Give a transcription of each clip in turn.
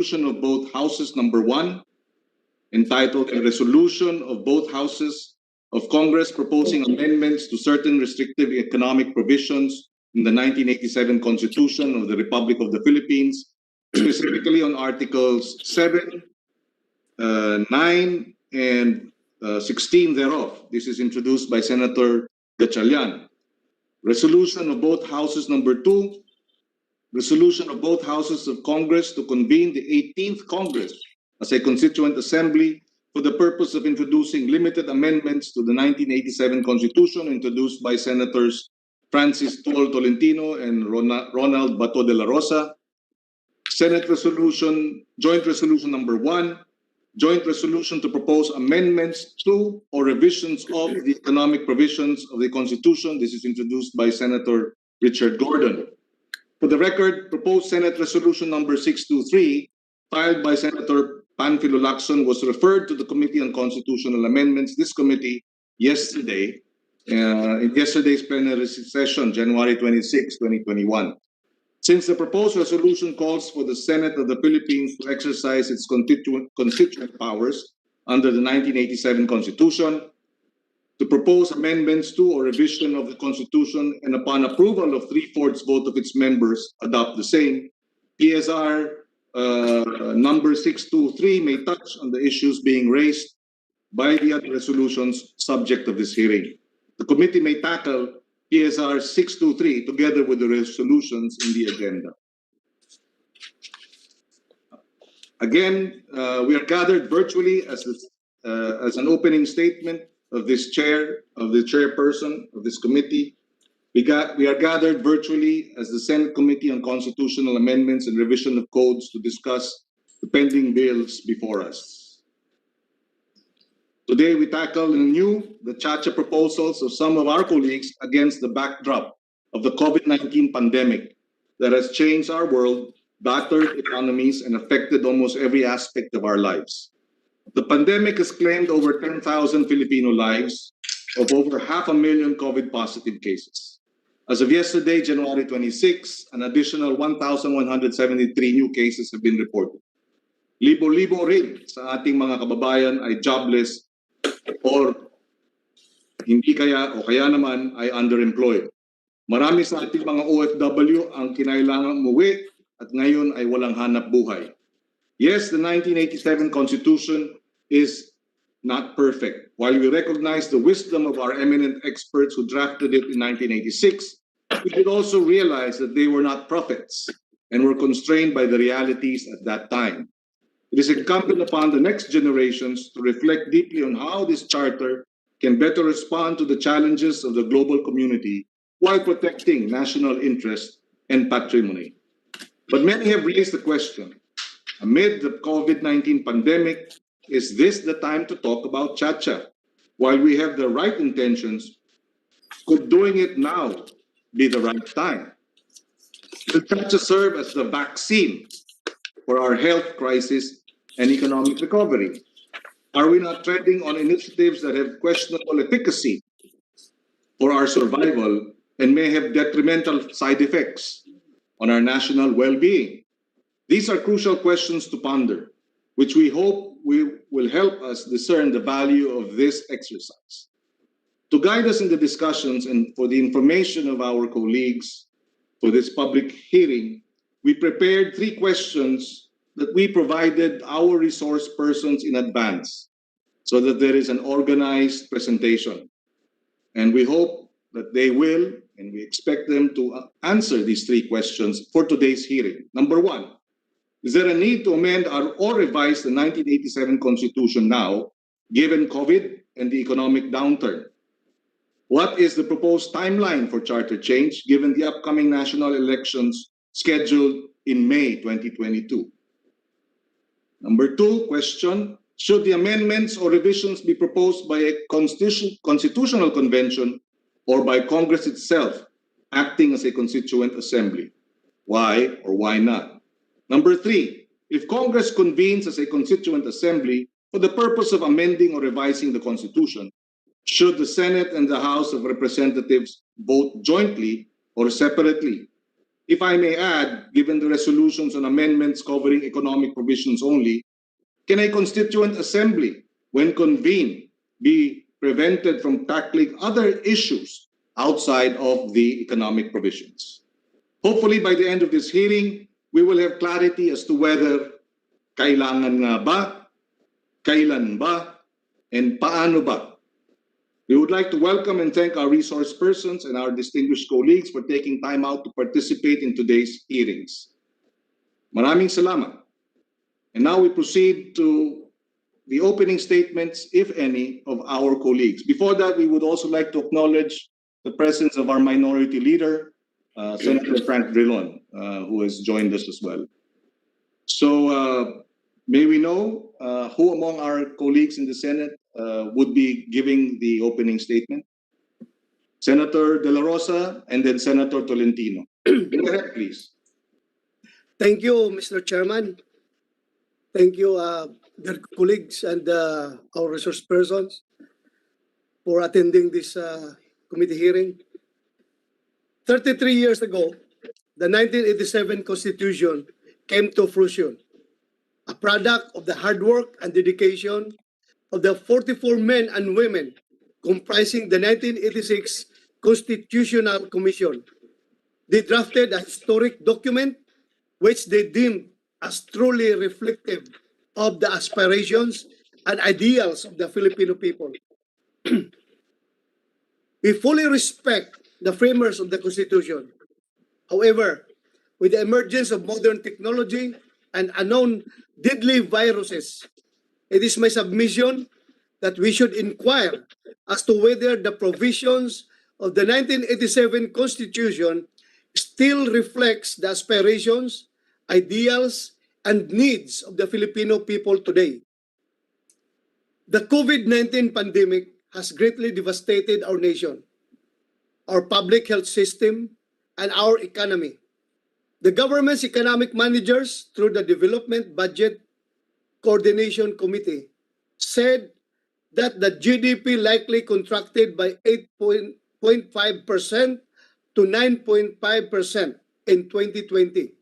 resolution of both houses number 1, entitled A Resolution of Both Houses of Congress proposing amendments to certain restrictive economic provisions in the 1987 Constitution of the Republic of the Philippines, specifically on Articles 7, 9, and 16 thereof. This is introduced by Senator Gatchalian. Resolution of both houses number 2, resolution of both houses of Congress to convene the 18th Congress as a constituent assembly for the purpose of introducing limited amendments to the 1987 Constitution introduced by Senators Francis Tolentino and Ronald Bato de la Rosa. Senate Resolution, Joint Resolution number 1, joint resolution to propose amendments to or revisions of the economic provisions of the Constitution. This is introduced by Senator Richard Gordon. For the record, proposed Senate Resolution number 623, filed by Senator Panfilo Lacson, was referred to the Committee on Constitutional Amendments, this committee, yesterday, in yesterday's plenary session, January 26, 2021. Since the proposed resolution calls for the Senate of the Philippines to exercise its constituent powers under the 1987 Constitution, to propose amendments to or revision of the Constitution, and upon approval of 3/4 vote of its members, adopt the same, PSR number 623 may touch on the issues being raised by the other resolutions subject of this hearing. The committee may tackle PSR 623 together with the resolutions in the agenda. Again, we are gathered virtually as an opening statement of the chairperson of this committee. We are gathered virtually as the Senate Committee on Constitutional Amendments and Revision of Codes to discuss the pending bills before us. Today, we tackle anew the Chacha proposals of some of our colleagues against the backdrop of the COVID-19 pandemic that has changed our world, battered economies, and affected almost every aspect of our lives. The pandemic has claimed over 10,000 Filipino lives, of over 500,000 COVID-positive cases. As of yesterday, January 26, an additional 1,173 new cases have been reported. Libo-libo rin sa ating mga kababayan ay jobless or hindi kaya o kaya naman ay underemployed. Marami sa ating mga OFW ang kinailangang umuwi at ngayon ay walang hanap buhay. Yes, the 1987 Constitution is not perfect. While we recognize the wisdom of our eminent experts who drafted it in 1986, we should also realize that they were not prophets and were constrained by the realities at that time. It is incumbent upon the next generations to reflect deeply on how this charter can better respond to the challenges of the global community while protecting national interest and patrimony. But many have raised the question, amid the COVID-19 pandemic, is this the time to talk about Chacha? While we have the right intentions, could doing it now be the right time? Will Chacha serve as the vaccine for our health crisis and economic recovery? Are we not treading on initiatives that have questionable efficacy for our survival and may have detrimental side effects on our national well-being? These are crucial questions to ponder, which we hope will help us discern the value of this exercise. To guide us in the discussions and for the information of our colleagues for this public hearing, we prepared 3 questions that we provided our resource persons in advance so that there is an organized presentation. And we hope that they will, and we expect them to answer these 3 questions for today's hearing. Number 1, is there a need to amend or revise the 1987 Constitution now, given COVID and the economic downturn? What is the proposed timeline for charter change, given the upcoming national elections scheduled in May 2022? Number 2 question, should the amendments or revisions be proposed by a constitutional convention or by Congress itself, acting as a constituent assembly? Why or why not? Number 3, if Congress convenes as a constituent assembly for the purpose of amending or revising the Constitution, should the Senate and the House of Representatives vote jointly or separately? If I may add, given the resolutions on amendments covering economic provisions only, can a constituent assembly, when convened, be prevented from tackling other issues outside of the economic provisions? Hopefully, by the end of this hearing, we will have clarity as to whether kailangan nga ba, kailan ba, and paano ba. We would like to welcome and thank our resource persons and our distinguished colleagues for taking time out to participate in today's hearings. Maraming salamat. And now we proceed to the opening statements, if any, of our colleagues. Before that, we would also like to acknowledge the presence of our minority leader, Senator Frank Drilon, who has joined us as well. So may we know who among our colleagues in the Senate would be giving the opening statement? Senator De La Rosa and then Senator Tolentino. Go ahead, please. Thank you, Mr. Chairman. Thank you, dear colleagues and our resource persons for attending this committee hearing. 33 years ago, the 1987 Constitution came to fruition, a product of the hard work and dedication of the 44 men and women comprising the 1986 Constitutional Commission. They drafted a historic document which they deemed as truly reflective of the aspirations and ideals of the Filipino people. We fully respect the framers of the Constitution. However, with the emergence of modern technology and unknown deadly viruses, it is my submission that we should inquire as to whether the provisions of the 1987 Constitution still reflects the aspirations, ideals, and needs of the Filipino people today. The COVID-19 pandemic has greatly devastated our nation, our public health system, and our economy. The government's economic managers, through the Development Budget Coordination Committee, said that the GDP likely contracted by 8.5% to 9.5% in 2020.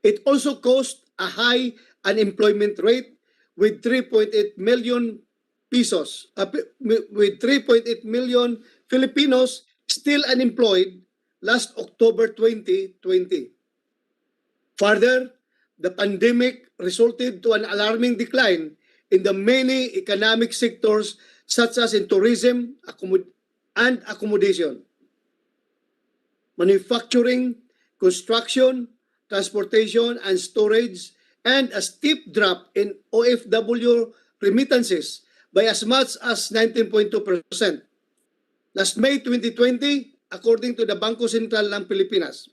It also caused a high unemployment rate with 3.8 million with 3.8 million Filipinos still unemployed last October 2020. Further, the pandemic resulted to an alarming decline in the many economic sectors such as in tourism and accommodation, manufacturing, construction, transportation and storage, and a steep drop in OFW remittances by as much as 19.2%. Last May 2020, according to the Bangko Sentral ng Pilipinas,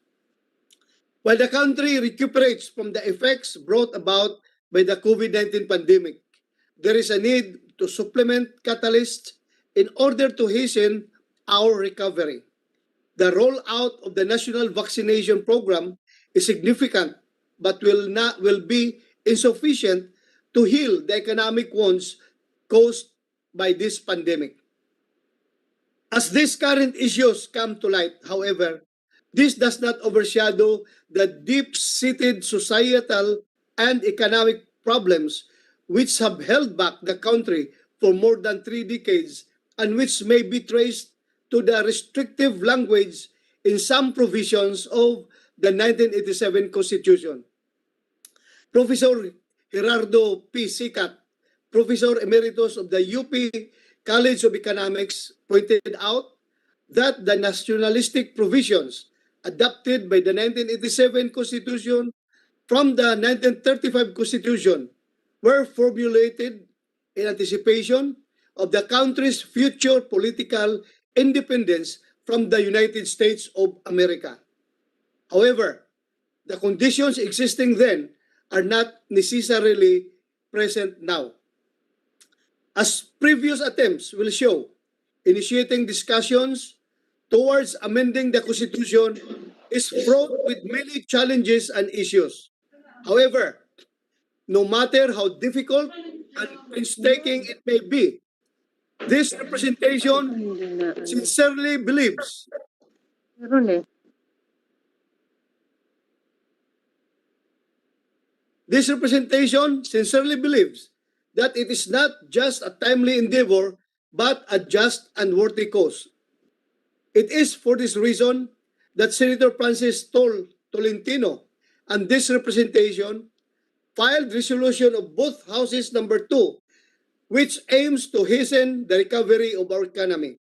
while the country recuperates from the effects brought about by the COVID-19 pandemic, there is a need to supplement catalysts in order to hasten our recovery. The rollout of the national vaccination program is significant but will be insufficient to heal the economic wounds caused by this pandemic. As these current issues come to light, however, this does not overshadow the deep-seated societal and economic problems which have held back the country for more than 3 decades and which may be traced to the restrictive language in some provisions of the 1987 Constitution. Professor Gerardo P. Sicat, Professor Emeritus of the UP College of Economics, pointed out that the nationalistic provisions adopted by the 1987 Constitution from the 1935 Constitution were formulated in anticipation of the country's future political independence from the United States of America. However, the conditions existing then are not necessarily present now. As previous attempts will show, initiating discussions towards amending the Constitution is fraught with many challenges and issues. However, no matter how difficult and painstaking it may be, this representation sincerely believes This representation sincerely believes that it is not just a timely endeavor, but a just and worthy cause. It is for this reason that Senator Francis Tolentino and this representation filed resolution of both houses number 2, which aims to hasten the recovery of our economy.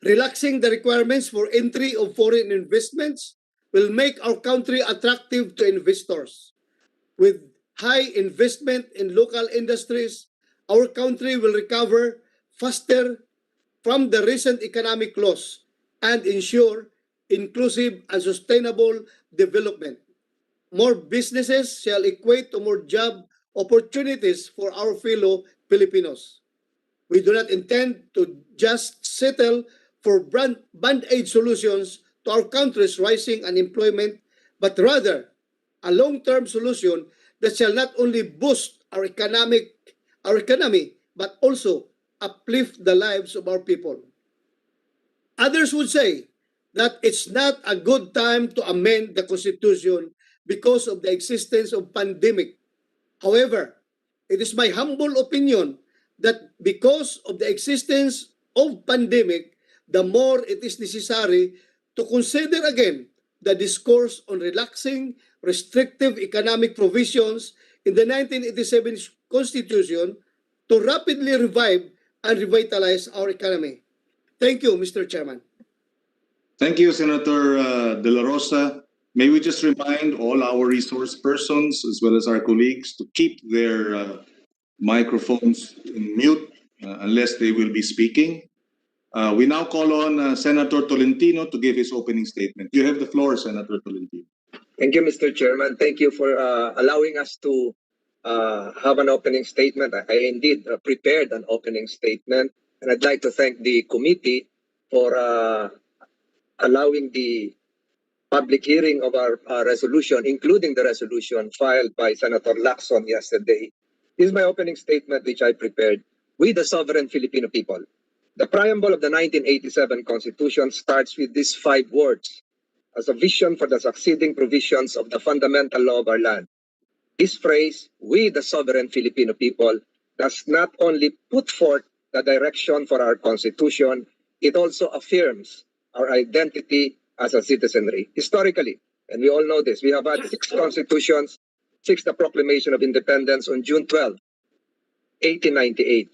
Relaxing the requirements for entry of foreign investments will make our country attractive to investors. With high investment in local industries, our country will recover faster from the recent economic loss and ensure inclusive and sustainable development. More businesses shall equate to more job opportunities for our fellow Filipinos. We do not intend to just settle for band-aid solutions to our country's rising unemployment, but rather a long-term solution that shall not only boost our economy, but also uplift the lives of our people. Others would say that it's not a good time to amend the Constitution because of the existence of pandemic. However, it is my humble opinion that because of the existence of pandemic, the more it is necessary to consider again the discourse on relaxing restrictive economic provisions in the 1987 Constitution to rapidly revive and revitalize our economy. Thank you, Mr. Chairman. Thank you, Senator De La Rosa. May we just remind all our resource persons as well as our colleagues to keep their microphones in mute unless they will be speaking. We now call on Senator Tolentino to give his opening statement. You have the floor, Senator Tolentino. Thank you, Mr. Chairman. Thank you for allowing us to have an opening statement. I indeed prepared an opening statement, and I'd like to thank the committee for allowing the public hearing of our resolution, including the resolution filed by Senator Lacson yesterday. This is my opening statement, which I prepared. We, the sovereign Filipino people. The preamble of the 1987 Constitution starts with these 5 words as a vision for the succeeding provisions of the fundamental law of our land. This phrase, we, the sovereign Filipino people, does not only put forth the direction for our Constitution, it also affirms our identity as a citizenry. Historically, and we all know this, we have had 6 constitutions, 6 the Proclamation of Independence on June 12, 1898.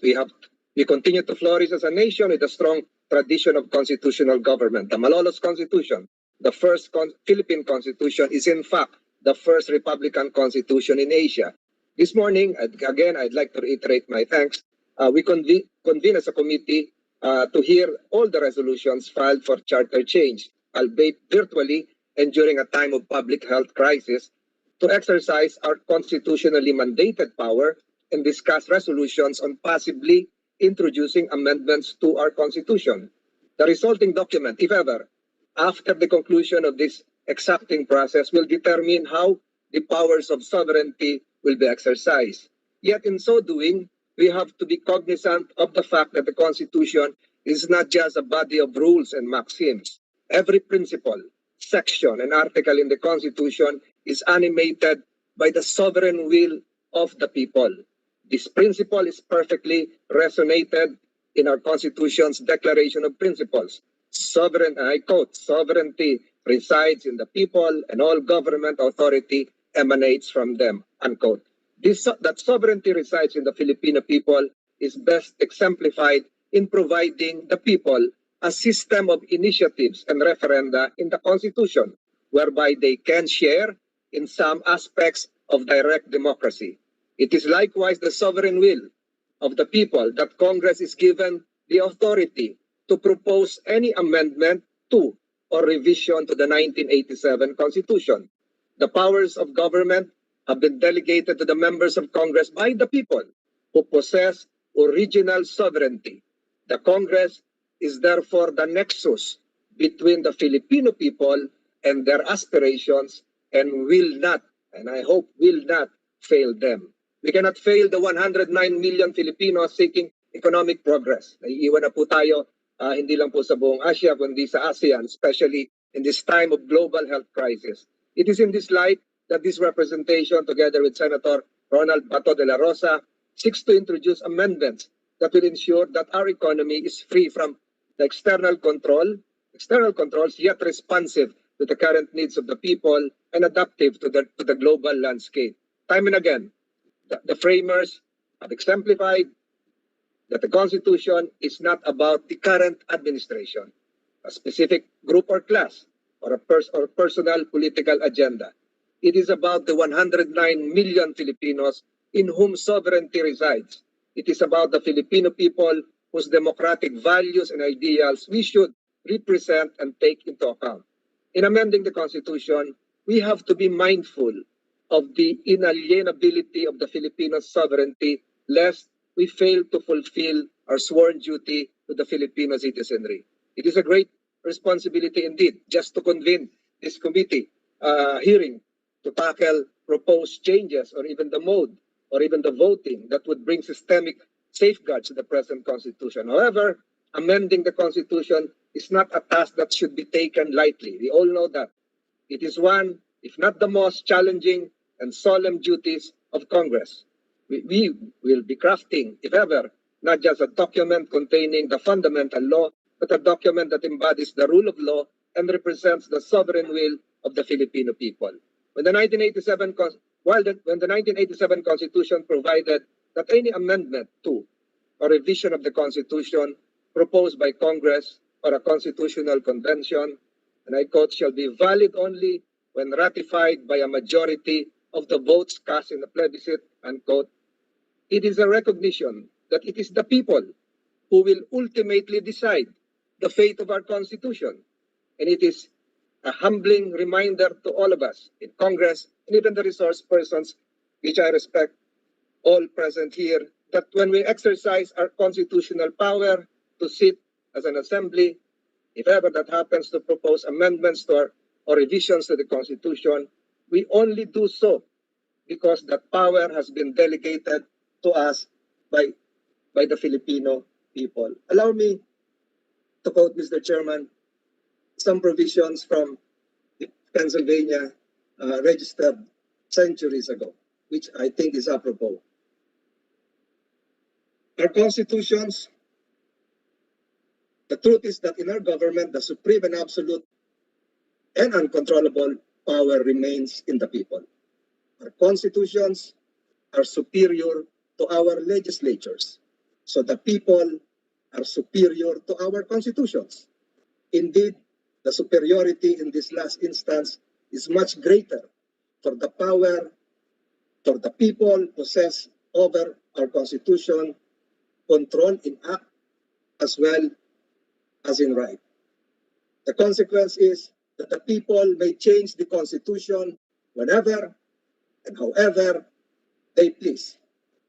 We continue to flourish as a nation with a strong tradition of constitutional government. The Malolos Constitution, the first Philippine Constitution, is in fact the first Republican Constitution in Asia. This morning, again, I'd like to reiterate my thanks. We convene as a committee to hear all the resolutions filed for charter change, albeit virtually and during a time of public health crisis, to exercise our constitutionally mandated power and discuss resolutions on possibly introducing amendments to our Constitution. The resulting document, if ever, after the conclusion of this exacting process, will determine how the powers of sovereignty will be exercised. Yet in so doing, we have to be cognizant of the fact that the Constitution is not just a body of rules and maxims. Every principle, section, and article in the Constitution is animated by the sovereign will of the people. This principle is perfectly resonated in our Constitution's Declaration of Principles. I quote, sovereignty resides in the people and all government authority emanates from them, unquote. That sovereignty resides in the Filipino people is best exemplified in providing the people a system of initiatives and referenda in the Constitution, whereby they can share in some aspects of direct democracy. It is likewise the sovereign will of the people that Congress is given the authority to propose any amendment to or revision to the 1987 Constitution. The powers of government have been delegated to the members of Congress by the people who possess original sovereignty. The Congress is therefore the nexus between the Filipino people and their aspirations and will not, and I hope will not, fail them. We cannot fail the 109 million Filipinos seeking economic progress. Naiiwan na po tayo, hindi lang po sa buong Asia, kundi sa ASEAN, especially in this time of global health crisis. It is in this light that this representation, together with Senator Ronald Bato de la Rosa, seeks to introduce amendments that will ensure that our economy is free from the external controls, yet responsive to the current needs of the people and adaptive to the global landscape. Time and again, the framers have exemplified that the Constitution is not about the current administration, a specific group or class, or a personal political agenda. It is about the 109 million Filipinos in whom sovereignty resides. It is about the Filipino people whose democratic values and ideals we should represent and take into account. In amending the Constitution, we have to be mindful of the inalienability of the Filipino sovereignty, lest we fail to fulfill our sworn duty to the Filipino citizenry. It is a great responsibility indeed just to convene this committee hearing to tackle proposed changes or even the mode or even the voting that would bring systemic safeguards to the present Constitution. However, amending the Constitution is not a task that should be taken lightly. We all know that. It is one, if not the most challenging and solemn duties of Congress. We will be crafting, if ever, not just a document containing the fundamental law, but a document that embodies the rule of law and represents the sovereign will of the Filipino people. When the 1987 Constitution provided that any amendment to or revision of the Constitution proposed by Congress or a constitutional convention, and I quote, shall be valid only when ratified by a majority of the votes cast in the plebiscite, unquote. It is a recognition that it is the people who will ultimately decide the fate of our Constitution. And it is a humbling reminder to all of us in Congress and even the resource persons, which I respect all present here, that when we exercise our constitutional power to sit as an assembly, if ever that happens to propose amendments to or revisions to the Constitution, we only do so because that power has been delegated to us by the Filipino people. Allow me to quote, Mr. Chairman, some provisions from the Pennsylvania registered centuries ago, which I think is apropos. Our constitutions, the truth is that in our government, the supreme and absolute and uncontrollable power remains in the people. Our constitutions are superior to our legislatures, so the people are superior to our constitutions. Indeed, the superiority in this last instance is much greater for the power for the people possess over our constitution, control in act as well as in right. The consequence is that the people may change the constitution whenever and however they please.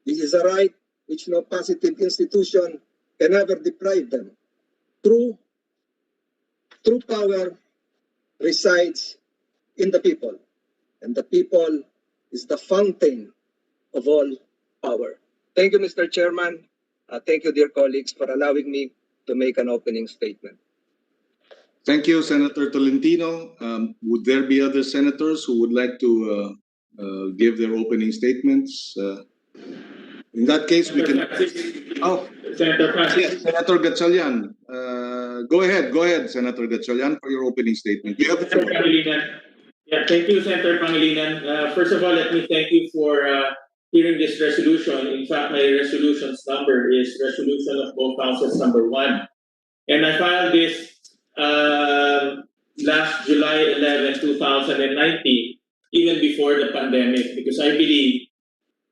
This is a right which no positive institution can ever deprive them. True power resides in the people, and the people is the fountain of all power. Thank you, Mr. Chairman. Thank you, dear colleagues, for allowing me to make an opening statement. Thank you, Senator Tolentino. Would there be other senators who would like to give their opening statements? In that case, we can. Oh, Senator Francis. yes, Senator Gatchalian. Go ahead, Senator Gatchalian, for your opening statement. You have the floor. Yeah, thank you, Senator Pangilinan. First of all, let me thank you for hearing this resolution. In fact, my resolution's number is Resolution of Both Houses number 1. And I filed this last July 11, 2019, even before the pandemic, because I believe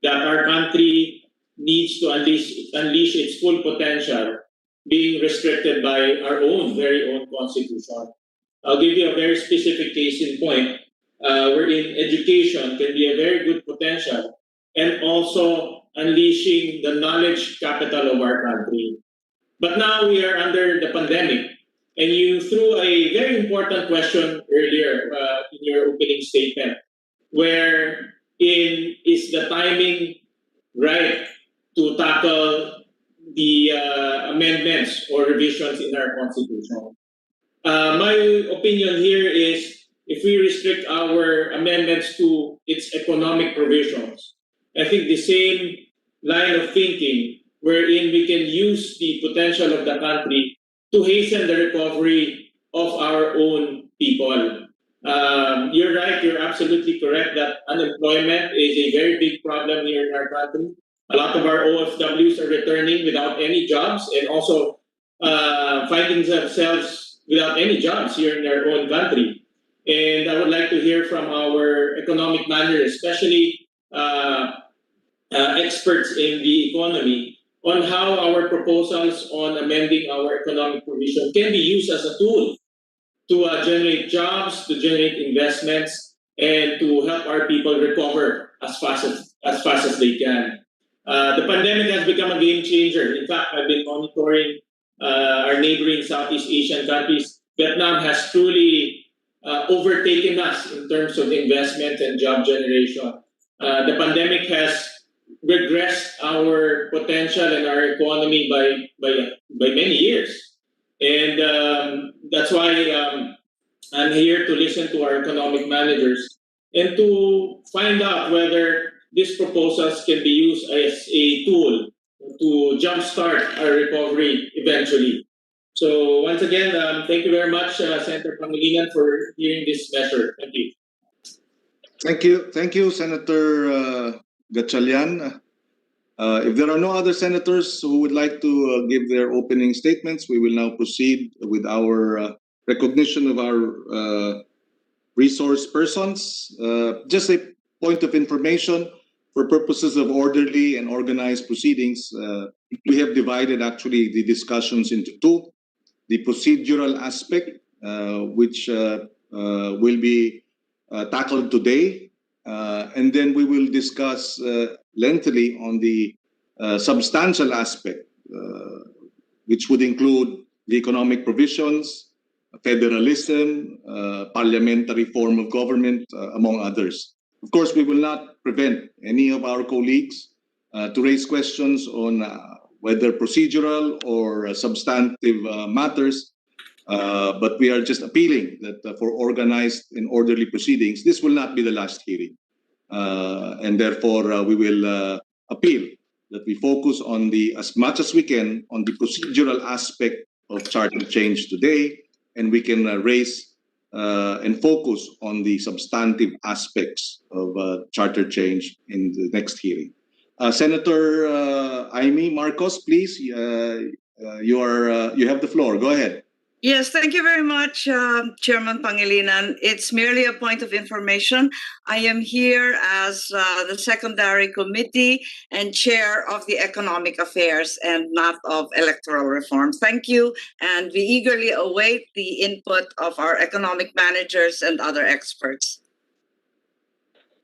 that our country needs to unleash its full potential, being restricted by our very own constitution. I'll give you a very specific case in point, wherein education can be a very good potential and also unleashing the knowledge capital of our country. But now we are under the pandemic, and you threw a very important question earlier in your opening statement, where is the timing right to tackle the amendments or revisions in our constitution? My opinion here is if we restrict our amendments to its economic provisions. I think the same line of thinking wherein we can use the potential of the country to hasten the recovery of our own people. You're right, you're absolutely correct that unemployment is a very big problem here in our country. A lot of our OFWs are returning without any jobs and also finding themselves without any jobs here in their own country. And I would like to hear from our economic manager, especially experts in the economy, on how our proposals on amending our economic provision can be used as a tool to generate jobs, to generate investments, and to help our people recover as fast as they can. The pandemic has become a game changer. In fact, I've been monitoring our neighboring Southeast Asian countries. Vietnam has truly overtaken us in terms of investment and job generation. The pandemic has regressed our potential and our economy by many years. And that's why I'm here to listen to our economic managers and to find out whether these proposals can be used as a tool to jumpstart our recovery eventually. So once again, thank you very much, Senator Pangilinan, for hearing this measure. Thank you. Thank you, Senator Gatchalian. If there are no other senators who would like to give their opening statements, we will now proceed with our recognition of our resource persons. Just a point of information, for purposes of orderly and organized proceedings, we have divided actually the discussions into two. The procedural aspect, which will be tackled today, and then we will discuss lengthily on the substantial aspect, which would include the economic provisions, federalism, parliamentary form of government, among others. Of course, we will not prevent any of our colleagues to raise questions on whether procedural or substantive matters, but we are just appealing that for organized and orderly proceedings, this will not be the last hearing. And therefore, we will appeal that we focus on as much as we can on the procedural aspect of charter change today, and we can raise and focus on the substantive aspects of charter change in the next hearing. Senator Amy Marcos, please, you have the floor. Go ahead. Yes, thank you very much, Chairman Pangilinan. It's merely a point of information. I am here as the secondary committee and chair of the economic affairs and not of electoral reform. Thank you, and we eagerly await the input of our economic managers and other experts.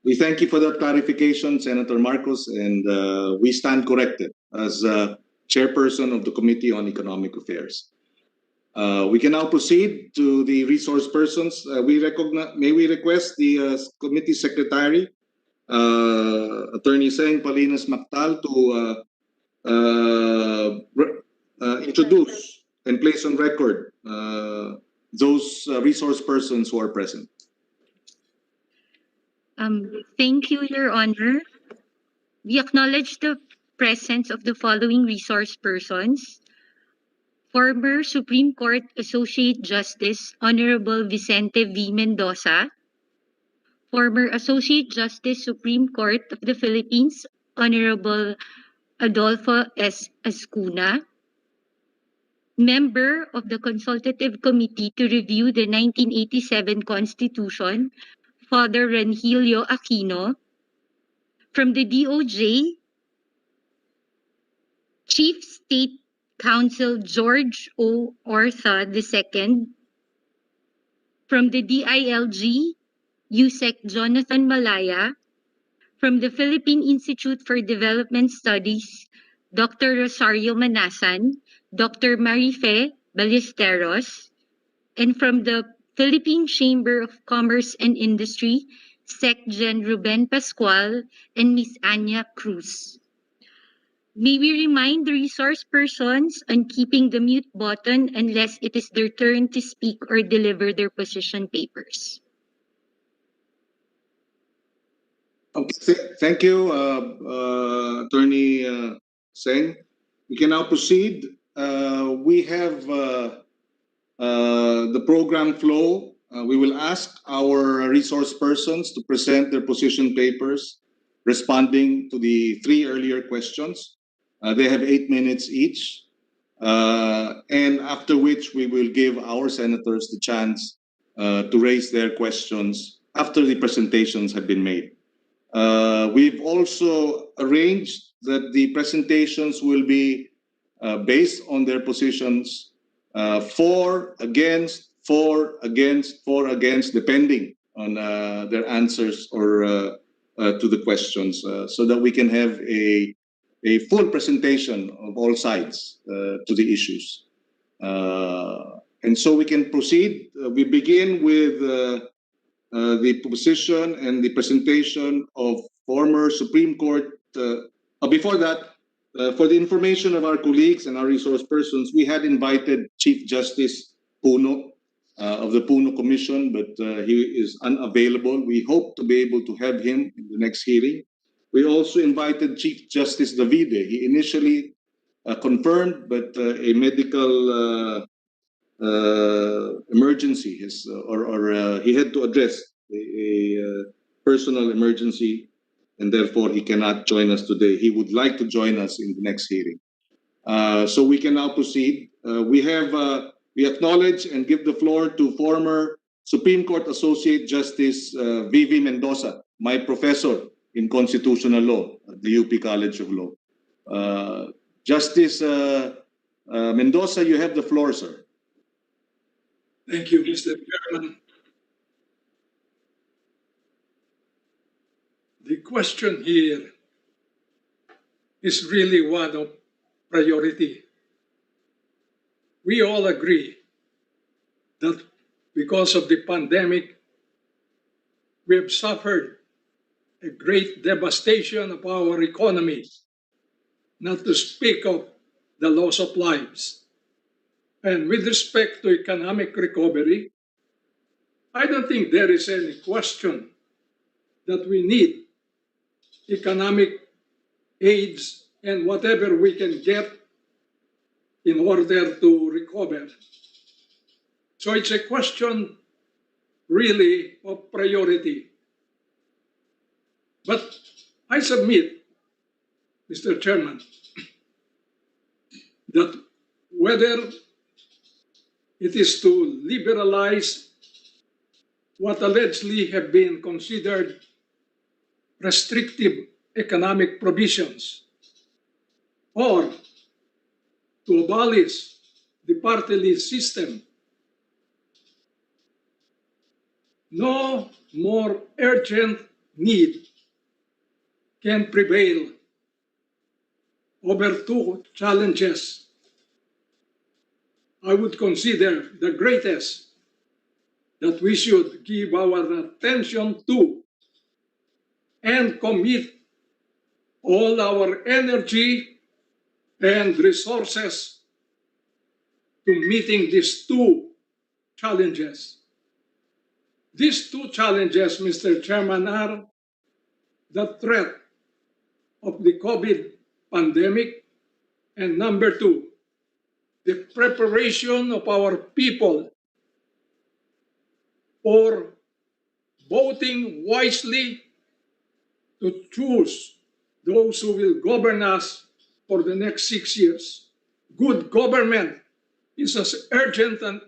We thank you for that clarification, Senator Marcos, and we stand corrected as chairperson of the Committee on Economic Affairs. We can now proceed to the resource persons. May we request the committee secretary, Attorney Seng Palinas Mactal, to introduce and place on record those resource persons who are present. Thank you, Your Honor. We acknowledge the presence of the following resource persons: former Supreme Court Associate Justice Honorable Vicente V. Mendoza, former Associate Justice Supreme Court of the Philippines Honorable Adolfo S. Ascuna, member of the Consultative Committee to Review the 1987 Constitution, Father Renhilio Aquino, from the DOJ, Chief State Counsel George O. Ortha II, from the DILG, USEC Jonathan Malaya, from the Philippine Institute for Development Studies, Dr. Rosario Manasan, Dr. Marife Ballesteros, and from the Philippine Chamber of Commerce and Industry, SecGen Ruben Pascual and Ms. Anya Cruz. May we remind the resource persons on keeping the mute button unless it is their turn to speak or deliver their position papers. Okay, thank you, Attorney Seng. We can now proceed. We have the program flow. We will ask our resource persons to present their position papers responding to the three earlier questions. They have 8 minutes each. And after which we will give our senators the chance to raise their questions after the presentations have been made. We've also arranged that the presentations will be based on their positions, for, against, depending on their answers or to the questions, so that we can have a full presentation of all sides to the issues. And so we can proceed. We begin with the position and the presentation of former Supreme Court. Before that, for the information of our colleagues and our resource persons, we had invited Chief Justice Puno of the Puno Commission, but he is unavailable. We hope to be able to have him in the next hearing. We also invited Chief Justice Davide. He initially confirmed, but a medical emergency, he had to address a personal emergency, and therefore he cannot join us today. He would like to join us in the next hearing. So we can now proceed. We acknowledge and give the floor to former Supreme Court Associate Justice Vivi Mendoza, my professor in constitutional law at the UP College of Law. Justice Mendoza, you have the floor, sir. Thank you, Mr. Chairman. The question here is really one of priority. We all agree that because of the pandemic, we have suffered a great devastation of our economy, not to speak of the loss of lives. And with respect to economic recovery, I don't think there is any question that we need economic aids and whatever we can get in order to recover. So it's a question really of priority. But I submit, Mr. Chairman, that whether it is to liberalize what allegedly have been considered restrictive economic provisions, or to abolish the party list system, no more urgent need can prevail over two challenges I would consider the greatest that we should give our attention to and commit all our energy and resources to meeting these two challenges. These two challenges, Mr. Chairman, are the threat of the COVID pandemic, and number two, the preparation of our people for voting wisely to choose those who will govern us for the next 6 years. Good government is as urgent and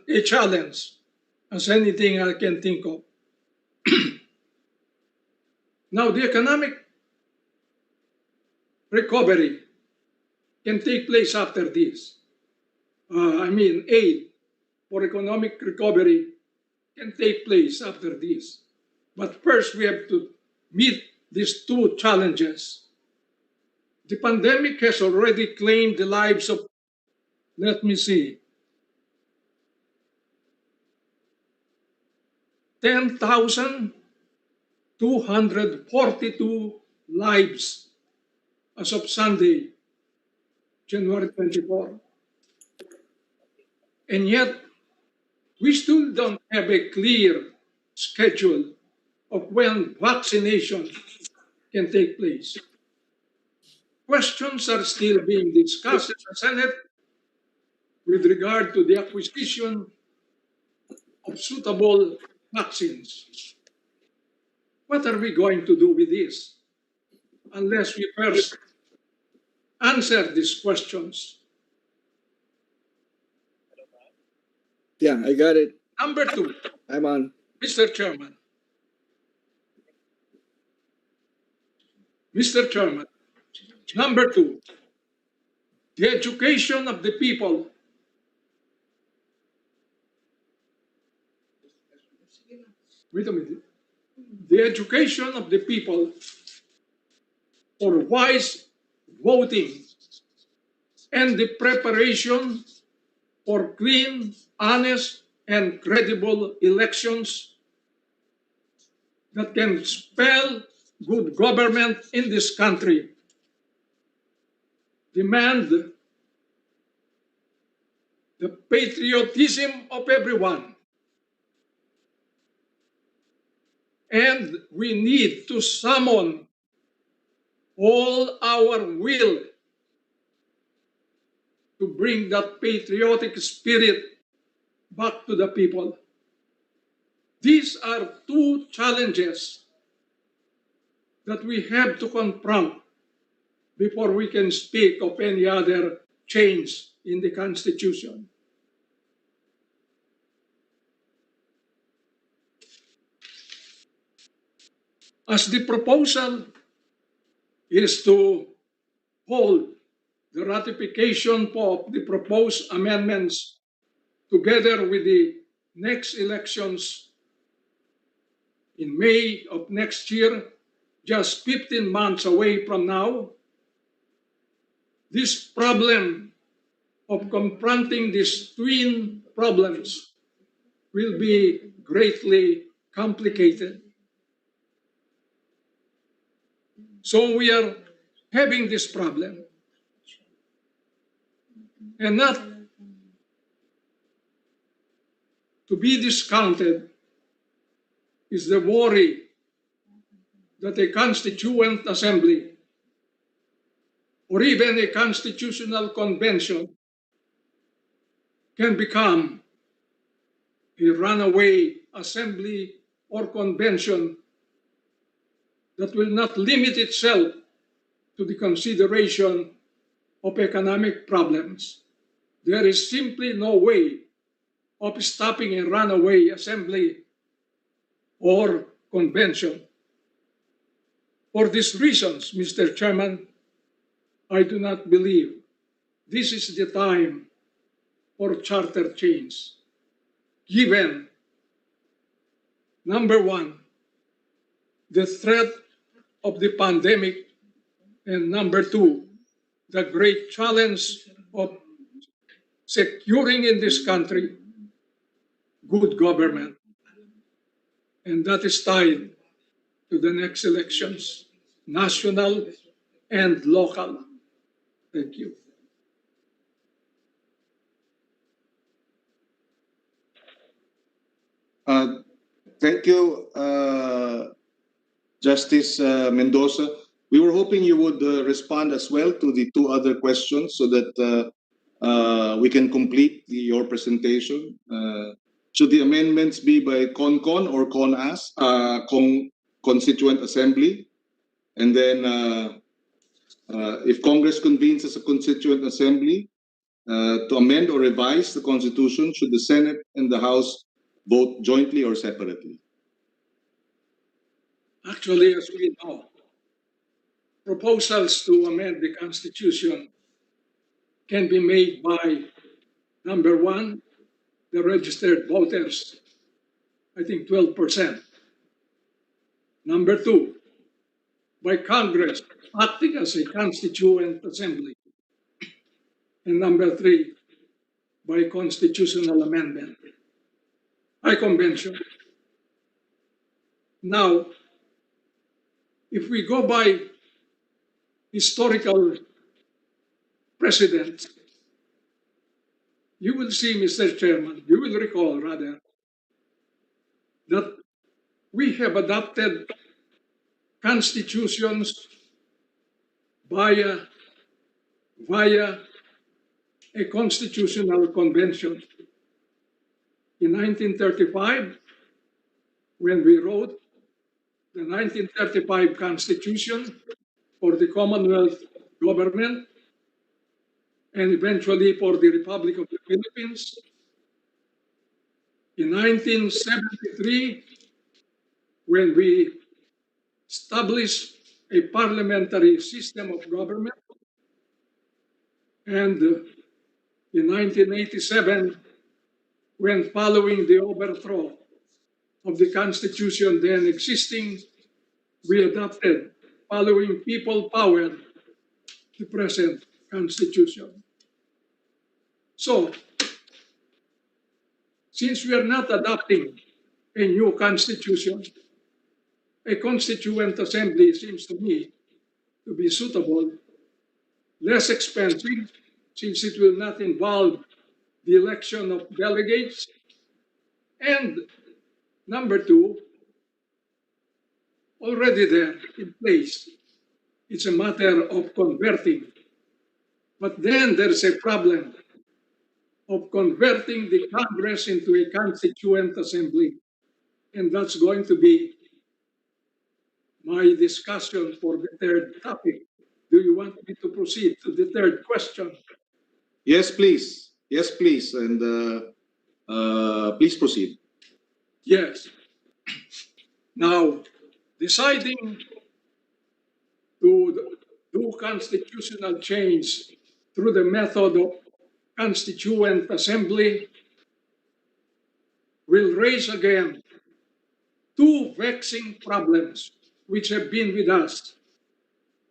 a challenge as anything I can think of. Now, the economic recovery can take place after this. Aid for economic recovery can take place after this. But first, we have to meet these two challenges. The pandemic has already claimed the lives of, 10,242 lives as of Sunday, January 24. And yet, we still don't have a clear schedule of when vaccination can take place. Questions are still being discussed in the Senate with regard to the acquisition of suitable vaccines. What are we going to do with this unless we first answer these questions? Yeah, I got it. Number two, I'm on. Mr. Chairman. Mr. Chairman, number two, the education of the people. Wait a minute. The education of the people for wise voting and the preparation for clean, honest, and credible elections that can spell good government in this country demand the patriotism of everyone. And we need to summon all our will to bring that patriotic spirit back to the people. These are two challenges that we have to confront before we can speak of any other change in the Constitution. As the proposal is to hold the ratification of the proposed amendments together with the next elections in May of next year, just 15 months away from now, this problem of confronting these twin problems will be greatly complicated. So we are having this problem. And not to be discounted is the worry that a constituent assembly or even a constitutional convention can become a runaway assembly or convention that will not limit itself to the consideration of economic problems. There is simply no way of stopping a runaway assembly or convention. For these reasons, Mr. Chairman, I do not believe this is the time for charter change, given, number one, the threat of the pandemic, and number two, the great challenge of securing in this country good government. And that is tied to the next elections, national and local. Thank you. Thank you, Justice Mendoza. We were hoping you would respond as well to the two other questions so that we can complete your presentation. Should the amendments be by CONCON or CONAS, Constituent Assembly? And then if Congress convenes as a Constituent Assembly to amend or revise the Constitution, should the Senate and the House vote jointly or separately? Actually, as we know, proposals to amend the Constitution can be made by, number one, the registered voters, I think 12%. Number two, by Congress acting as a constituent assembly. And number three, by constitutional amendment, by convention. Now, if we go by historical precedents, you will see, Mr. Chairman, you will recall rather, that we have adopted constitutions via a constitutional convention. In 1935, when we wrote the 1935 Constitution for the Commonwealth government and eventually for the Republic of the Philippines. In 1973, when we established a parliamentary system of government, and in 1987, when following the overthrow of the Constitution then existing, we adopted, following people power, the present Constitution. So, since we are not adopting a new Constitution, a Constituent Assembly seems to me to be suitable, less expensive, since it will not involve the election of delegates, and number two, already there in place. It's a matter of converting. But then there's a problem of converting the Congress into a Constituent Assembly. And that's going to be my discussion for the third topic. Do you want me to proceed to the third question? Yes, please. Yes, please. And please proceed. Yes. Now, deciding to do constitutional change through the method of Constituent Assembly will raise again two vexing problems which have been with us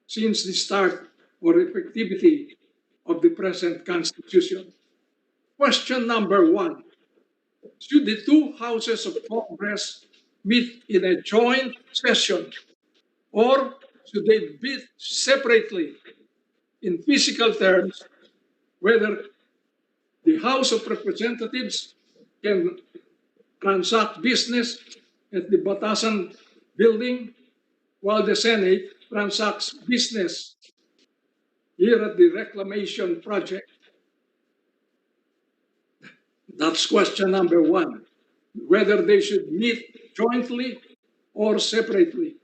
since the start or effectivity of the present Constitution. Question number one, should the two houses of Congress meet in a joint session, or should they meet separately in physical terms, whether the House of Representatives can transact business at the Batasan building, while the Senate transacts business here at the Reclamation Project? That's question number one, whether they should meet jointly or separately.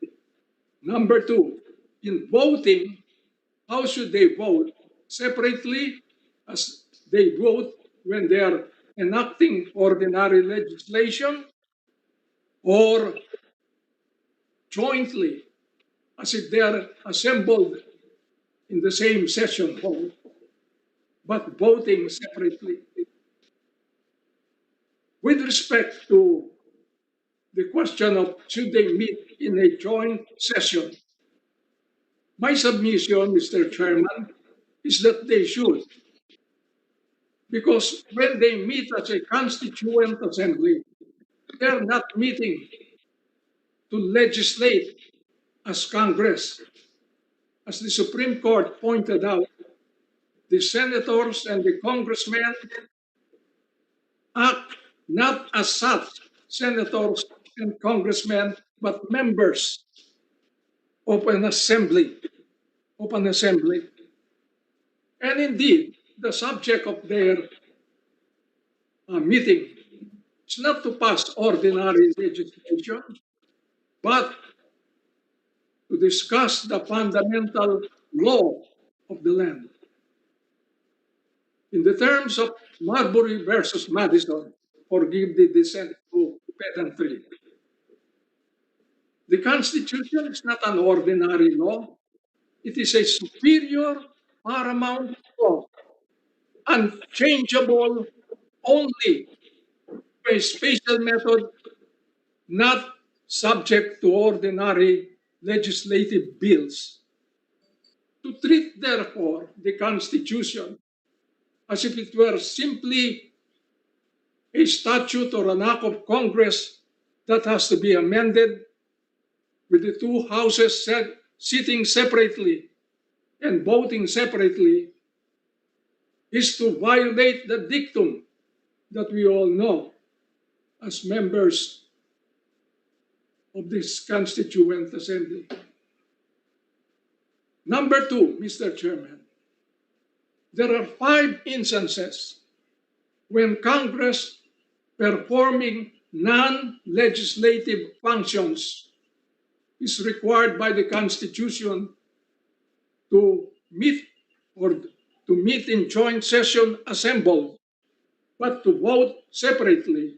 Number two, in voting, how should they vote? Separately, as they vote when they are enacting ordinary legislation, or jointly, as if they are assembled in the same session hall, but voting separately. With respect to the question of should they meet in a joint session, my submission, Mr. Chairman, is that they should. Because when they meet as a constituent assembly, they are not meeting to legislate as Congress. As the Supreme Court pointed out, the senators and the congressmen act not as such senators and congressmen, but members of an assembly. And indeed, the subject of their meeting is not to pass ordinary legislation, but to discuss the fundamental law of the land. In the terms of Marbury versus Madison, forgive the descent to pedantry, the Constitution is not an ordinary law. It is a superior, paramount law, unchangeable only by a special method, not subject to ordinary legislative bills. To treat, therefore, the Constitution as if it were simply a statute or an act of Congress that has to be amended with the two houses sitting separately and voting separately is to violate the dictum that we all know as members of this Constituent Assembly. Number two, Mr. Chairman, there are 5 instances when Congress performing non-legislative functions is required by the Constitution to meet in joint session assembled, but to vote separately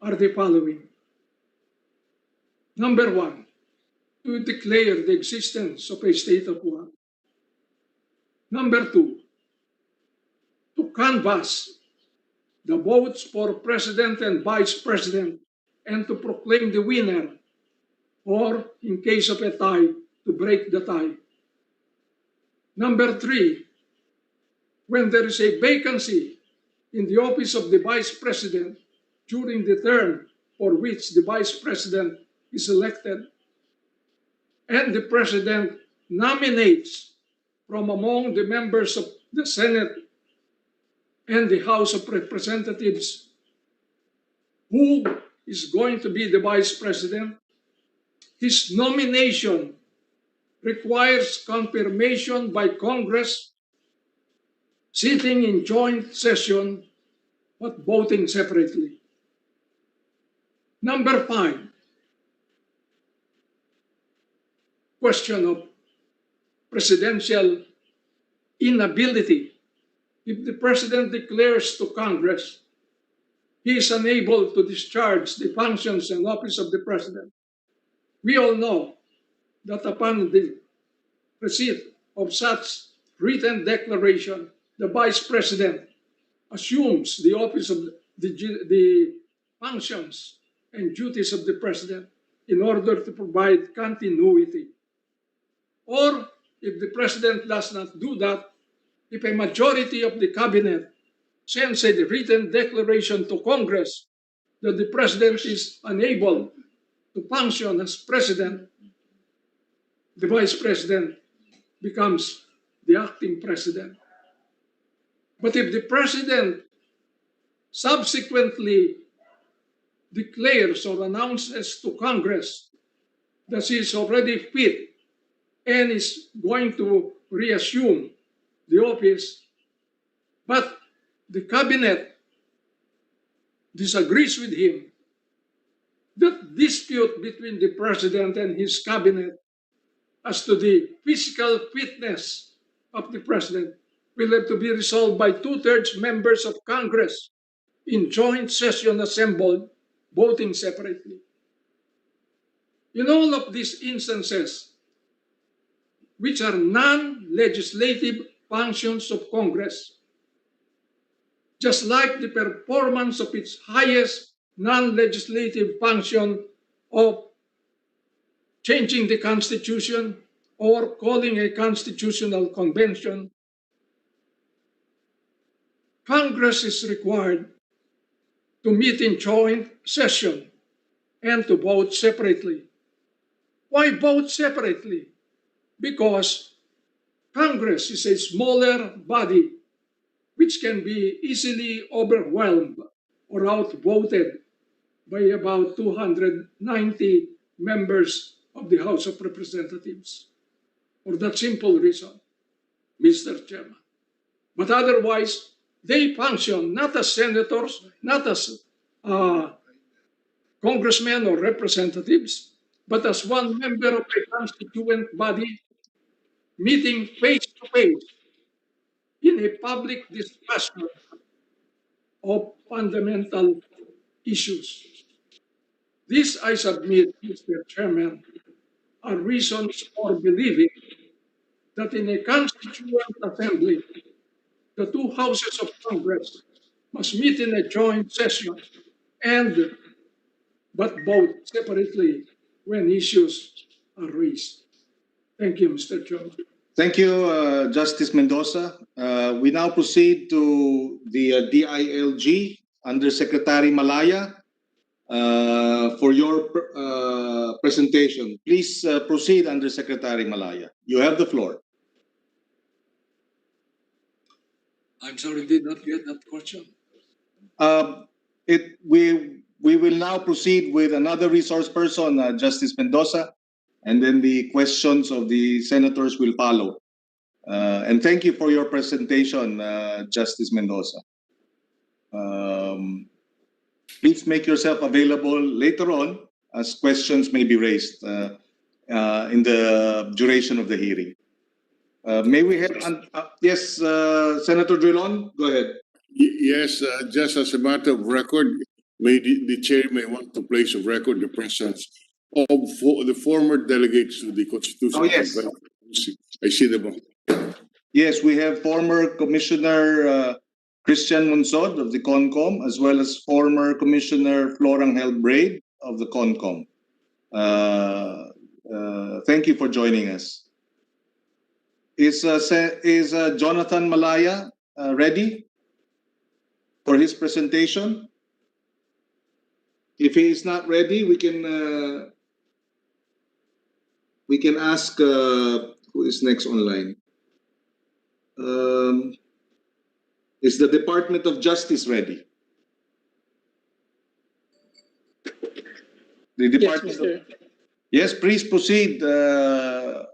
are the following. Number one, to declare the existence of a state of war. Number two, to canvass the votes for president and vice president and to proclaim the winner, or in case of a tie, to break the tie. Number three, when there is a vacancy in the office of the vice president during the term for which the vice president is elected, and the president nominates from among the members of the Senate and the House of Representatives who is going to be the vice president, his nomination requires confirmation by Congress sitting in joint session but voting separately. Number 5, question of presidential inability. If the president declares to Congress he is unable to discharge the functions and office of the president, we all know that upon the receipt of such written declaration, the vice president assumes the office of the functions and duties of the president in order to provide continuity. Or if the president does not do that, if a majority of the cabinet sends a written declaration to Congress that the president is unable to function as president, the vice president becomes the acting president. But if the president subsequently declares or announces to Congress that he is already fit and is going to reassume the office, but the cabinet disagrees with him, the dispute between the president and his cabinet as to the physical fitness of the president will have to be resolved by 2/3 members of Congress in joint session assembled, voting separately. In all of these instances, which are non-legislative functions of Congress, just like the performance of its highest non-legislative function of changing the Constitution or calling a constitutional convention, Congress is required to meet in joint session and to vote separately. Why vote separately? Because Congress is a smaller body which can be easily overwhelmed or outvoted by about 290 members of the House of Representatives. For that simple reason, Mr. Chairman. But otherwise, they function not as senators, not as congressmen or representatives, but as one member of a constituent body meeting face to face in a public discussion of fundamental issues. This, I submit, Mr. Chairman, are reasons for believing that in a constituent assembly, the two houses of Congress must meet in a joint session but vote separately when issues are raised. Thank you, Mr. Chairman. Thank you, Justice Mendoza. We now proceed to the DILG, Undersecretary Malaya, for your presentation. Please proceed, Undersecretary Malaya. You have the floor. I'm sorry, did not get that question. we will now proceed with another resource person, Justice Mendoza, and then the questions of the senators will follow. And thank you for your presentation, Justice Mendoza. Please make yourself available later on as questions may be raised in the duration of the hearing. May we have, yes, Senator Drilon, go ahead. Yes, just as a matter of record, the chair may want to place of record the presence of the former delegates to the Constitutional Oh, yes. Convention. I see them. Yes, we have former Commissioner Christian Munsod of the CONCOM, as well as former Commissioner Florangel Braid of the CONCOM. Thank you for joining us. Is Jonathan Malaya ready for his presentation? If he is not ready, we can ask who is next online. Is the Department of Justice ready? The Department of... Yes, please proceed. The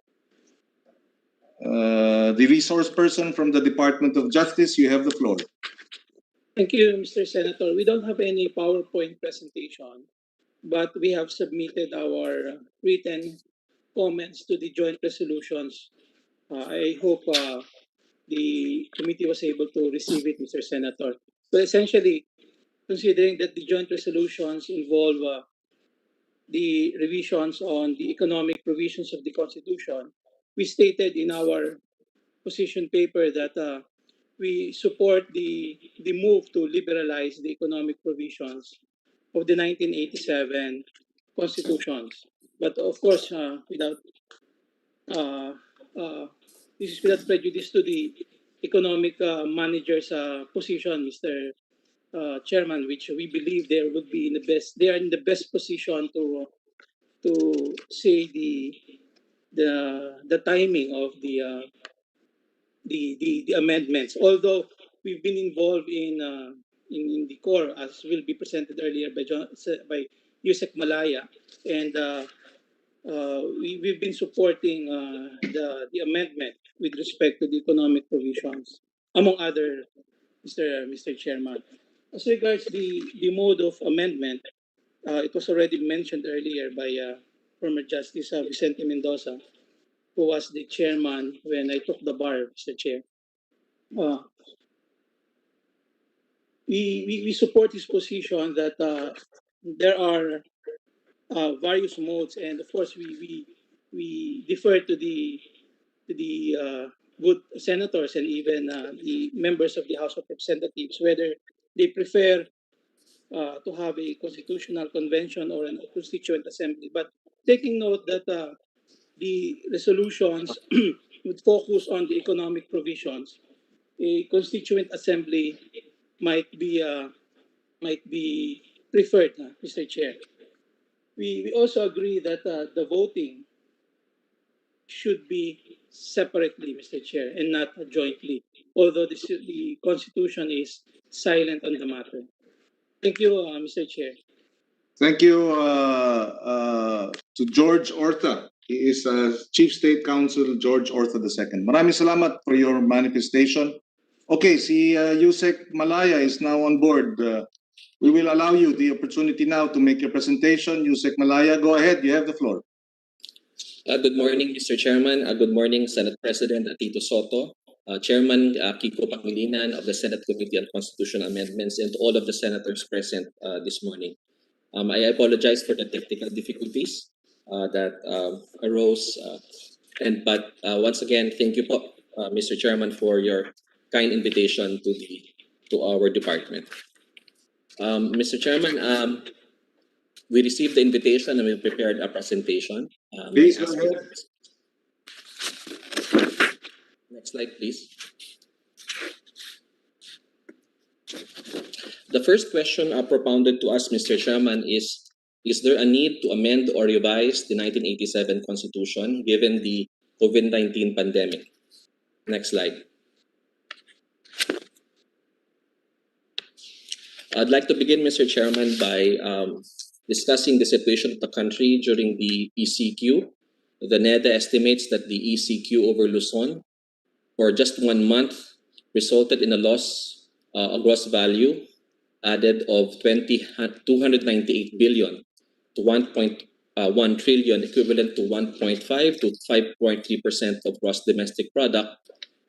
resource person from the Department of Justice, you have the floor. Thank you, Mr. Senator. We don't have any PowerPoint presentation, but we have submitted our written comments to the joint resolutions. I hope the committee was able to receive it, Mr. Senator. But essentially, considering that the joint resolutions involve the revisions on the economic provisions of the Constitution, we stated in our position paper that we support the move to liberalize the economic provisions of the 1987 constitutions. But of course, without this is without prejudice to the economic manager's position, Mr. Chairman, which we believe they would be in the best. They are in the best position to say the timing of the amendments. Although we've been involved in the core, as will be presented earlier by Yusek Malaya, and we've been supporting the amendment with respect to the economic provisions, among other, Mr. Chairman. As regards the mode of amendment, it was already mentioned earlier by former Justice Vicente Mendoza, who was the chairman when I took the bar, Mr. Chair. We support his position that there are various modes, and of course we defer to the good senators and even the members of the House of Representatives whether they prefer to have a constitutional convention or a constituent assembly. But taking note that the resolutions would focus on the economic provisions, a constituent assembly might be preferred, Mr. Chair. We also agree that the voting should be separately, Mr. Chair, and not jointly, although the Constitution is silent on the matter. Thank you, Mr. Chair. Thank you to George Ortha. He is Chief State Counsel George Ortha II. Maraming salamat for your manifestation. Okay, si Yusek Malaya is now on board. We will allow you the opportunity now to make your presentation. Yusek Malaya, go ahead. You have the floor. Good morning, Mr. Chairman. Good morning, Senate President Tito Soto, Chairman Kiko Pangilinan of the Senate Committee on Constitutional Amendments, and all of the senators present this morning. I apologize for the technical difficulties that arose, but once again, thank you, Mr. Chairman, for your kind invitation to our department. Mr. Chairman, we received the invitation and we prepared a presentation. Please go ahead. Next slide, please. The first question propounded to us, Mr. Chairman, is there a need to amend or revise the 1987 Constitution given the COVID-19 pandemic? Next slide. I'd like to begin, Mr. Chairman, by discussing the situation of the country during the ECQ. The NEDA estimates that the ECQ over Luzon for just 1 month resulted in a loss, a gross value added of 298 billion to 1.1 trillion, equivalent to 1.5 to 5.3% of gross domestic product,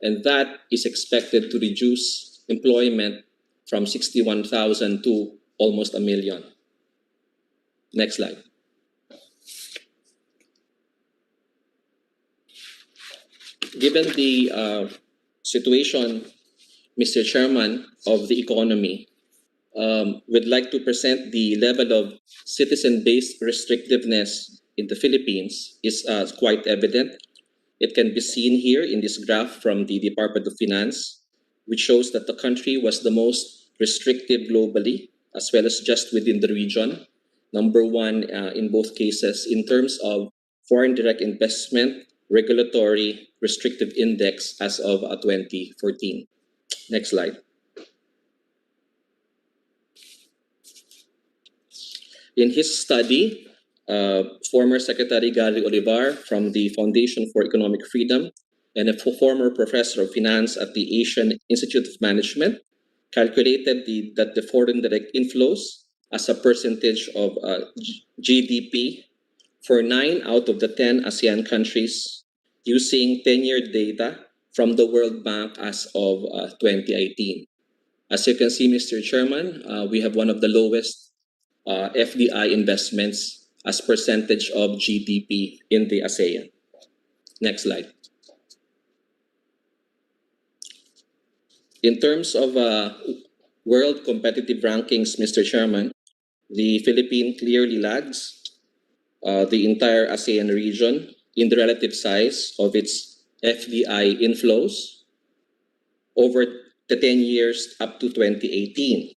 and that is expected to reduce employment from 61,000 to almost 1 million. Next slide. Given the situation, Mr. Chairman, of the economy, we'd like to present the level of citizen-based restrictiveness in the Philippines is quite evident. It can be seen here in this graph from the Department of Finance, which shows that the country was the most restrictive globally, as well as just within the region. Number one in both cases in terms of foreign direct investment, regulatory restrictive index as of 2014. Next slide. In his study, former Secretary Gary Olivar from the Foundation for Economic Freedom and a former professor of finance at the Asian Institute of Management calculated that the foreign direct inflows as a percentage of GDP for 9 out of the 10 ASEAN countries using 10-year data from the World Bank as of 2018. As you can see, Mr. Chairman, we have one of the lowest FDI investments as percentage of GDP in the ASEAN. Next slide. In terms of world competitive rankings, Mr. Chairman, the Philippines clearly lags the entire ASEAN region in the relative size of its FDI inflows over the 10 years up to 2018.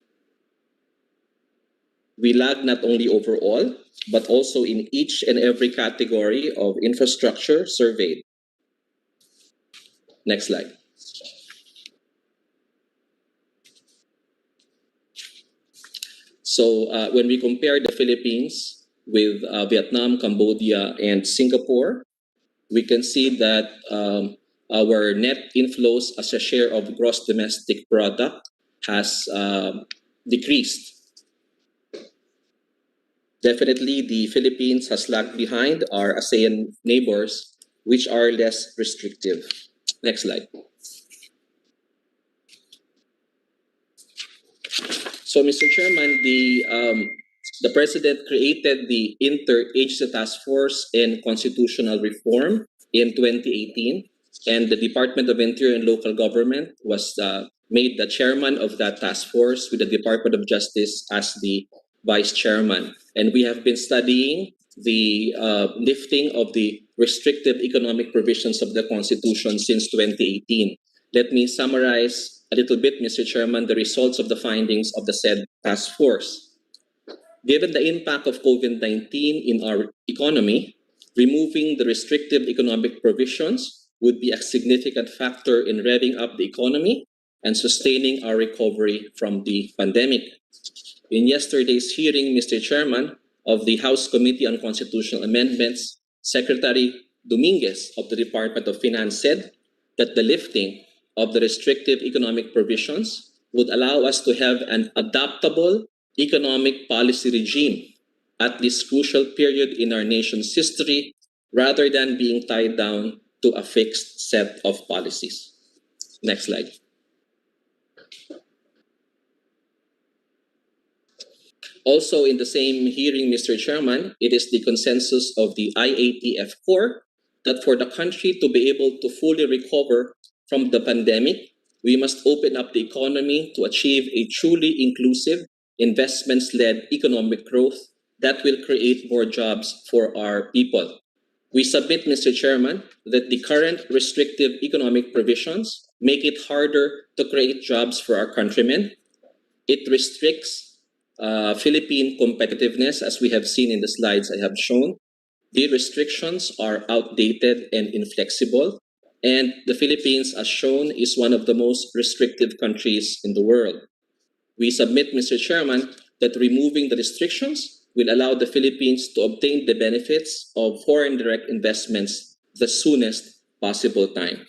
We lag not only overall, but also in each and every category of infrastructure surveyed. Next slide. So when we compare the Philippines with Vietnam, Cambodia, and Singapore, we can see that our net inflows as a share of gross domestic product has decreased. Definitely, the Philippines has lagged behind our ASEAN neighbors, which are less restrictive. Next slide. So, Mr. Chairman, the President created the Interagency Task Force in Constitutional Reform in 2018, and the Department of Interior and Local Government was made the chairman of that task force with the Department of Justice as the vice chairman. And we have been studying the lifting of the restrictive economic provisions of the Constitution since 2018. Let me summarize a little bit, Mr. Chairman, the results of the findings of the said task force. Given the impact of COVID-19 in our economy, removing the restrictive economic provisions would be a significant factor in revving up the economy and sustaining our recovery from the pandemic. In yesterday's hearing, Mr. Chairman, of the House Committee on Constitutional Amendments, Secretary Dominguez of the Department of Finance said that the lifting of the restrictive economic provisions would allow us to have an adaptable economic policy regime at this crucial period in our nation's history, rather than being tied down to a fixed set of policies. Next slide. Also in the same hearing, Mr. Chairman, it is the consensus of the IATF Core that for the country to be able to fully recover from the pandemic, we must open up the economy to achieve a truly inclusive, investments-led economic growth that will create more jobs for our people. We submit, Mr. Chairman, that the current restrictive economic provisions make it harder to create jobs for our countrymen. It restricts Philippine competitiveness, as we have seen in the slides I have shown. The restrictions are outdated and inflexible, and the Philippines, as shown, is one of the most restrictive countries in the world. we submit, Mr. Chairman, that removing the restrictions will allow the Philippines to obtain the benefits of foreign direct investments the soonest possible time.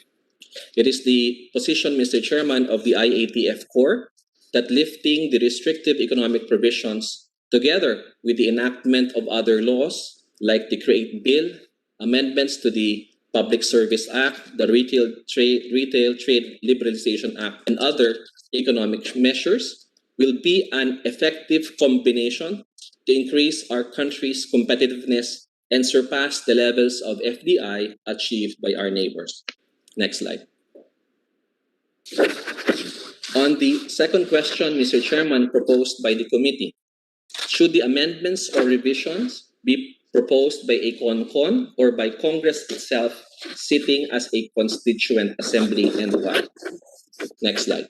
It is the position, Mr. Chairman, of the IATF Core that lifting the restrictive economic provisions together with the enactment of other laws like the Create Bill, amendments to the Public Service Act, the Retail Trade Liberalization Act, and other economic measures will be an effective combination to increase our country's competitiveness and surpass the levels of FDI achieved by our neighbors. Next slide. On the second question, Mr. Chairman, proposed by the committee, should the amendments or revisions be proposed by a CONCON or by Congress itself sitting as a constituent assembly, and why? Next slide.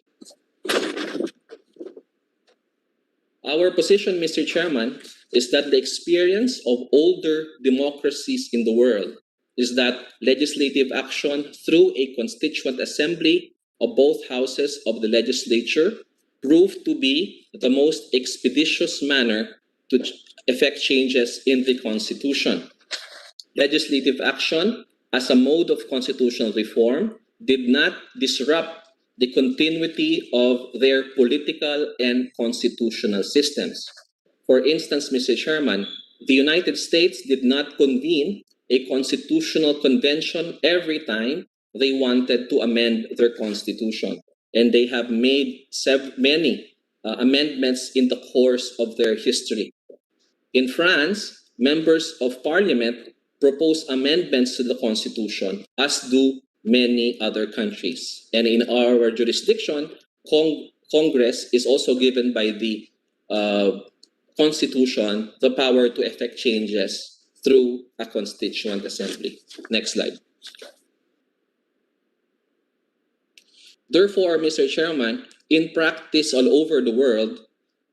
Our position, Mr. Chairman, is that the experience of older democracies in the world is that legislative action through a constituent assembly of both houses of the legislature proved to be the most expeditious manner to effect changes in the Constitution. Legislative action as a mode of constitutional reform did not disrupt the continuity of their political and constitutional systems. For instance, Mr. Chairman, the United States did not convene a constitutional convention every time they wanted to amend their constitution. And they have made many amendments in the course of their history. In France, members of parliament propose amendments to the constitution, as do many other countries. And in our jurisdiction, Congress is also given by the Constitution the power to effect changes through a constituent assembly. Next slide. Therefore, Mr. Chairman, in practice all over the world,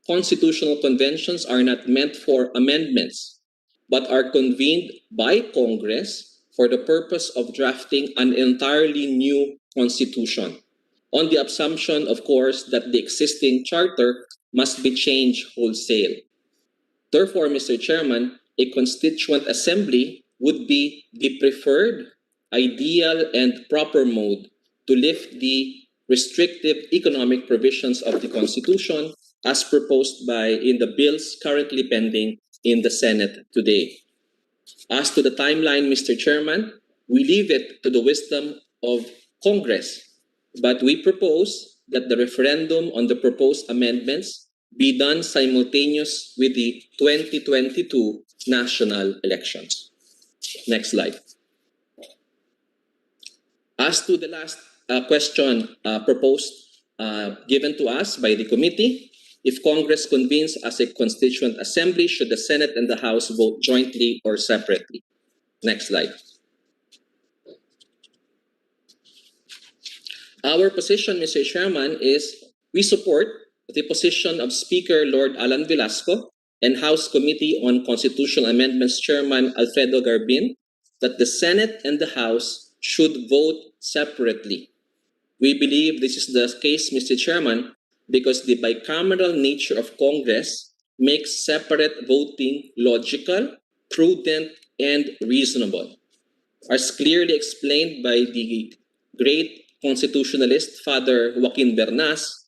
constitutional conventions are not meant for amendments, but are convened by Congress for the purpose of drafting an entirely new constitution, on the assumption, of course, that the existing charter must be changed wholesale. Therefore, Mr. Chairman, a constituent assembly would be the preferred, ideal, and proper mode to lift the restrictive economic provisions of the Constitution as proposed in the bills currently pending in the Senate today. As to the timeline, Mr. Chairman, we leave it to the wisdom of Congress, but we propose that the referendum on the proposed amendments be done simultaneous with the 2022 national elections. Next slide. As to the last question given to us by the committee, if Congress convenes as a constituent assembly, should the Senate and the House vote jointly or separately? Next slide. Our position, Mr. Chairman, is we support the position of Speaker Lord Alan Velasco and House Committee on Constitutional Amendments Chairman Alfredo Garbin that the Senate and the House should vote separately. We believe this is the case, Mr. Chairman, because the bicameral nature of Congress makes separate voting logical, prudent, and reasonable. As clearly explained by the great constitutionalist Father Joaquin Bernas,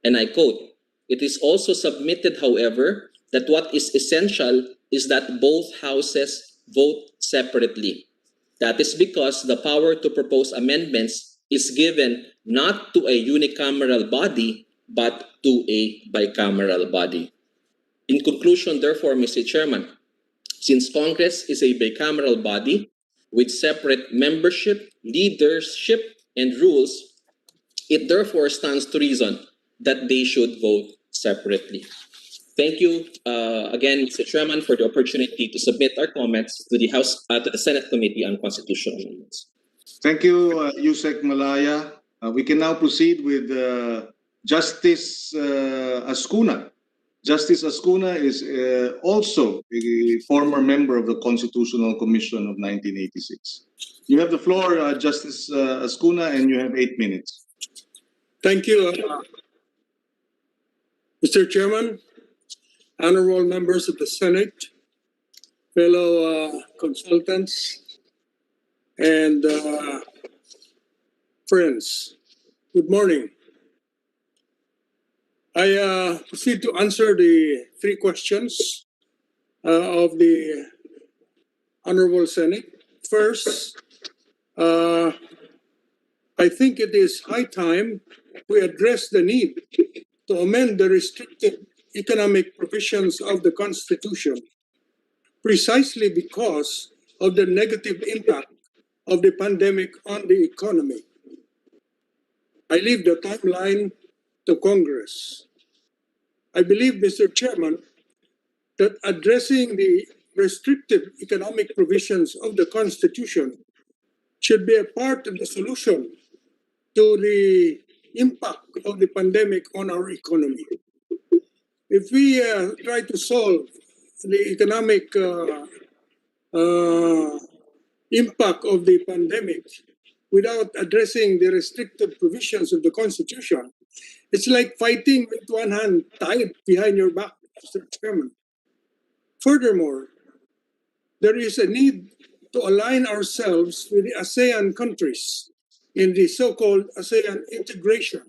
and I quote, "It is also submitted, however, that what is essential is that both houses vote separately. That is because the power to propose amendments is given not to a unicameral body, but to a bicameral body." In conclusion, therefore, Mr. Chairman, since Congress is a bicameral body with separate membership, leadership, and rules, it therefore stands to reason that they should vote separately. Thank you again, Mr. Chairman, for the opportunity to submit our comments to the to the Senate Committee on Constitutional Amendments. Thank you, Yusek Malaya. We can now proceed with Justice Ascuna. Justice Ascuna is also a former member of the Constitutional Commission of 1986. You have the floor, Justice Ascuna, and you have 8 minutes. Thank you. Mr. Chairman, honorable members of the Senate, fellow consultants, and friends, good morning. I proceed to answer the three questions of the Honorable Senate. First, I think it is high time we address the need to amend the restricted economic provisions of the Constitution precisely because of the negative impact of the pandemic on the economy. I leave the timeline to Congress. I believe, Mr. Chairman, that addressing the restrictive economic provisions of the Constitution should be a part of the solution to the impact of the pandemic on our economy. If we try to solve the economic impact of the pandemic without addressing the restrictive provisions of the Constitution, it's like fighting with one hand tied behind your back, Mr. Chairman. Furthermore, there is a need to align ourselves with the ASEAN countries in the so-called ASEAN integration.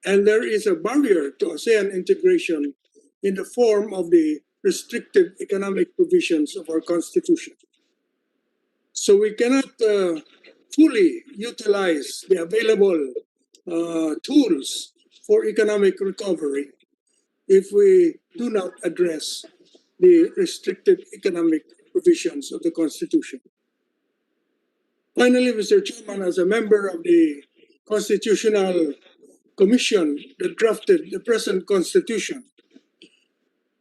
And there is a barrier to ASEAN integration in the form of the restrictive economic provisions of our Constitution. So we cannot fully utilize the available tools for economic recovery if we do not address the restrictive economic provisions of the Constitution. Finally, Mr. Chairman, as a member of the Constitutional Commission that drafted the present Constitution,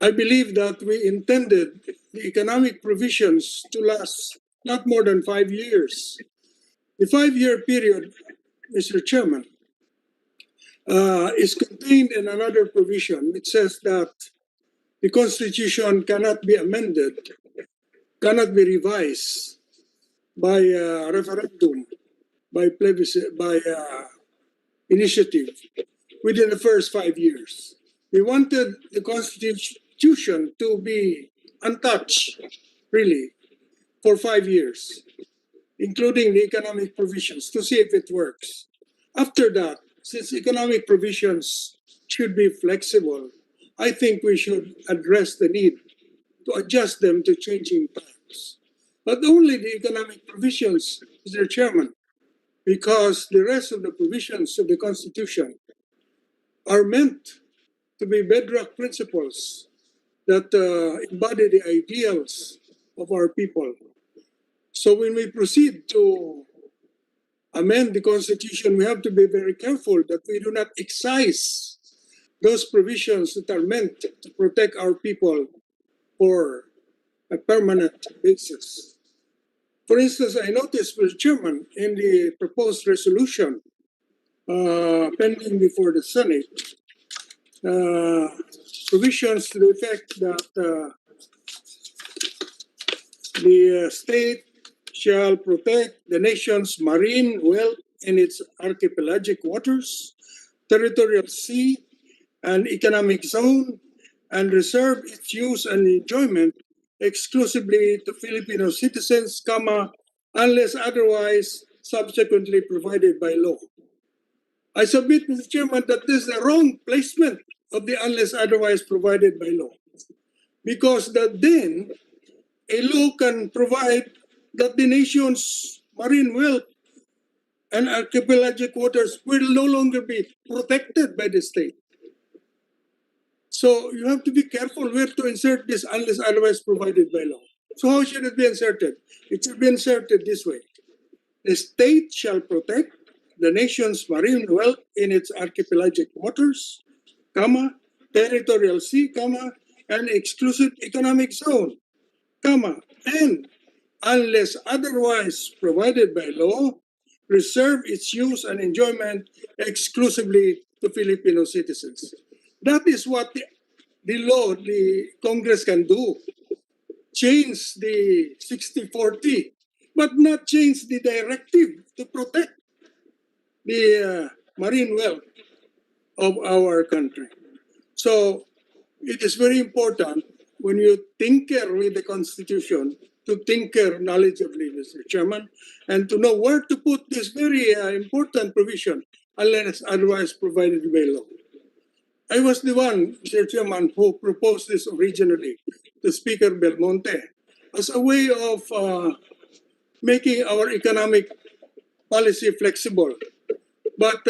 I believe that we intended the economic provisions to last not more than 5 years. The 5-year period, Mr. Chairman, is contained in another provision which says that the Constitution cannot be amended, cannot be revised by referendum, by plebiscite, by initiative within the first 5 years. We wanted the Constitution to be untouched, really, for 5 years, including the economic provisions, to see if it works. After that, since economic provisions should be flexible, I think we should address the need to adjust them to changing times. But only the economic provisions, Mr. Chairman, because the rest of the provisions of the Constitution are meant to be bedrock principles that embody the ideals of our people. So when we proceed to amend the Constitution, we have to be very careful that we do not excise those provisions that are meant to protect our people for a permanent basis. For instance, I noticed, Mr. Chairman, in the proposed resolution pending before the Senate, provisions to the effect that the state shall protect the nation's marine wealth in its archipelagic waters, territorial sea, and economic zone, and reserve its use and enjoyment exclusively to Filipino citizens, unless otherwise subsequently provided by law. I submit, Mr. Chairman, that this is a wrong placement of the unless otherwise provided by law, because that then a law can provide that the nation's marine wealth and archipelagic waters will no longer be protected by the state. So you have to be careful where to insert this unless otherwise provided by law. So how should it be inserted? It should be inserted this way. The state shall protect the nation's marine wealth in its archipelagic waters, territorial sea, and exclusive economic zone, and unless otherwise provided by law, reserve its use and enjoyment exclusively to Filipino citizens. That is what the law, the Congress can do. Change the 60-40, but not change the directive to protect the marine wealth of our country. So it is very important when you tinker with the Constitution to tinker knowledgeably, Mr. Chairman, and to know where to put this very important provision unless otherwise provided by law. I was the one, Mr. Chairman, who proposed this originally to Speaker Belmonte as a way of making our economic policy flexible. But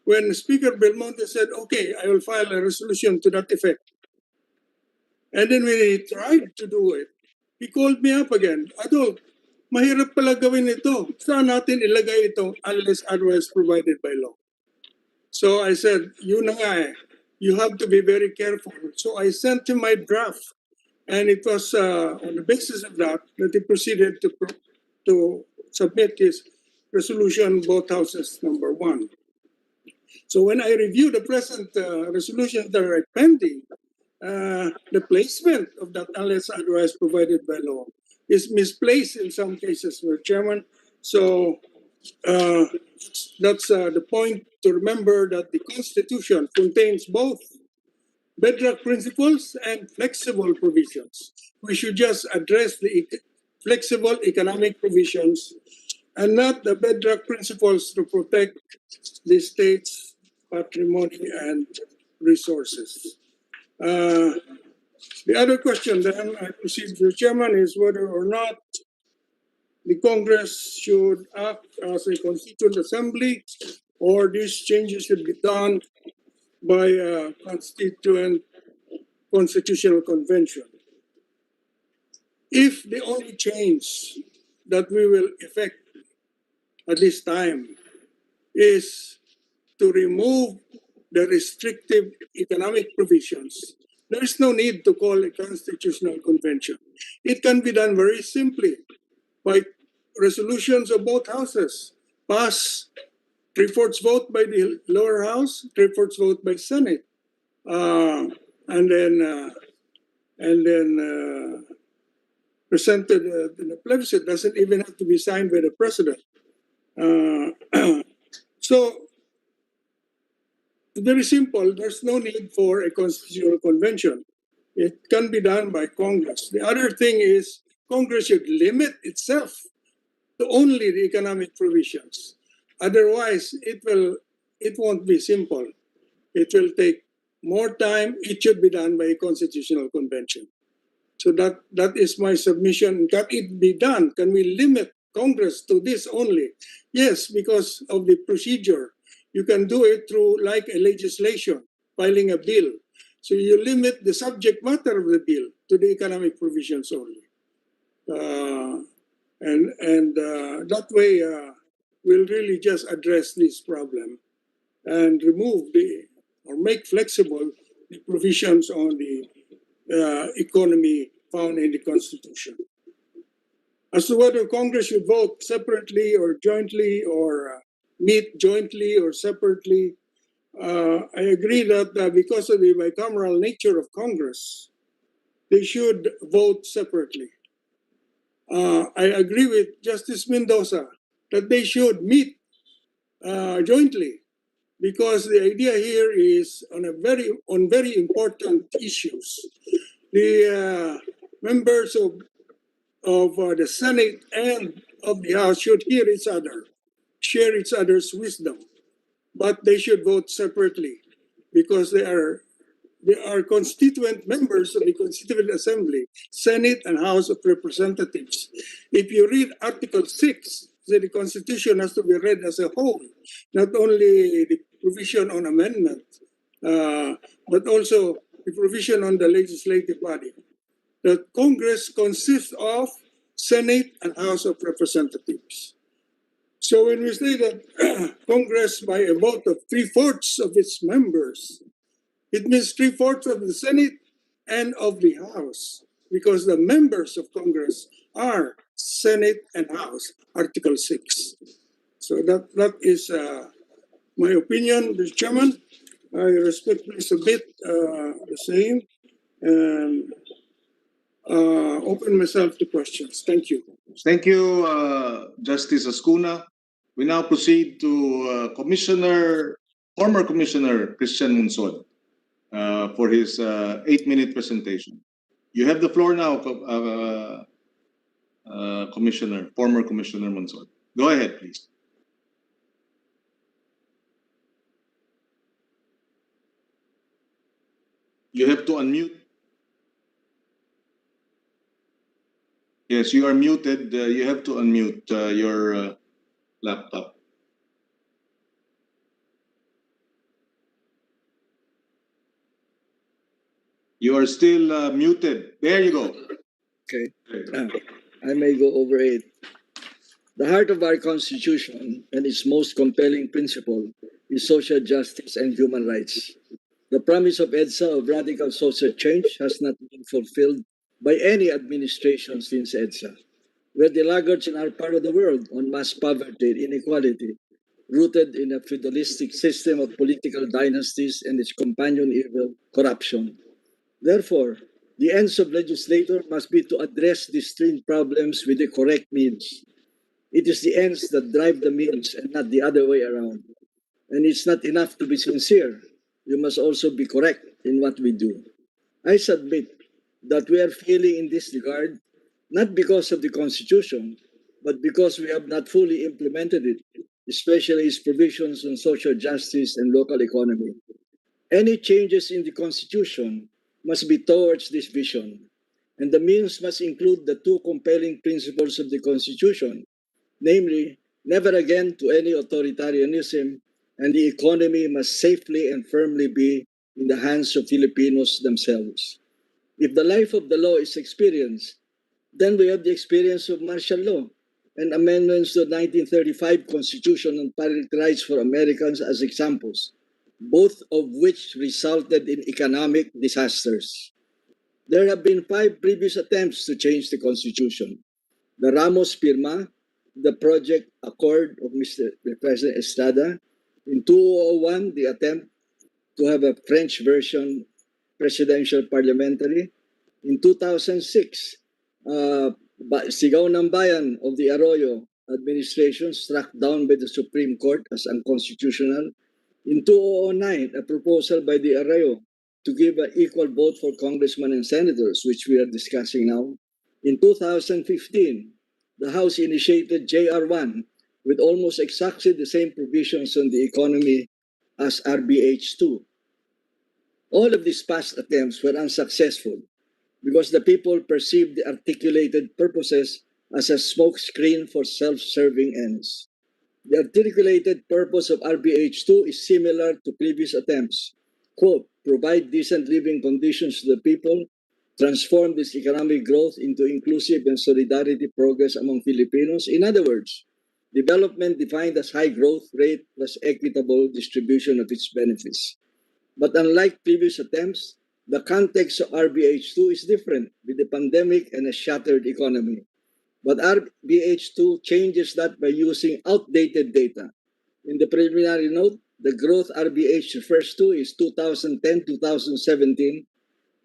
when Speaker Belmonte said, okay, I will file a resolution to that effect, and then when he tried to do it, he called me up again. Adol, mahirap pala gawin ito. Saan natin ilagay ito unless otherwise provided by law? So I said, yun na nga eh. You have to be very careful. So I sent him my draft. And it was on the basis of that that he proceeded to submit his resolution, both houses, number 1. So when I review the present resolutions that are pending, the placement of that unless otherwise provided by law is misplaced in some cases, Mr. Chairman. So that's the point to remember, that the Constitution contains both bedrock principles and flexible provisions. We should just address the flexible economic provisions and not the bedrock principles to protect the state's patrimony and resources. The other question then, I proceed to the Chairman, is whether or not the Congress should act as a constituent assembly, or these changes should be done by a constitutional convention. If the only change that we will effect at this time is to remove the restrictive economic provisions, there is no need to call a constitutional convention. It can be done very simply by resolutions of both houses. Pass 3/4 vote by the lower house, 3/4 vote by Senate, and then presented in the plebiscite. Doesn't even have to be signed by the president. So very simple. There's no need for a constitutional convention. It can be done by Congress. The other thing is Congress should limit itself to only the economic provisions. Otherwise, it won't be simple. It will take more time. It should be done by a constitutional convention. So that is my submission. Can it be done? Can we limit Congress to this only? Yes, because of the procedure. You can do it through like a legislation, filing a bill. So you limit the subject matter of the bill to the economic provisions only. And that way we'll really just address this problem and remove or make flexible the provisions on the economy found in the Constitution. As to whether Congress should vote separately or jointly, or meet jointly or separately, I agree that because of the bicameral nature of Congress, they should vote separately. I agree with Justice Mendoza that they should meet jointly, because the idea here is on very important issues. The members of the Senate and of the House should hear each other, share each other's wisdom, but they should vote separately because they are constituent members of the Constituent Assembly, Senate and House of Representatives. If you read Article 6, the Constitution has to be read as a whole, not only the provision on amendment, but also the provision on the legislative body. The Congress consists of Senate and House of Representatives. So when we say that Congress, by a vote of 3/4 of its members, it means 3/4 of the Senate and of the House, because the members of Congress are Senate and House, Article 6. So that is my opinion, Mr. Chairman. I respectfully submit the same and open myself to questions. Thank you. Thank you, Justice Ascuna. We now proceed to former Commissioner Christian Munson. for his 8-minute presentation. You have the floor now, former Commissioner Monsod. Go ahead, please. You have to unmute. Yes, you are muted. You have to unmute your laptop. You are still muted. There you go. Okay, I may go over it. The heart of our Constitution and its most compelling principle is social justice and human rights. The promise of EDSA of radical social change has not been fulfilled by any administration since EDSA. We're the laggards in our part of the world on mass poverty and inequality, rooted in a feudalistic system of political dynasties and its companion evil, corruption. Therefore, the ends of legislator must be to address these twin problems with the correct means. It is the ends that drive the means and not the other way around. And it's not enough to be sincere. We must also be correct in what we do. I submit that we are failing in this regard, not because of the Constitution, but because we have not fully implemented it, especially its provisions on social justice and local economy. Any changes in the Constitution must be towards this vision, and the means must include the two compelling principles of the Constitution, namely, never again to any authoritarianism, and the economy must safely and firmly be in the hands of Filipinos themselves. If the life of the law is experienced, then we have the experience of martial law and amendments to the 1935 Constitution on parental rights for Americans as examples, both of which resulted in economic disasters. There have been 5 previous attempts to change the Constitution. The Ramos Pirma, the Project Accord of Mr. President Estrada. In 2001, the attempt to have a French version presidential parliamentary. In 2006, Sigaw ng Bayan of the Arroyo administration struck down by the Supreme Court as unconstitutional. In 2009, a proposal by the Arroyo to give an equal vote for congressmen and senators, which we are discussing now. In 2015, the House initiated JR1 with almost exactly the same provisions on the economy as RBH2. All of these past attempts were unsuccessful because the people perceived the articulated purposes as a smokescreen for self-serving ends. The articulated purpose of RBH2 is similar to previous attempts. Quote, provide decent living conditions to the people, transform this economic growth into inclusive and solidarity progress among Filipinos. In other words, development defined as high growth rate plus equitable distribution of its benefits. But unlike previous attempts, the context of RBH2 is different with the pandemic and a shattered economy. But RBH2 changes that by using outdated data. In the preliminary note, the growth RBH refers to is 2010-2017,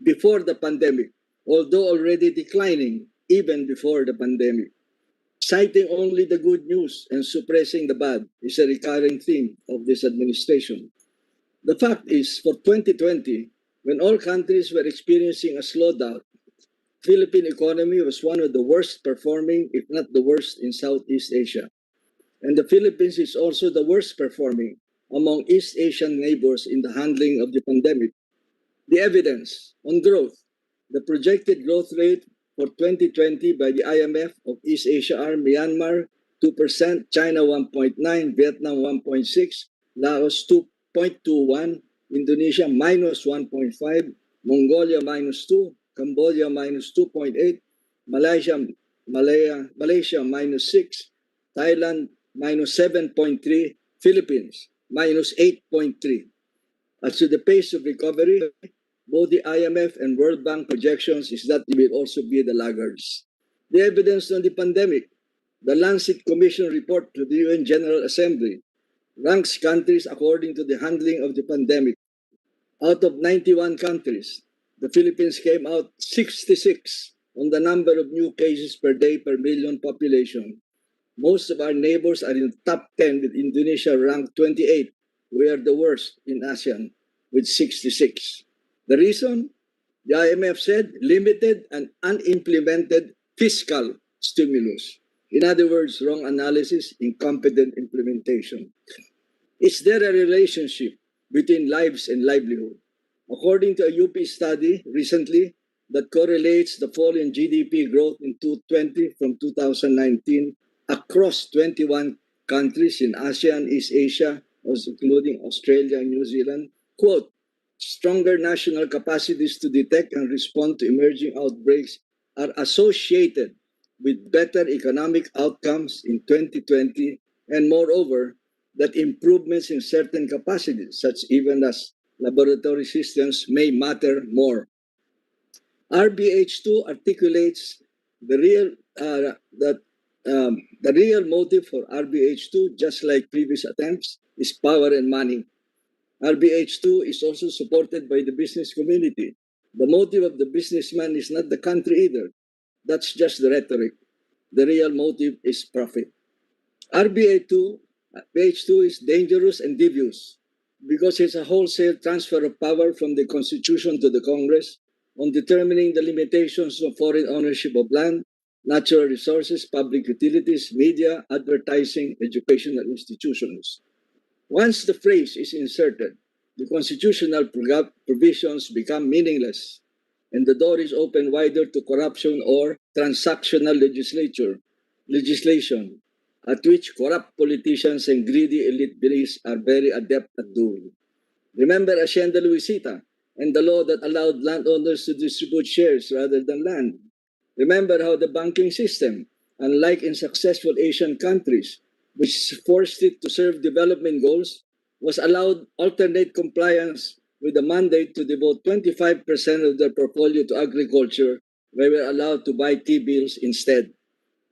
before the pandemic, although already declining even before the pandemic. Citing only the good news and suppressing the bad is a recurring theme of this administration. The fact is, for 2020, when all countries were experiencing a slowdown, Philippine economy was one of the worst performing, if not the worst, in Southeast Asia. And the Philippines is also the worst performing among East Asian neighbors in the handling of the pandemic. The evidence on growth, the projected growth rate for 2020 by the IMF of East Asia are Myanmar 2%, China 1.9%, Vietnam 1.6%, Laos 2.21%, Indonesia minus 1.5%, Mongolia minus 2%, Cambodia minus 2.8%, Malaysia minus 6%, Thailand minus 7.3%, Philippines minus 8.3%. As to the pace of recovery, both the IMF and World Bank projections is that it will also be the laggards. The evidence on the pandemic, the Lancet Commission report to the UN General Assembly ranks countries according to the handling of the pandemic. Out of 91 countries, the Philippines came out 66 on the number of new cases per day per million population. Most of our neighbors are in the top 10 with Indonesia ranked 28. We are the worst in ASEAN with 66. The reason? The IMF said limited and unimplemented fiscal stimulus. In other words, wrong analysis, incompetent implementation. Is there a relationship between lives and livelihood? According to a UP study recently that correlates the fall in GDP growth in 2020 from 2019 across 21 countries in ASEAN, East Asia, including Australia and New Zealand, quote, stronger national capacities to detect and respond to emerging outbreaks are associated with better economic outcomes in 2020, and moreover, that improvements in certain capacities, such even as laboratory systems, may matter more. RBH2 articulates the real motive for RBH2, just like previous attempts, is power and money. RBH2 is also supported by the business community. The motive of the businessman is not the country either. That's just the rhetoric. The real motive is profit. RBH2 is dangerous and devious because it's a wholesale transfer of power from the Constitution to the Congress on determining the limitations of foreign ownership of land, natural resources, public utilities, media, advertising, educational institutions. Once the phrase is inserted, the constitutional provisions become meaningless, and the door is open wider to corruption or transactional legislation, at which corrupt politicians and greedy elite beliefs are very adept at doing. Remember Hacienda Luisita and the law that allowed landowners to distribute shares rather than land. Remember how the banking system, unlike in successful Asian countries, which forced it to serve development goals, was allowed alternate compliance with the mandate to devote 25% of their portfolio to agriculture, where we were allowed to buy T-bills instead.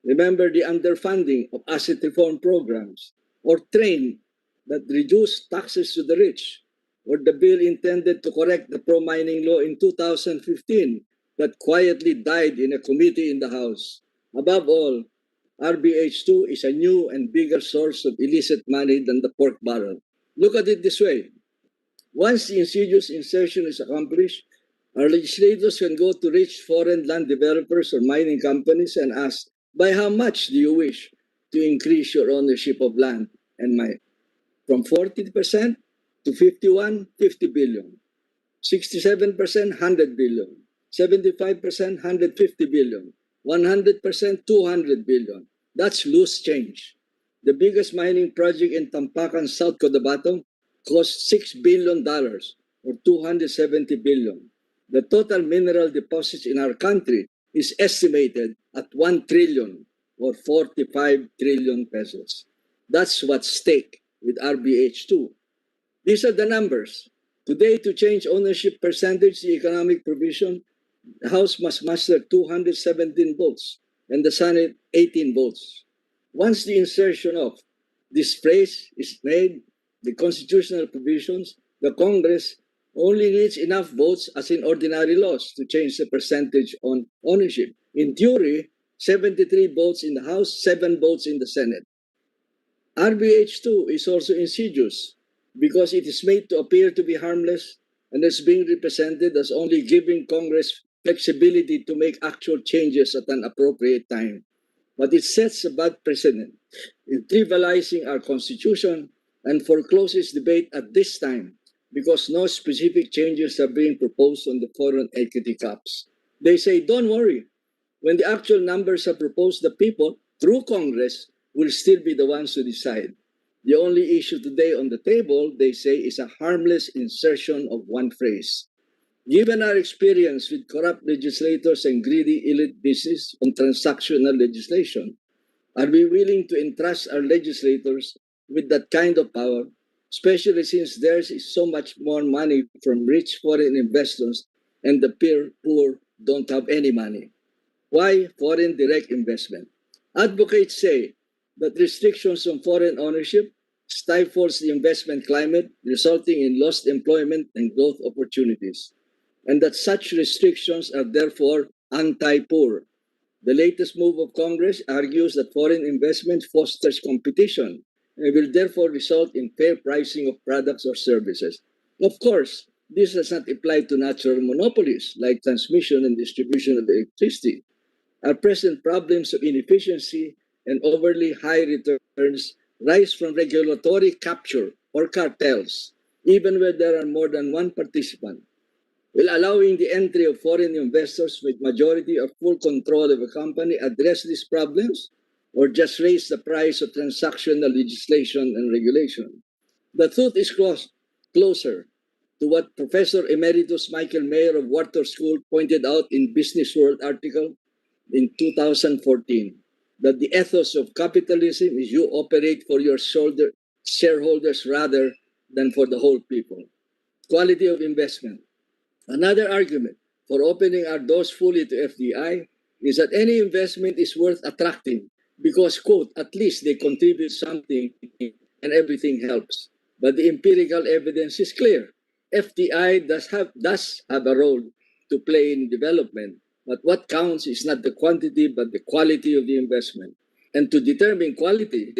Remember the underfunding of asset reform programs, or TRAIN that reduced taxes to the rich, or the bill intended to correct the pro-mining law in 2015 that quietly died in a committee in the House. Above all, RBH2 is a new and bigger source of illicit money than the pork barrel. Look at it this way. Once the insidious insertion is accomplished, our legislators can go to rich foreign land developers or mining companies and ask, by how much do you wish to increase your ownership of land and mine? From 40% to 51, 50 billion. 67%, 100 billion. 75%, 150 billion. 100%, 200 billion. That's loose change. The biggest mining project in Tampakan, South Cotabato, cost $6 billion or 270 billion. The total mineral deposits in our country is estimated at 1 trillion or 45 trillion pesos. That's what's stake with RBH2. These are the numbers. Today, to change ownership percentage, the economic provision, the House must muster 217 votes and the Senate 18 votes. Once the insertion of this phrase is made, the constitutional provisions, the Congress only needs enough votes as in ordinary laws to change the percentage on ownership. In theory, 73 votes in the House, 7 votes in the Senate. RBH2 is also insidious because it is made to appear to be harmless and is being represented as only giving Congress flexibility to make actual changes at an appropriate time. But it sets a bad precedent in trivializing our Constitution and forecloses debate at this time because no specific changes are being proposed on the foreign equity caps. They say, don't worry. When the actual numbers are proposed, the people, through Congress, will still be the ones to decide. The only issue today on the table, they say, is a harmless insertion of one phrase. Given our experience with corrupt legislators and greedy elite business on transactional legislation, are we willing to entrust our legislators with that kind of power, especially since theirs is so much more money from rich foreign investors and the poor don't have any money? Why foreign direct investment? Advocates say that restrictions on foreign ownership stifles the investment climate, resulting in lost employment and growth opportunities, and that such restrictions are therefore anti-poor. The latest move of Congress argues that foreign investment fosters competition and will therefore result in fair pricing of products or services. Of course, This does not apply to natural monopolies like transmission and distribution of electricity. Our present problems of inefficiency and overly high returns rise from regulatory capture or cartels, even where there are more than one participant. Will allowing the entry of foreign investors with majority or full control of a company address these problems, or just raise the price of transactional legislation and regulation? The truth is closer to what Professor Emeritus Michael Mayer of Wharton School pointed out in Business World article in 2014, that the ethos of capitalism is you operate for your shareholders rather than for the whole people. Quality of investment. Another argument for opening our doors fully to FDI is that any investment is worth attracting because, quote, at least they contribute something and everything helps. But the empirical evidence is clear. FDI does have a role to play in development, but what counts is not the quantity but the quality of the investment. And to determine quality,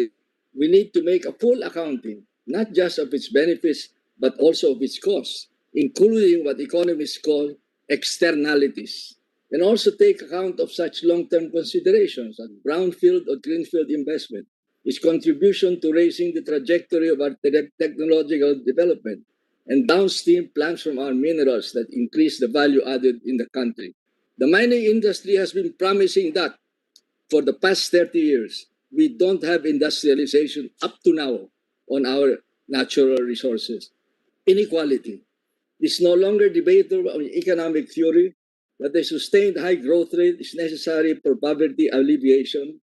we need to make a full accounting, not just of its benefits, but also of its costs, including what economists call externalities, and also take account of such long-term considerations like brownfield or greenfield investment, its contribution to raising the trajectory of our technological development, and downstream plants from our minerals that increase the value added in the country. The mining industry has been promising that for the past 30 years, we don't have industrialization up to now on our natural resources. Inequality. It's no longer debatable on economic theory that a sustained high growth rate is necessary for poverty alleviation,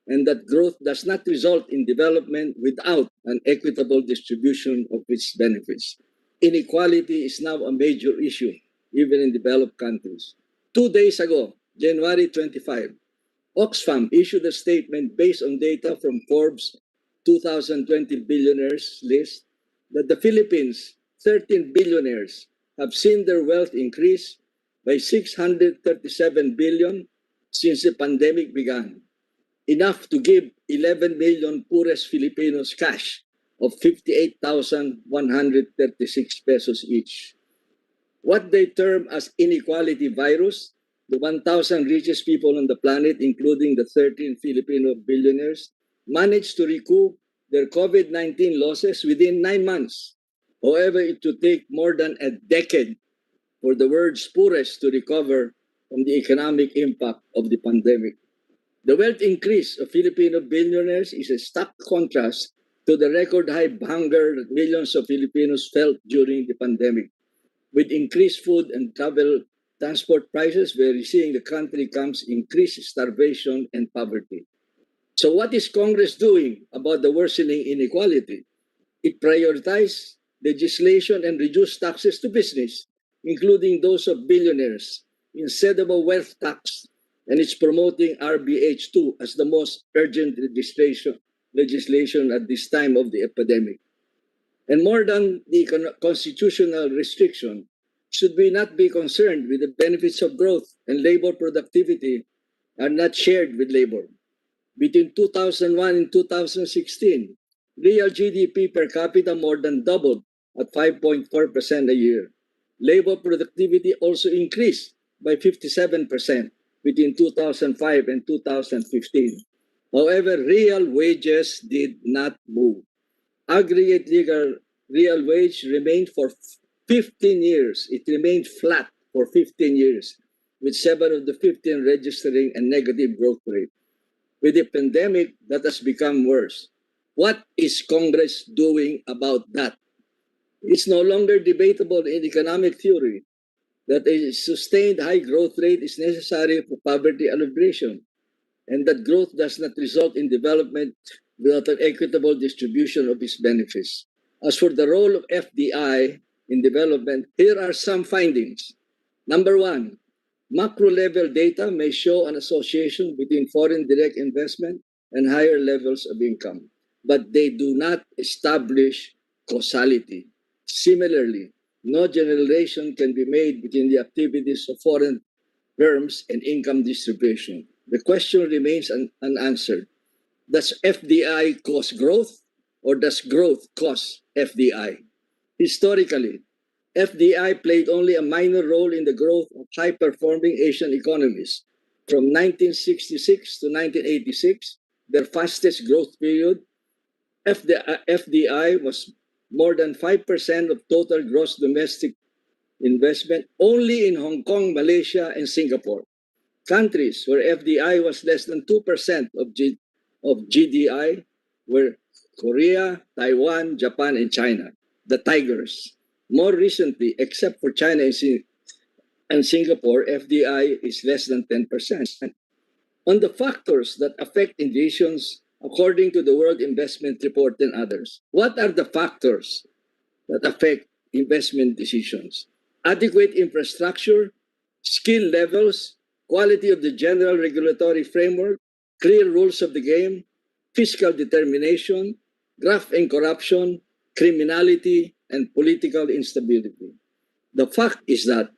and that growth does not result in development without an equitable distribution of its benefits. Inequality is now a major issue, even in developed countries. 2 days ago, January 25, Oxfam issued a statement based on data from Forbes' 2020 billionaires list that the Philippines' 13 billionaires have seen their wealth increase by 637 billion since the pandemic began, enough to give 11 million poorest Filipinos cash of 58,136 pesos each. What they term as inequality virus, the 1,000 richest people on the planet, including the 13 Filipino billionaires, managed to recoup their COVID-19 losses within 9 months. However, it would take more than a decade for the world's poorest to recover from the economic impact of the pandemic. The wealth increase of Filipino billionaires is a stark contrast to the record high hunger that millions of Filipinos felt during the pandemic. With increased food and transport prices, we're seeing the country comes increased starvation and poverty. So what is Congress doing about the worsening inequality? It prioritized legislation and reduced taxes to business, including those of billionaires, instead of a wealth tax, and it's promoting RBH2 as the most urgent legislation at this time of the epidemic. And more than the constitutional restriction, should we not be concerned with the benefits of growth and labor productivity are not shared with labor? Between 2001 and 2016, real GDP per capita more than doubled at 5.4% a year. Labor productivity also increased by 57% between 2005 and 2015. However, real wages did not move. Aggregate real wage remained for 15 years. It remained flat for 15 years, with 7 of the 15 registering a negative growth rate. With the pandemic, that has become worse. What is Congress doing about that? It's no longer debatable in economic theory that a sustained high growth rate is necessary for poverty alleviation, and that growth does not result in development without an equitable distribution of its benefits. As for the role of FDI in development, here are some findings. Number 1, macro-level data may show an association between foreign direct investment and higher levels of income, but they do not establish causality. Similarly, no generalization can be made between the activities of foreign firms and income distribution. The question remains unanswered. Does FDI cause growth, or does growth cause FDI? Historically, FDI played only a minor role in the growth of high-performing Asian economies. From 1966 to 1986, their fastest growth period, FDI was more than 5% of total gross domestic investment only in Hong Kong, Malaysia, and Singapore. Countries where FDI was less than 2% of GDI were Korea, Taiwan, Japan, and China, the tigers. More recently, except for China and Singapore, FDI is less than 10%. On the factors that affect invasions, according to the World Investment Report and others, what are the factors that affect investment decisions? Adequate infrastructure, skill levels, quality of the general regulatory framework, clear rules of the game, fiscal determination, graft and corruption, criminality, and political instability. The fact is that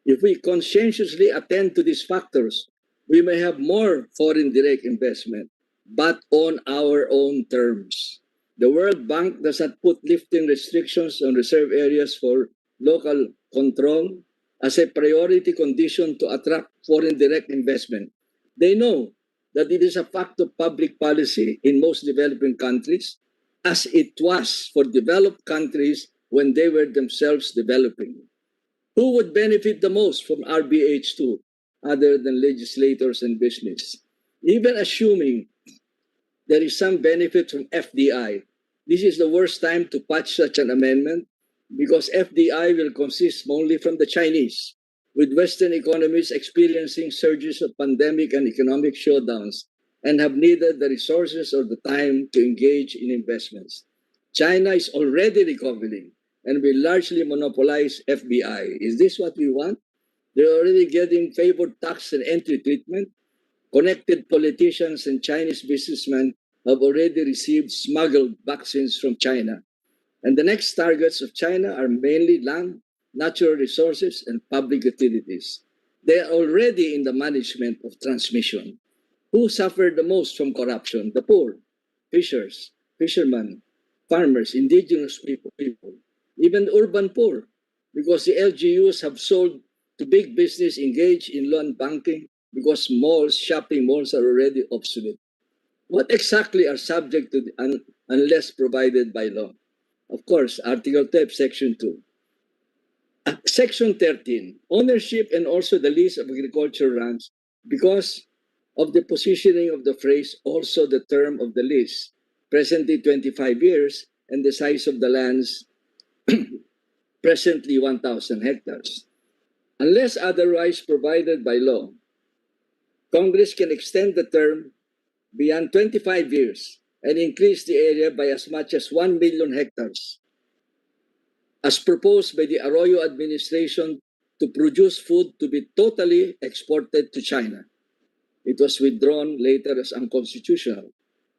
if we conscientiously attend to these factors, we may have more foreign direct investment, but on our own terms. The World Bank does not put lifting restrictions on reserve areas for local control as a priority condition to attract foreign direct investment. They know that it is a fact of public policy in most developing countries, as it was for developed countries when they were themselves developing. Who would benefit the most from RBH2 other than legislators and business? Even assuming there is some benefit from FDI, this is the worst time to patch such an amendment because FDI will consist only from the Chinese, with Western economies experiencing surges of pandemic and economic shutdowns and have neither the resources or the time to engage in investments. China is already recovering and will largely monopolize FDI. Is this what we want? They're already getting favored tax and entry treatment. Connected politicians and Chinese businessmen have already received smuggled vaccines from China. And the next targets of China are mainly land, natural resources, and public utilities. They are already in the management of transmission. Who suffered the most from corruption? The poor, fishermen, farmers, indigenous people, even urban poor, because the LGUs have sold to big business engaged in loan banking because malls, shopping malls are already obsolete. What exactly are subject to unless provided by law? Of course, Article 12, Section 2. Section 13, ownership and also the lease of agricultural lands because of the positioning of the phrase, also the term of the lease, presently 25 years, and the size of the lands presently 1,000 hectares. Unless otherwise provided by law, Congress can extend the term beyond 25 years and increase the area by as much as 1 million hectares, as proposed by the Arroyo administration to produce food to be totally exported to China. It was withdrawn later as unconstitutional.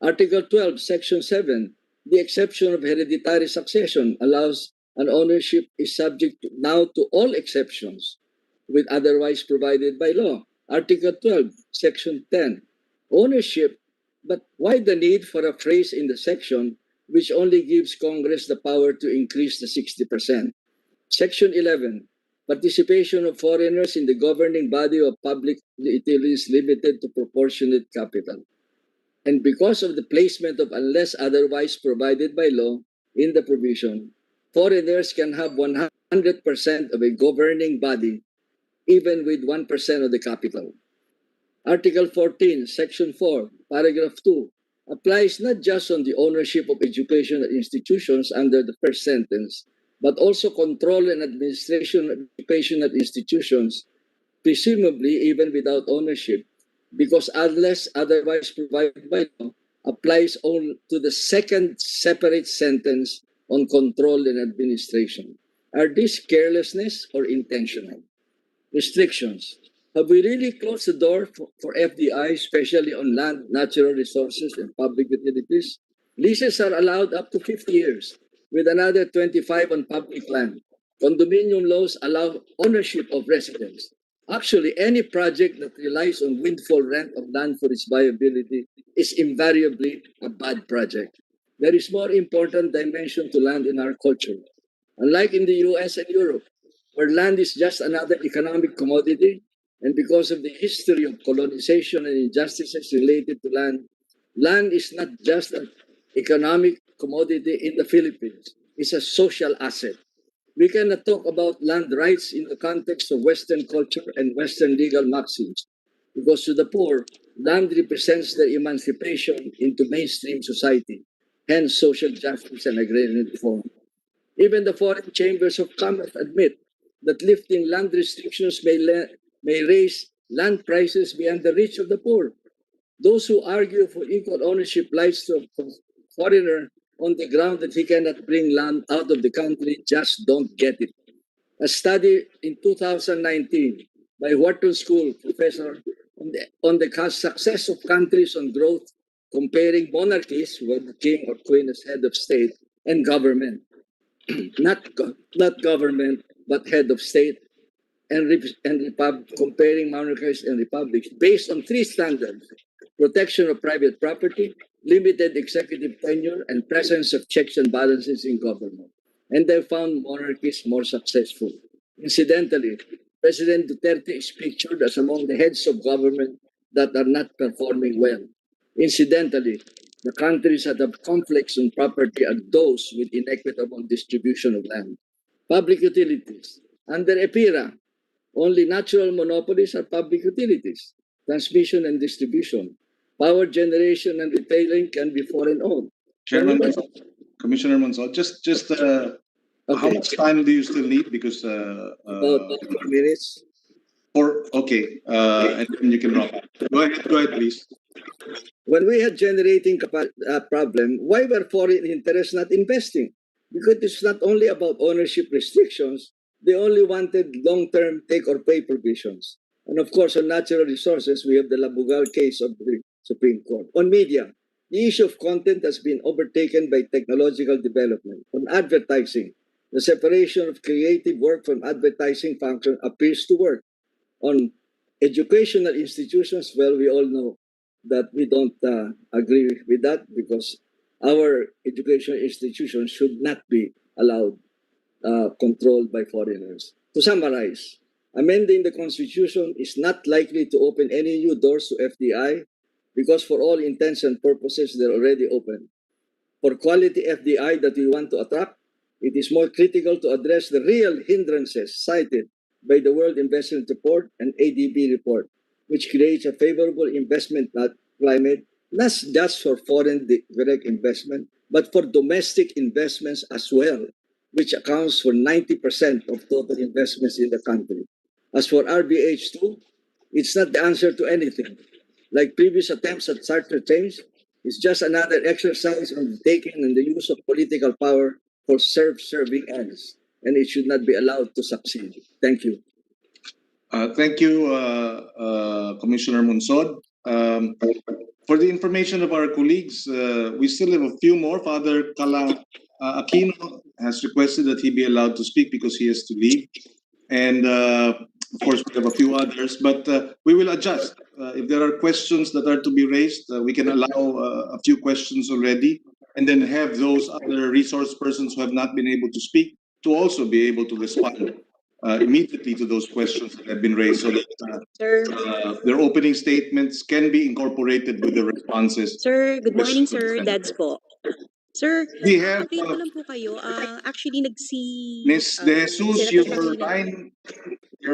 Article 12, Section 7, the exception of hereditary succession allows an ownership is subject now to all exceptions with otherwise provided by law. Article 12, Section 10, ownership, but why the need for a phrase in the section which only gives Congress the power to increase the 60%? Section 11, participation of foreigners in the governing body of public utilities limited to proportionate capital. And because of the placement of unless otherwise provided by law in the provision, foreigners can have 100% of a governing body even with 1% of the capital. Article 14, Section 4, Paragraph 2, applies not just on the ownership of educational institutions under the first sentence, but also control and administration of educational institutions, presumably even without ownership, because unless otherwise provided by law, applies only to the second separate sentence on control and administration. Are these carelessness or intentional? Restrictions. Have we really closed the door for FDI, especially on land, natural resources, and public utilities? Leases are allowed up to 50 years, with another 25 on public land. Condominium laws allow ownership of residents. Actually, any project that relies on windfall rent of land for its viability is invariably a bad project. There is more important dimension to land in our culture. Unlike in the US and Europe, where land is just another economic commodity, and because of the history of colonization and injustices related to land, land is not just an economic commodity in the Philippines, it's a social asset. We cannot talk about land rights in the context of Western culture and Western legal maxims, because to the poor, land represents their emancipation into mainstream society, hence social justice and agrarian reform. Even the foreign chambers of commerce admit that lifting land restrictions may raise land prices beyond the reach of the poor. Those who argue for equal ownership lies to a foreigner on the ground that he cannot bring land out of the country just don't get it. A study in 2019 by Wharton School professor on the success of countries on growth, comparing monarchies where the king or queen is head of state and government, not government but head of state and comparing monarchies and republics based on three standards: protection of private property, limited executive tenure, and presence of checks and balances in government. And they found monarchies more successful. Incidentally, President Duterte is pictured as among the heads of government that are not performing well. Incidentally, the countries that have conflicts on property are those with inequitable distribution of land. Public utilities. Under EPIRA, only natural monopolies are public utilities, transmission and distribution. Power generation and retailing can be foreign owned. Chairman, Commissioner Monsod, how Okay, much time do you still need? Because about 4 minutes. okay, and then you can wrap up. Go ahead, please. When we had generating problem, why were foreign interests not investing? Because it's not only about ownership restrictions, they only wanted long-term take-or-pay provisions. And of course, on natural resources, we have the Labugal case of the Supreme Court. On media, the issue of content has been overtaken by technological development. On advertising, the separation of creative work from advertising function appears to work. On educational institutions, well, we all know that we don't agree with that because our educational institutions should not be allowed controlled by foreigners. To summarize, amending the Constitution is not likely to open any new doors to FDI because for all intents and purposes, they're already open. For quality FDI that we want to attract, it is more critical to address the real hindrances cited by the World Investment Report and ADB report, which creates a favorable investment climate, not just for foreign direct investment, but for domestic investments as well, which accounts for 90% of total investments in the country. As for RBH2, it's not the answer to anything. Like previous attempts at charter change, it's just another exercise on taking and the use of political power for self-serving ends, and it should not be allowed to succeed. Thank you. Thank you, Commissioner Monsod. For the information of our colleagues, we still have a few more. Father Aquino has requested that he be allowed to speak because he has to leave. And of course, we have a few others, but we will adjust. If there are questions that are to be raised, we can allow a few questions already, and then have those other resource persons who have not been able to speak to also be able to respond immediately to those questions that have been raised, so that their opening statements can be incorporated with the responses. Sir, good morning, sir. Dads po. Sir, We have update ko lang po kayo. Actually, Ms. De Jesus, Senator your Pangilinan.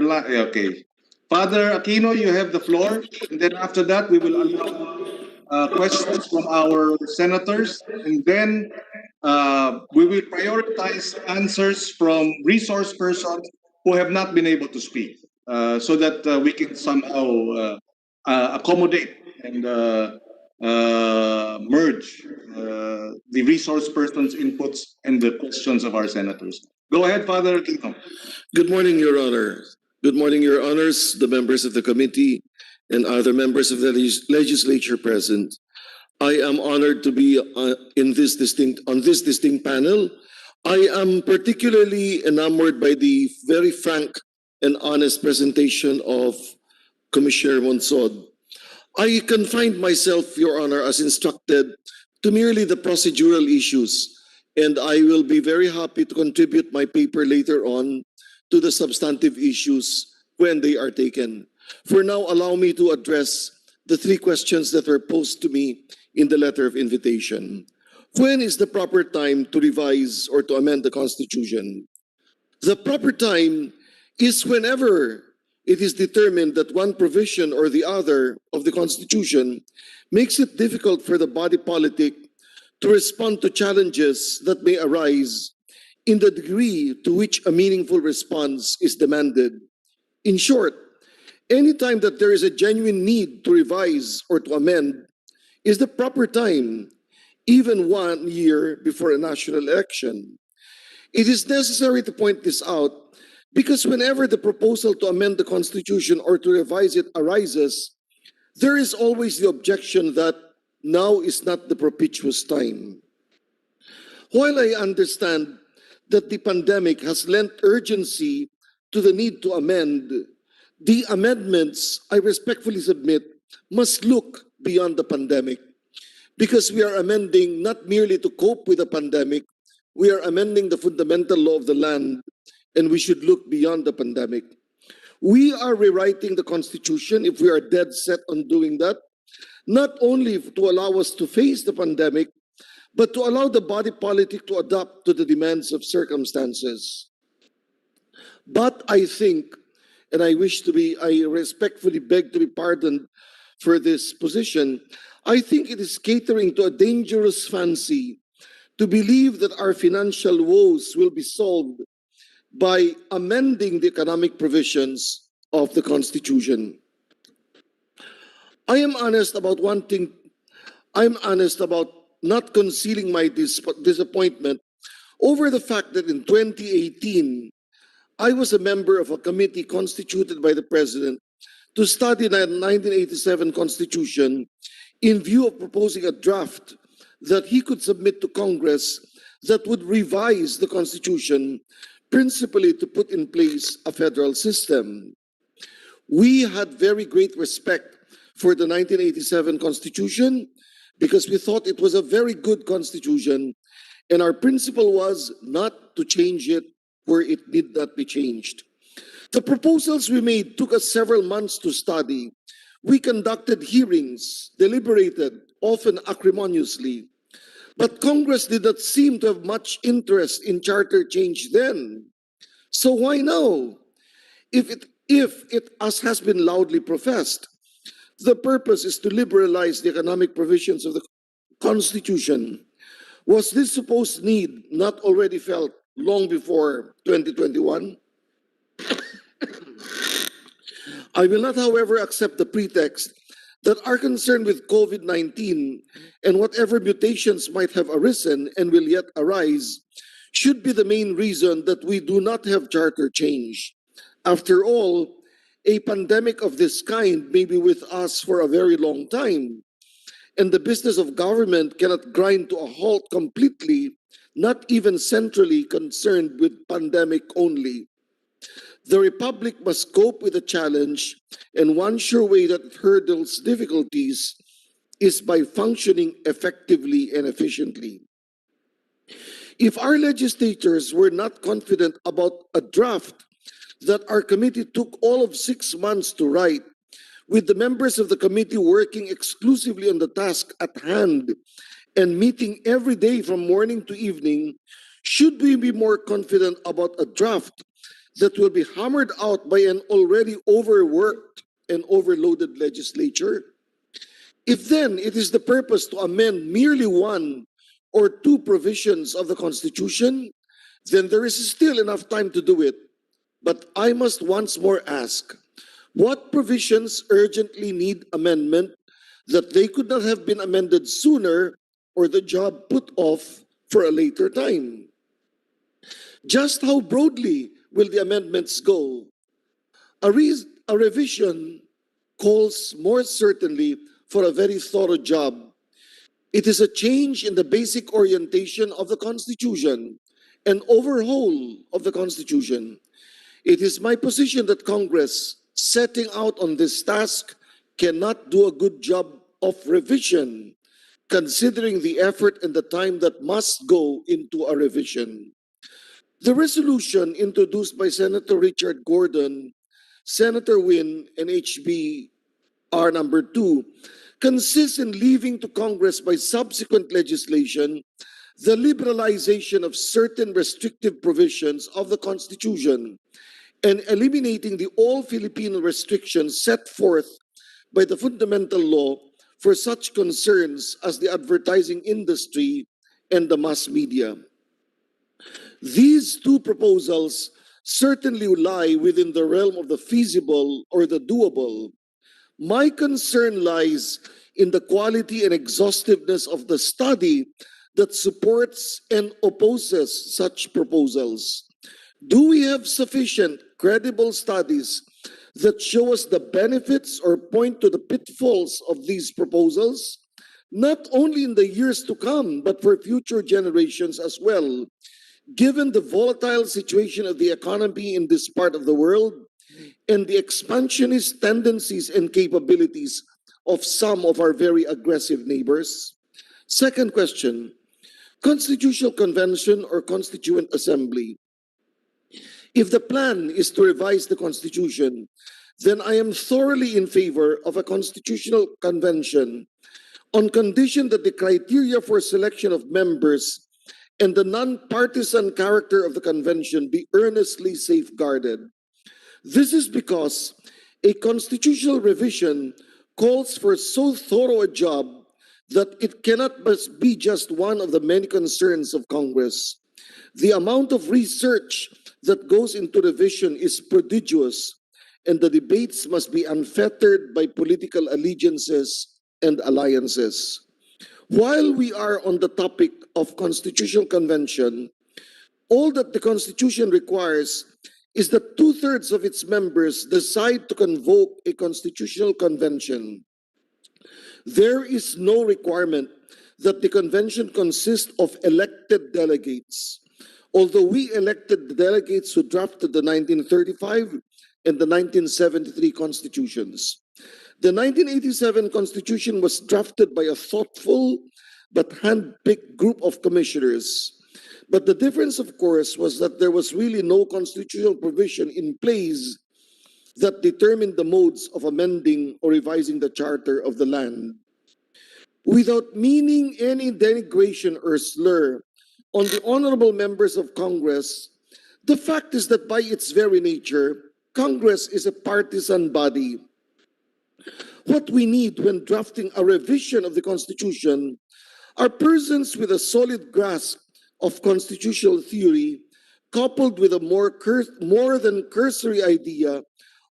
line, okay. Father Aquino, you have the floor, and then after that, we will allow questions from our senators, and then we will prioritize answers from resource persons who have not been able to speak, so that we can somehow accommodate and merge the resource persons' inputs and the questions of our senators. Go ahead, Father Aquino. Good morning, Your Honor. Good morning, Your Honors, the members of the committee, and other members of the legislature present. I am honored to be on this distinct panel. I am particularly enamored by the very frank and honest presentation of Commissioner Monsod. I confined myself, Your Honor, as instructed, to merely the procedural issues, and I will be very happy to contribute my paper later on to the substantive issues when they are taken. For now, allow me to address the three questions that were posed to me in the letter of invitation. When is the proper time to revise or to amend the Constitution? The proper time is whenever it is determined that one provision or the other of the Constitution makes it difficult for the body politic to respond to challenges that may arise in the degree to which a meaningful response is demanded. In short, any time that there is a genuine need to revise or to amend is the proper time, even 1 year before a national election. It is necessary to point this out because whenever the proposal to amend the Constitution or to revise it arises, there is always the objection that now is not the propitious time. While I understand that the pandemic has lent urgency to the need to amend, the amendments, I respectfully submit, must look beyond the pandemic because we are amending not merely to cope with the pandemic, we are amending the fundamental law of the land, and we should look beyond the pandemic. We are rewriting the Constitution if we are dead set on doing that, not only to allow us to face the pandemic, but to allow the body politic to adapt to the demands of circumstances. But I think, and I respectfully beg to be pardoned for this position, I think it is catering to a dangerous fancy to believe that our financial woes will be solved by amending the economic provisions of the Constitution. I am honest about not concealing my disappointment over the fact that in 2018, I was a member of a committee constituted by the President to study the 1987 Constitution in view of proposing a draft that he could submit to Congress that would revise the Constitution, principally to put in place a federal system. We had very great respect for the 1987 Constitution because we thought it was a very good Constitution, and our principle was not to change it where it need not be changed. The proposals we made took us several months to study. We conducted hearings, deliberated, often acrimoniously. But Congress did not seem to have much interest in charter change then. So why now? If it, as has been loudly professed, the purpose is to liberalize the economic provisions of the Constitution, was this supposed need not already felt long before 2021? I will not, however, accept the pretext that our concern with COVID-19 and whatever mutations might have arisen and will yet arise should be the main reason that we do not have charter change. After all, a pandemic of this kind may be with us for a very long time, and the business of government cannot grind to a halt completely, not even centrally concerned with pandemic only. The Republic must cope with the challenge, and one sure way that it hurdles difficulties is by functioning effectively and efficiently. If our legislators were not confident about a draft that our committee took all of 6 months to write, with the members of the committee working exclusively on the task at hand and meeting every day from morning to evening, should we be more confident about a draft that will be hammered out by an already overworked and overloaded legislature? If then it is the purpose to amend merely 1 or 2 provisions of the Constitution, then there is still enough time to do it. But I must once more ask, what provisions urgently need amendment that they could not have been amended sooner or the job put off for a later time? Just how broadly will the amendments go? A revision calls more certainly for a very thorough job. It is a change in the basic orientation of the Constitution, an overhaul of the Constitution. It is my position that Congress, setting out on this task, cannot do a good job of revision, considering the effort and the time that must go into a revision. The resolution introduced by Senator Richard Gordon, Senator Wynne, and HB.R. number 2 consists in leaving to Congress by subsequent legislation the liberalization of certain restrictive provisions of the Constitution and eliminating the all-Filipino restrictions set forth by the fundamental law for such concerns as the advertising industry and the mass media. These two proposals certainly lie within the realm of the feasible or the doable. My concern lies in the quality and exhaustiveness of the study that supports and opposes such proposals. Do we have sufficient credible studies that show us the benefits or point to the pitfalls of these proposals, not only in the years to come, but for future generations as well, given the volatile situation of the economy in this part of the world and the expansionist tendencies and capabilities of some of our very aggressive neighbors? Second question, Constitutional Convention or Constituent Assembly. If the plan is to revise the Constitution, then I am thoroughly in favor of a Constitutional Convention on condition that the criteria for selection of members and the non-partisan character of the convention be earnestly safeguarded. This is because a constitutional revision calls for so thorough a job that it cannot be just one of the many concerns of Congress. The amount of research that goes into revision is prodigious, and the debates must be unfettered by political allegiances and alliances. While we are on the topic of Constitutional Convention, all that the Constitution requires is that two-thirds of its members decide to convoke a Constitutional Convention. There is no requirement that the convention consist of elected delegates, although we elected the delegates who drafted the 1935 and the 1973 constitutions. The 1987 Constitution was drafted by a thoughtful but hand-picked group of commissioners. But the difference, of course, was that there was really no constitutional provision in place that determined the modes of amending or revising the charter of the land. Without meaning any denigration or slur on the honorable members of Congress, the fact is that by its very nature, Congress is a partisan body. What we need when drafting a revision of the Constitution are persons with a solid grasp of constitutional theory, coupled with a more than cursory idea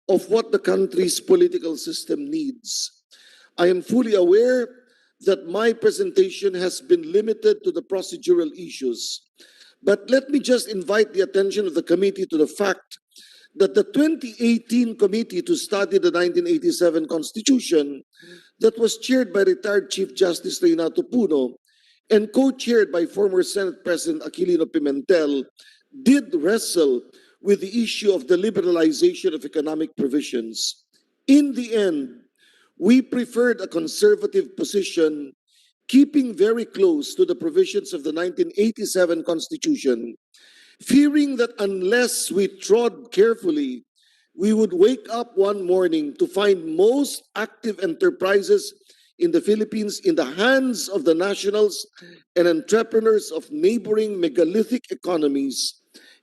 of what the country's political system needs. I am fully aware that my presentation has been limited to the procedural issues, but let me just invite the attention of the committee to the fact that the 2018 committee to study the 1987 Constitution, that was chaired by retired Chief Justice Renato Puno and co-chaired by former Senate President Aquilino Pimentel, did wrestle with the issue of the liberalization of economic provisions. In the end, we preferred a conservative position, keeping very close to the provisions of the 1987 Constitution, fearing that unless we trod carefully, we would wake up one morning to find most active enterprises in the Philippines in the hands of the nationals and entrepreneurs of neighboring megalithic economies,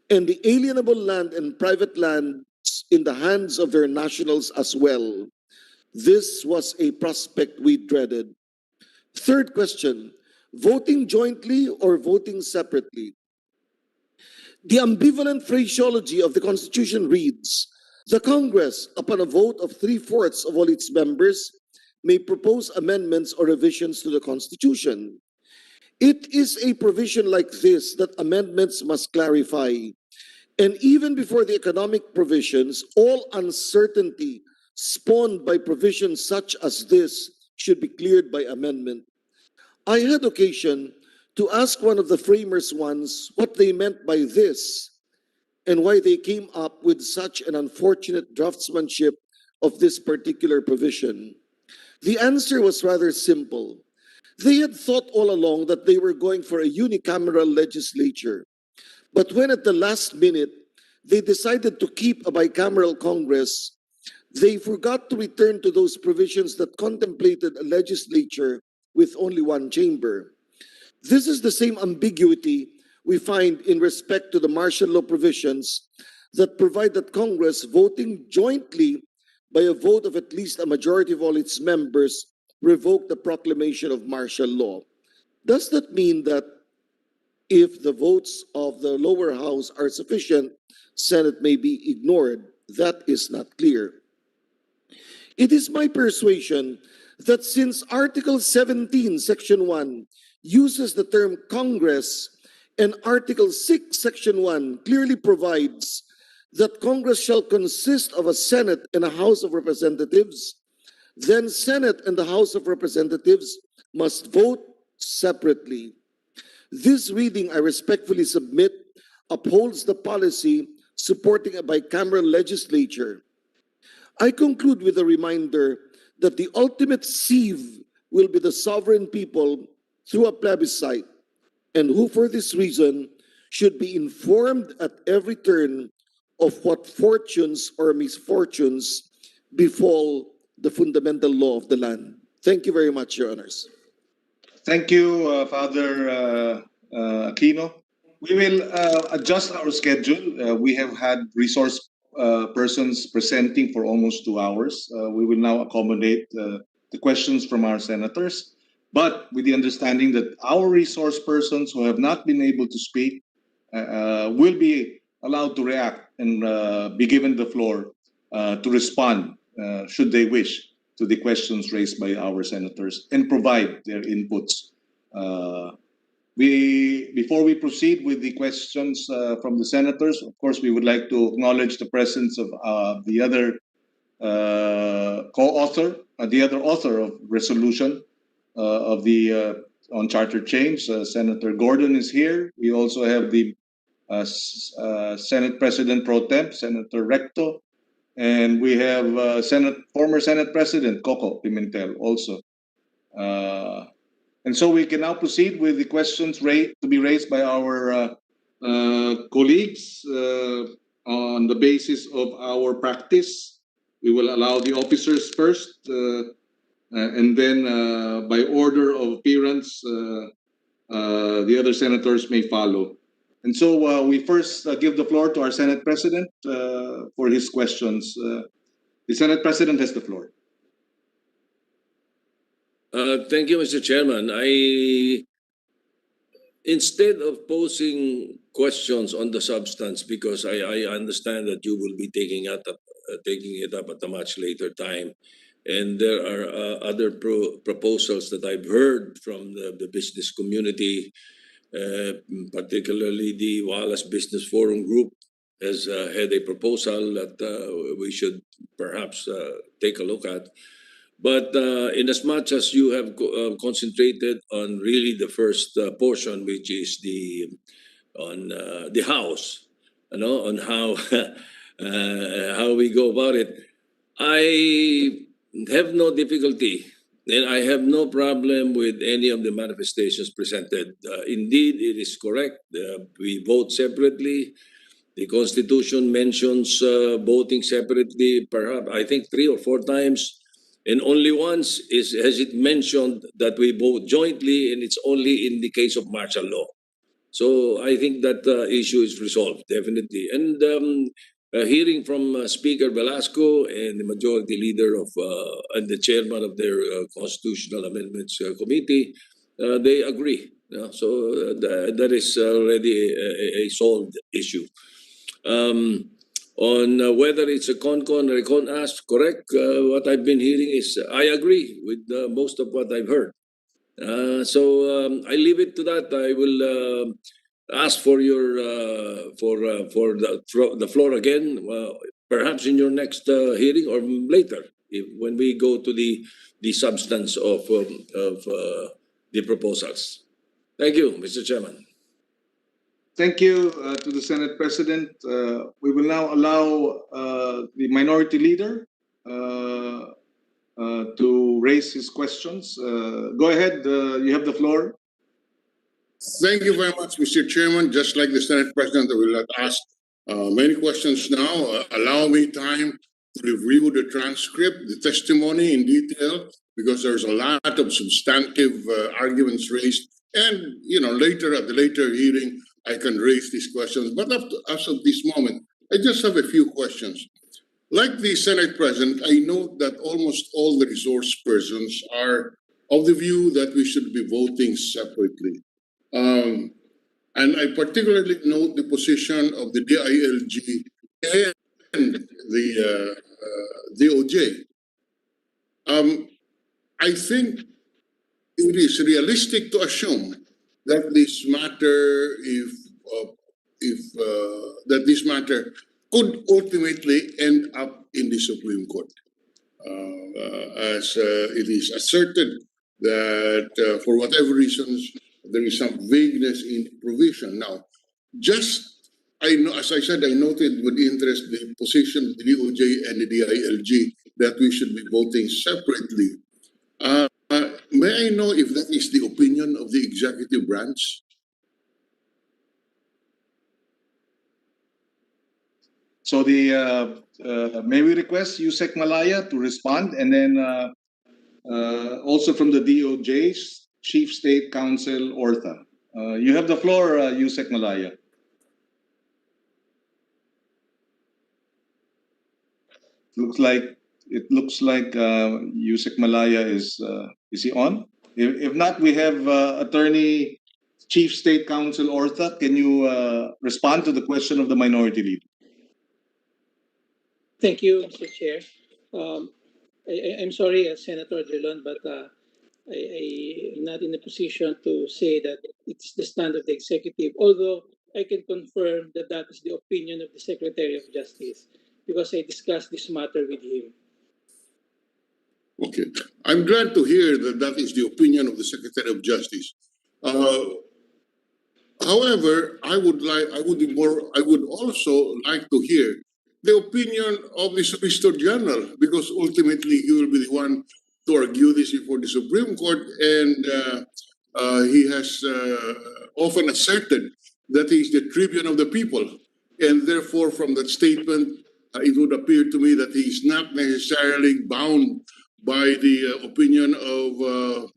and the alienable land and private lands in the hands of their nationals as well. This was a prospect we dreaded. Third question, voting jointly or voting separately? The ambivalent phraseology of the Constitution reads, the Congress, upon a vote of 3/4 of all its members, may propose amendments or revisions to the Constitution. It is a provision like this that amendments must clarify. And even before the economic provisions, all uncertainty spawned by provisions such as this should be cleared by amendment. I had occasion to ask one of the framers once what they meant by this and why they came up with such an unfortunate draftsmanship of this particular provision. The answer was rather simple. They had thought all along that they were going for a unicameral legislature. But when at the last minute they decided to keep a bicameral Congress, they forgot to return to those provisions that contemplated a legislature with only one chamber. This is the same ambiguity we find in respect to the martial law provisions that provide that Congress, voting jointly by a vote of at least a majority of all its members, revoke the proclamation of martial law. Does that mean that if the votes of the lower house are sufficient, Senate may be ignored? That is not clear. It is my persuasion that since Article 17, Section 1 uses the term Congress and Article 6, Section 1 clearly provides that Congress shall consist of a Senate and a House of Representatives, then Senate and the House of Representatives must vote separately. This reading, I respectfully submit, upholds the policy supporting a bicameral legislature. I conclude with a reminder that the ultimate sieve will be the sovereign people through a plebiscite, and who for this reason should be informed at every turn of what fortunes or misfortunes befall the fundamental law of the land. Thank you very much, Your Honors. Thank you, Father Aquino. We will adjust our schedule. We have had resource persons presenting for almost 2 hours. We will now accommodate the questions from our senators, but with the understanding that our resource persons who have not been able to speak will be allowed to react and be given the floor to respond should they wish to the questions raised by our senators and provide their inputs. Before we proceed with the questions from the senators, of course, we would like to acknowledge the presence of the other co-author, the other author of resolution of the on charter change. Senator Gordon is here. We also have the Senate President Pro Temp, Senator Recto, and we have former Senate President Coco Pimentel also. And so we can now proceed with the questions to be raised by our colleagues on the basis of our practice. We will allow the officers first, and then by order of appearance, the other senators may follow. And so we first give the floor to our Senate President for his questions. The Senate President has the floor. Thank you, Mr. Chairman. Instead of posing questions on the substance, because I understand that you will be taking it up at a much later time, and there are other proposals that I've heard from the business community, particularly the Wallace Business Forum Group has had a proposal that we should perhaps take a look at. But in as much as you have concentrated on really the first portion, which is on the House, on how how we go about it, I have no difficulty and I have no problem with any of the manifestations presented. Indeed, it is correct. We vote separately. The Constitution mentions voting separately, perhaps I think 3 or 4 times. And only once has it mentioned that we vote jointly, and it's only in the case of martial law. So I think that issue is resolved, definitely. And hearing from Speaker Velasco and the majority leader of and the chairman of their Constitutional Amendments Committee, they agree. So that is already a solved issue. On whether it's a con-con or a con-ask, correct. What I've been hearing is I agree with most of what I've heard. So I leave it to that. I will ask for your for the floor again, perhaps in your next hearing or later, when we go to the substance of the proposals. Thank you, Mr. Chairman. Thank you to the Senate President. We will now allow the Minority Leader to raise his questions. Go ahead, you have the floor. Thank you very much, Mr. Chairman. Just like the Senate President, I will not ask many questions now. Allow me time to review the transcript, the testimony in detail, because there's a lot of substantive arguments raised. And, you know, later at the later hearing, I can raise these questions. But as of this moment, I just have a few questions. Like the Senate President, I note that almost all the resource persons are of the view that we should be voting separately. And I particularly note the position of the DILG and the DOJ. I think it is realistic to assume that this matter, that this matter could ultimately end up in the Supreme Court, as it is asserted that for whatever reasons there is some vagueness in the provision. Now, just as I said, I noted with interest the position of the DOJ and the DILG that we should be voting separately. May I know if that is the opinion of the executive branch? So may we request Yusek Malaya to respond, and then also from the DOJ's Chief State Counsel Ortha. You have the floor, Yusek Malaya. It looks like Yusek Malaya is he on? If not, we have Attorney Chief State Counsel Ortha. Can you respond to the question of the Minority Leader? Thank you, Mr. Chair. I'm sorry, Senator Drilon, but I'm not in a position to say that it's the stand of the executive, although I can confirm that that is the opinion of the Secretary of Justice, because I discussed this matter with him. Okay, I'm glad to hear that that is the opinion of the Secretary of Justice. However, I would also like to hear the opinion of the Solicitor General, because ultimately he will be the one to argue this before the Supreme Court, and he has often asserted that he is the tribune of the people, and therefore from that statement, it would appear to me that he is not necessarily bound by the opinion of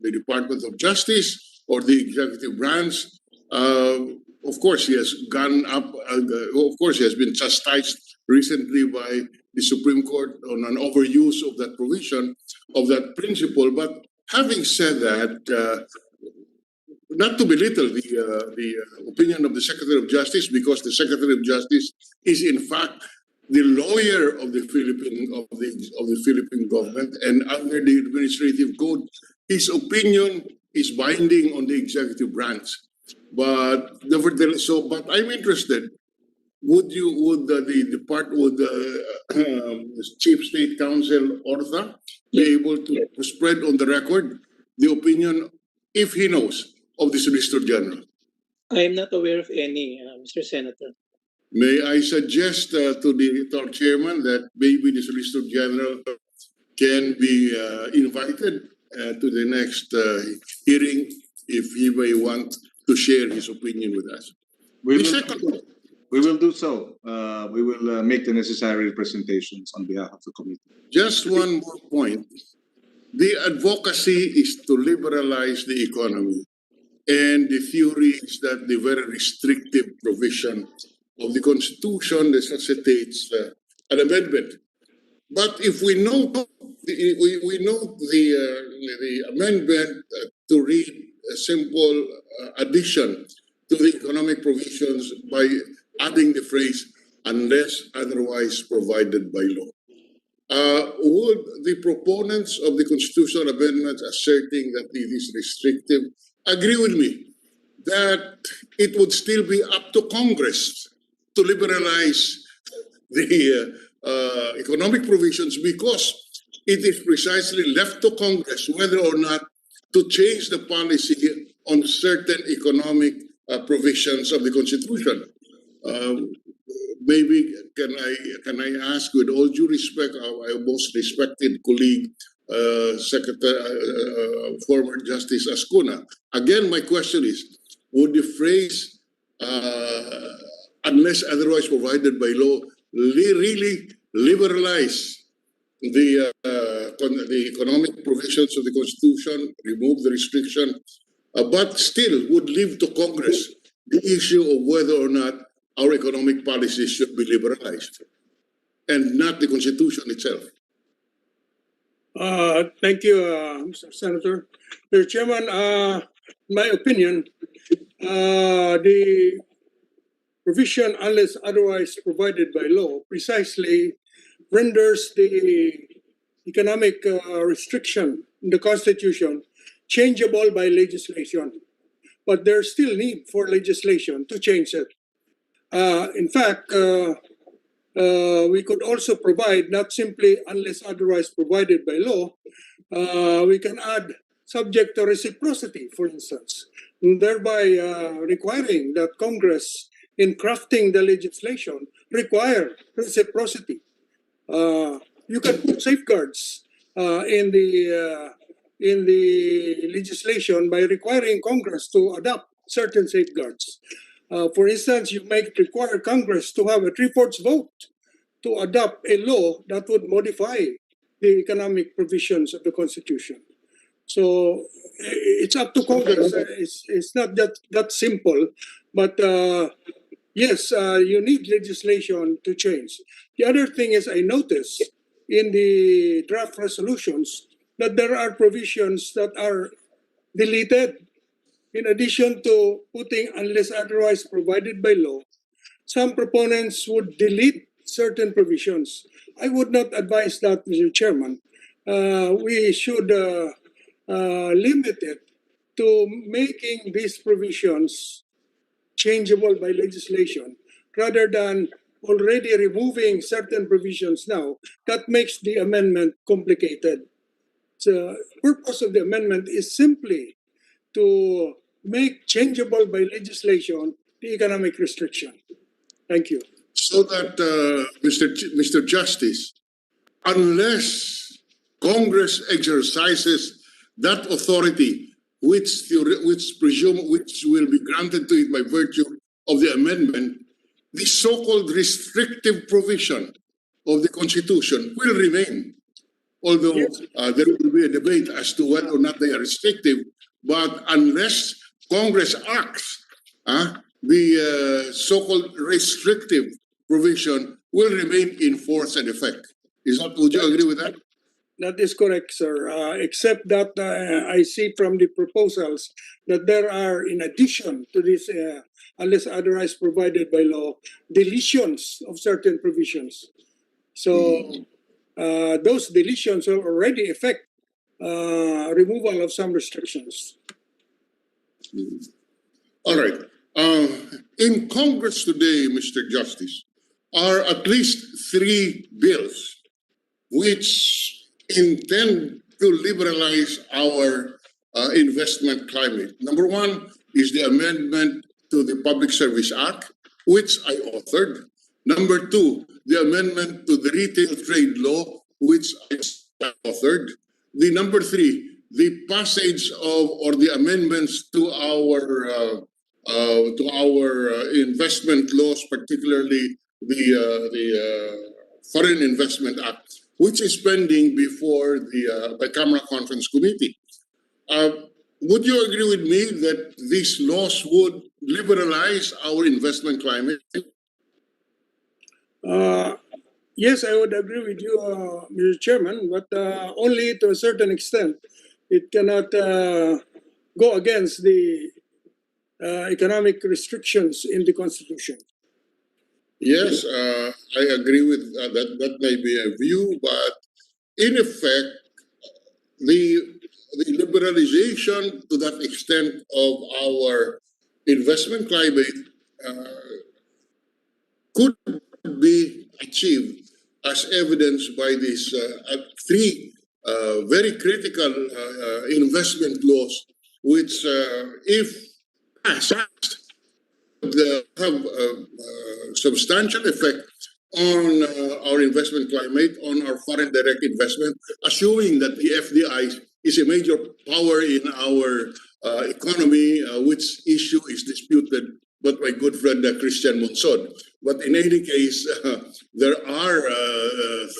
the Department of Justice or the executive branch. Of course, he has gone up. Of course, he has been chastised recently by the Supreme Court on an overuse of that provision, of that principle. But having said that, not to belittle the opinion of the Secretary of Justice, because the Secretary of Justice is in fact the lawyer of the Philippine government, and under the administrative code, his opinion is binding on the executive branch. But nevertheless, but I'm interested. Would the Chief State Counsel Ortha be able to spread on the record the opinion, if he knows, of the Solicitor General? I am not aware of any, Mr. Senator. May I suggest to the chairman that maybe the Solicitor General can be invited to the next hearing if he may want to share his opinion with us. We will do so. We will make the necessary presentations on behalf of the committee. Just one more point. The advocacy is to liberalize the economy. And the theory is that the very restrictive provision of the Constitution necessitates an amendment. But if we note the amendment to read a simple addition to the economic provisions by adding the phrase "unless otherwise provided by law." Would the proponents of the constitutional amendment asserting that it is restrictive agree with me that it would still be up to Congress to liberalize the economic provisions, because it is precisely left to Congress whether or not to change the policy on certain economic provisions of the Constitution? Maybe can I ask, with all due respect, our most respected colleague, former Justice Ascuna. Again, my question is, would the phrase unless otherwise provided by law really liberalize the economic provisions of the Constitution, remove the restriction, but still would leave to Congress the issue of whether or not our economic policies should be liberalized and not the Constitution itself? Thank you, Mr. Senator. Mr. Chairman, in my opinion, the provision, unless otherwise provided by law, precisely renders the economic restriction in the Constitution changeable by legislation. But there's still need for legislation to change it. In fact, we could also provide not simply unless otherwise provided by law, we can add subject to reciprocity, for instance, thereby requiring that Congress, in crafting the legislation, require reciprocity. You can put safeguards in the legislation by requiring Congress to adopt certain safeguards. For instance, you may require Congress to have a 3/4 vote to adopt a law that would modify the economic provisions of the Constitution. So it's up to Congress. It's not that simple, but yes, you need legislation to change. The other thing is I noticed in the draft resolutions that there are provisions that are deleted. In addition to putting unless otherwise provided by law, some proponents would delete certain provisions. I would not advise that, Mr. Chairman. We should limit it to making these provisions changeable by legislation rather than already removing certain provisions now. That makes the amendment complicated. The purpose of the amendment is simply to make changeable by legislation the economic restriction. Thank you. So that, Mr. Justice, unless Congress exercises that authority which will be granted to it by virtue of the amendment, the so-called restrictive provision of the Constitution will remain. Although there will be a debate as to whether or not they are restrictive, but unless Congress acts, the so-called restrictive provision will remain in force and effect. Would you agree with that? That is correct, sir. Except that I see from the proposals that there are, in addition to this, unless otherwise provided by law, deletions of certain provisions. So those deletions will already affect removal of some restrictions. All right. In Congress today, Mr. Justice, are at least 3 bills which intend to liberalize our investment climate. Number 1 is the amendment to the Public Service Act, which I authored. Number 2, the amendment to the Retail Trade Law, which I authored. The number 3, the passage of or the amendments to our investment laws, particularly the Foreign Investment Act, which is pending before the bicameral conference committee. Would you agree with me that these laws would liberalize our investment climate? Yes, I would agree with you, Mr. Chairman, but only to a certain extent. It cannot go against the economic restrictions in the Constitution. Yes, I agree with that. That may be a view, but in effect, the liberalization to that extent of our investment climate could be achieved as evidenced by these 3 very critical investment laws, which, if passed, have substantial effect on our investment climate, on our foreign direct investment, assuming that the FDI is a major power in our economy, which issue is disputed but my good friend Christian Monson. But in any case, there are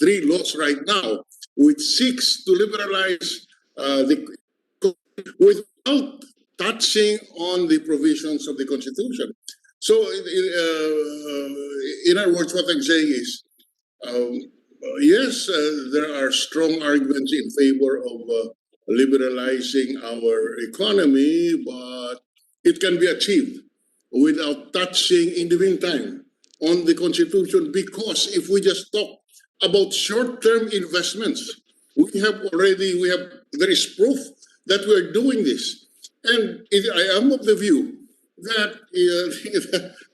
three laws right now which seeks to liberalize the without touching on the provisions of the Constitution. So, in other words, what I'm saying is, yes, there are strong arguments in favor of liberalizing our economy, but it can be achieved without touching in the meantime on the Constitution, because if we just talk about short-term investments, there is proof that we are doing this. And I am of the view that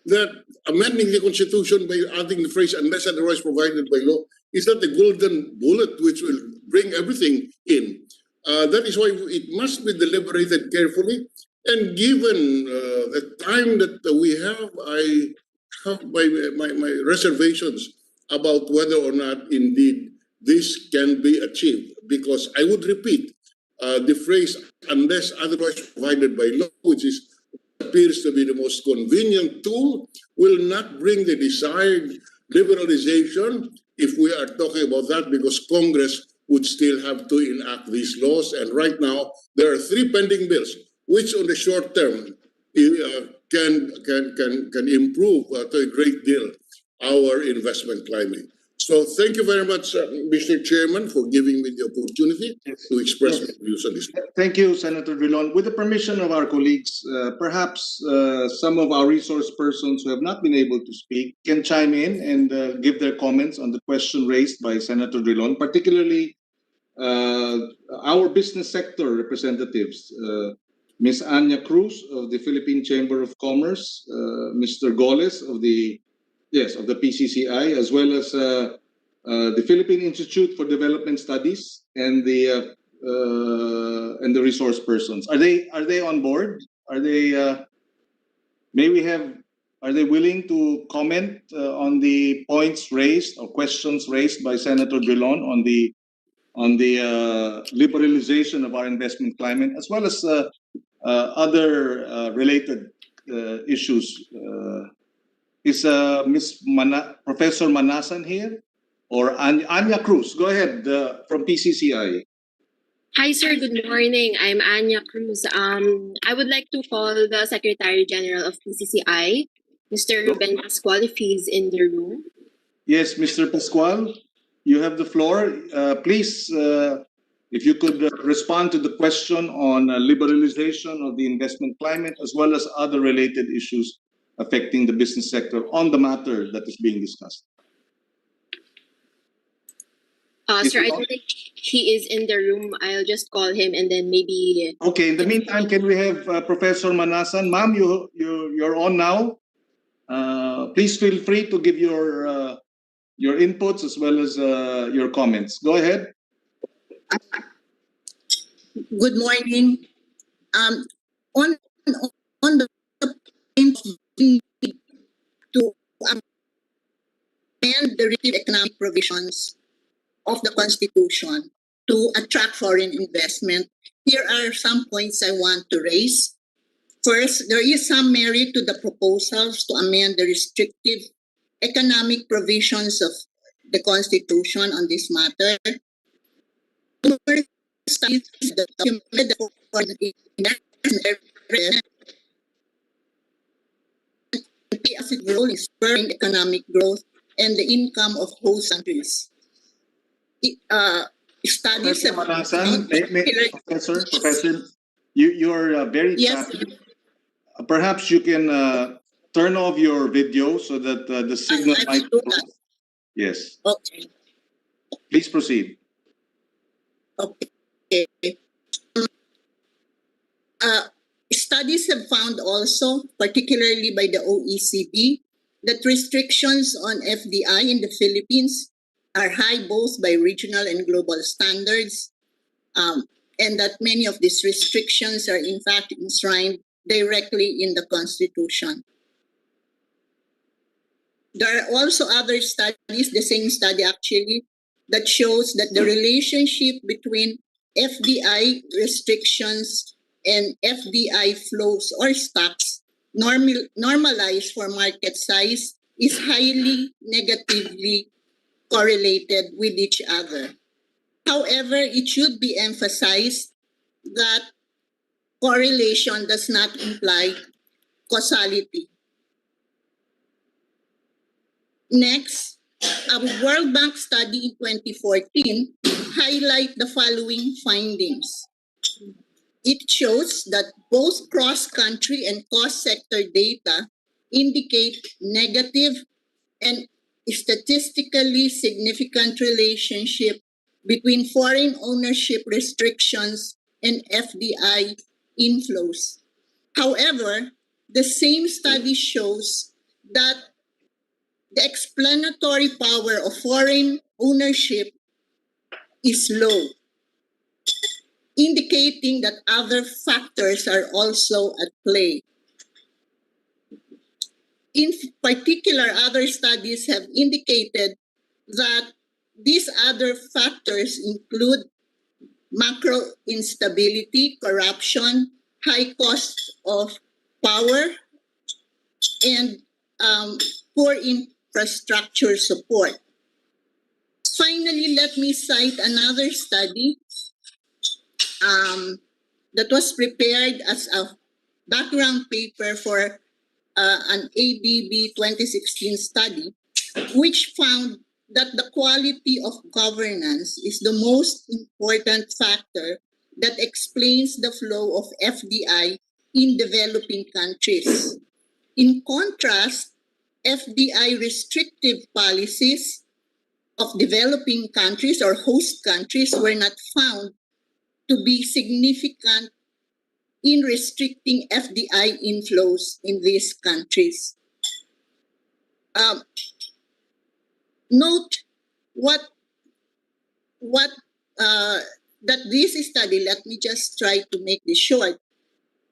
that amending the Constitution by adding the phrase "unless otherwise provided by law" is not the golden bullet which will bring everything in. That is why it must be deliberated carefully. And given the time that we have, I have my reservations about whether or not indeed this can be achieved. Because I would repeat the phrase "unless otherwise provided by law," which appears to be the most convenient tool, will not bring the desired liberalization if we are talking about that, because Congress would still have to enact these laws. And right now, there are three pending bills, which on the short term can improve to a great deal our investment climate. So thank you very much, Mr. Chairman, for giving me the opportunity to express my views on this. Thank you, Senator Drilon. With the permission of our colleagues, perhaps some of our resource persons who have not been able to speak can chime in and give their comments on the question raised by Senator Drilon, particularly our business sector representatives, Ms. Anya Cruz of the Philippine Chamber of Commerce, Mr. Goles of the PCCI, as well as the Philippine Institute for Development Studies and the resource persons. Are they on board? Are they are they willing to comment on the points raised or questions raised by Senator Drilon on the liberalization of our investment climate, as well as other related issues? Is Professor Manasan here? Or Anya Cruz? Go ahead, from PCCI. Hi, sir. Good morning. I'm Anya Cruz. I would like to call the Secretary General of PCCI, Mr. Ruben Pascual, if he's in the room. Yes, Mr. Pascual, you have the floor. Please, if you could respond to the question on liberalization of the investment climate, as well as other related issues affecting the business sector on the matter that is being discussed. Sir, I don't think he is in the room. I'll just call him and then maybe... Okay, in the meantime, can we have Professor Manasan? Ma'am, you're on now. Please feel free to give your inputs as well as your comments. Go ahead. Good morning. On the to amend the related economic provisions of the Constitution to attract foreign investment, here are some points I want to raise. First, there is some merit to the proposals to amend the restrictive economic provisions of the Constitution on this matter. Studies that document the role in spurring economic growth and the income of host countries. Studies Professor Manasan, Professor, you're very choppy. Perhaps you can turn off your video so that the signal might improve. Yes. Okay. Please proceed. Okay. Studies have found also, particularly by the OECD, that restrictions on FDI in the Philippines are high both by regional and global standards, and that many of these restrictions are in fact enshrined directly in the Constitution. There are also other studies, the same study actually, that shows that the relationship between FDI restrictions and FDI flows or stocks normalized for market size is highly negatively correlated with each other. However, it should be emphasized that correlation does not imply causality. Next, a World Bank study in 2014 highlight the following findings. It shows that both cross-country and cross-sector data indicate negative and statistically significant relationship between foreign ownership restrictions and FDI inflows. However, the same study shows that the explanatory power of foreign ownership is low, indicating that other factors are also at play. In particular, other studies have indicated that these other factors include macro instability, corruption, high cost of power, and poor infrastructure support. Finally, let me cite another study that was prepared as a background paper for an ADB 2016 study, which found that the quality of governance is the most important factor that explains the flow of FDI in developing countries. In contrast, FDI restrictive policies of developing countries or host countries were not found to be significant in restricting FDI inflows in these countries. Note that this study, let me just try to make this short.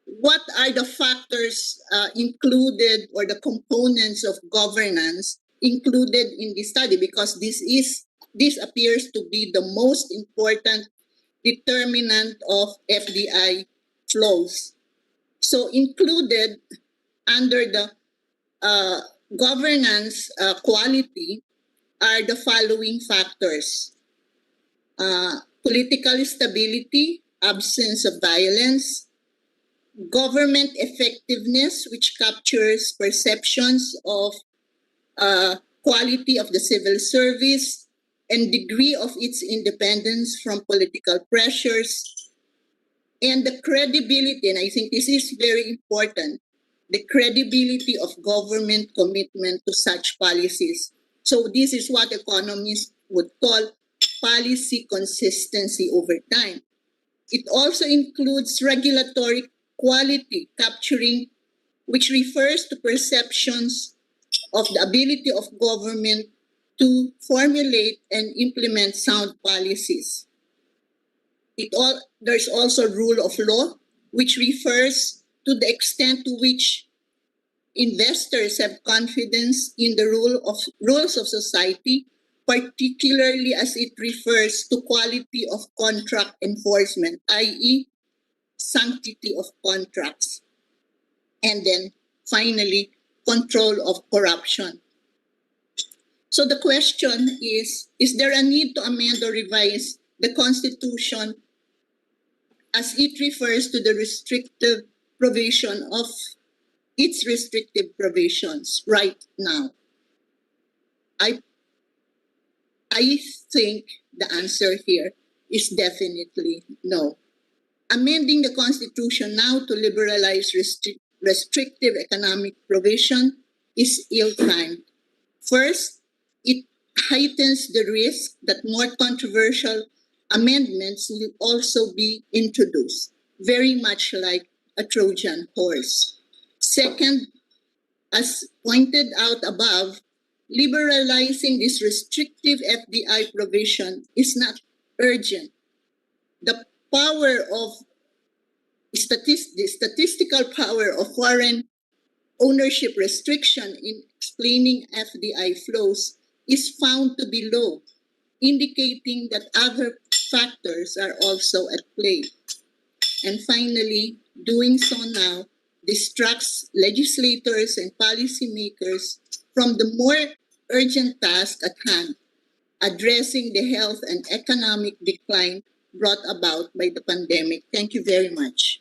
What are the factors included or the components of governance included in the study? Because this appears to be the most important determinant of FDI flows. So included under the governance quality are the following factors: political stability, absence of violence, government effectiveness, which captures perceptions of quality of the civil service and degree of its independence from political pressures, and the credibility, and I think this is very important, the credibility of government commitment to such policies. So this is what economists would call policy consistency over time. It also includes regulatory quality, capturing, which refers to perceptions of the ability of government to formulate and implement sound policies. There's also rule of law, which refers to the extent to which investors have confidence in the rules of society, particularly as it refers to quality of contract enforcement, i.e., sanctity of contracts. And then finally, control of corruption. So the question is there a need to amend or revise the Constitution as it refers to the restrictive provision of its restrictive provisions right now? I think the answer here is definitely no. Amending the Constitution now to liberalize restrictive economic provision is ill-timed. First, it heightens the risk that more controversial amendments will also be introduced, very much like a Trojan horse. Second, as pointed out above, liberalizing this restrictive FDI provision is not urgent. The statistical power of foreign ownership restriction in explaining FDI flows is found to be low, indicating that other factors are also at play. And finally, doing so now distracts legislators and policymakers from the more urgent task at hand, addressing the health and economic decline brought about by the pandemic. Thank you very much.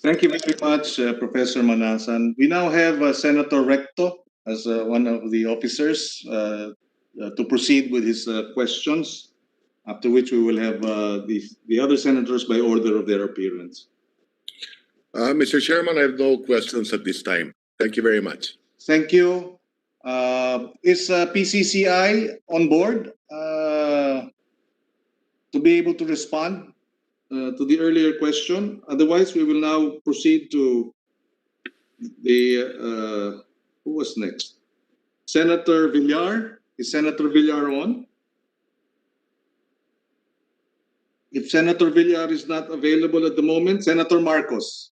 Thank you very much, Professor Manasan. We now have Senator Recto as one of the officers to proceed with his questions, after which we will have the other senators by order of their appearance. Mr. Chairman, I have no questions at this time. Thank you very much. Thank you. Is PCCI on board to be able to respond to the earlier question? Otherwise, we will now proceed to the who was next? Senator Villar. Is Senator Villar on? If Senator Villar is not available at the moment, Senator Marcos.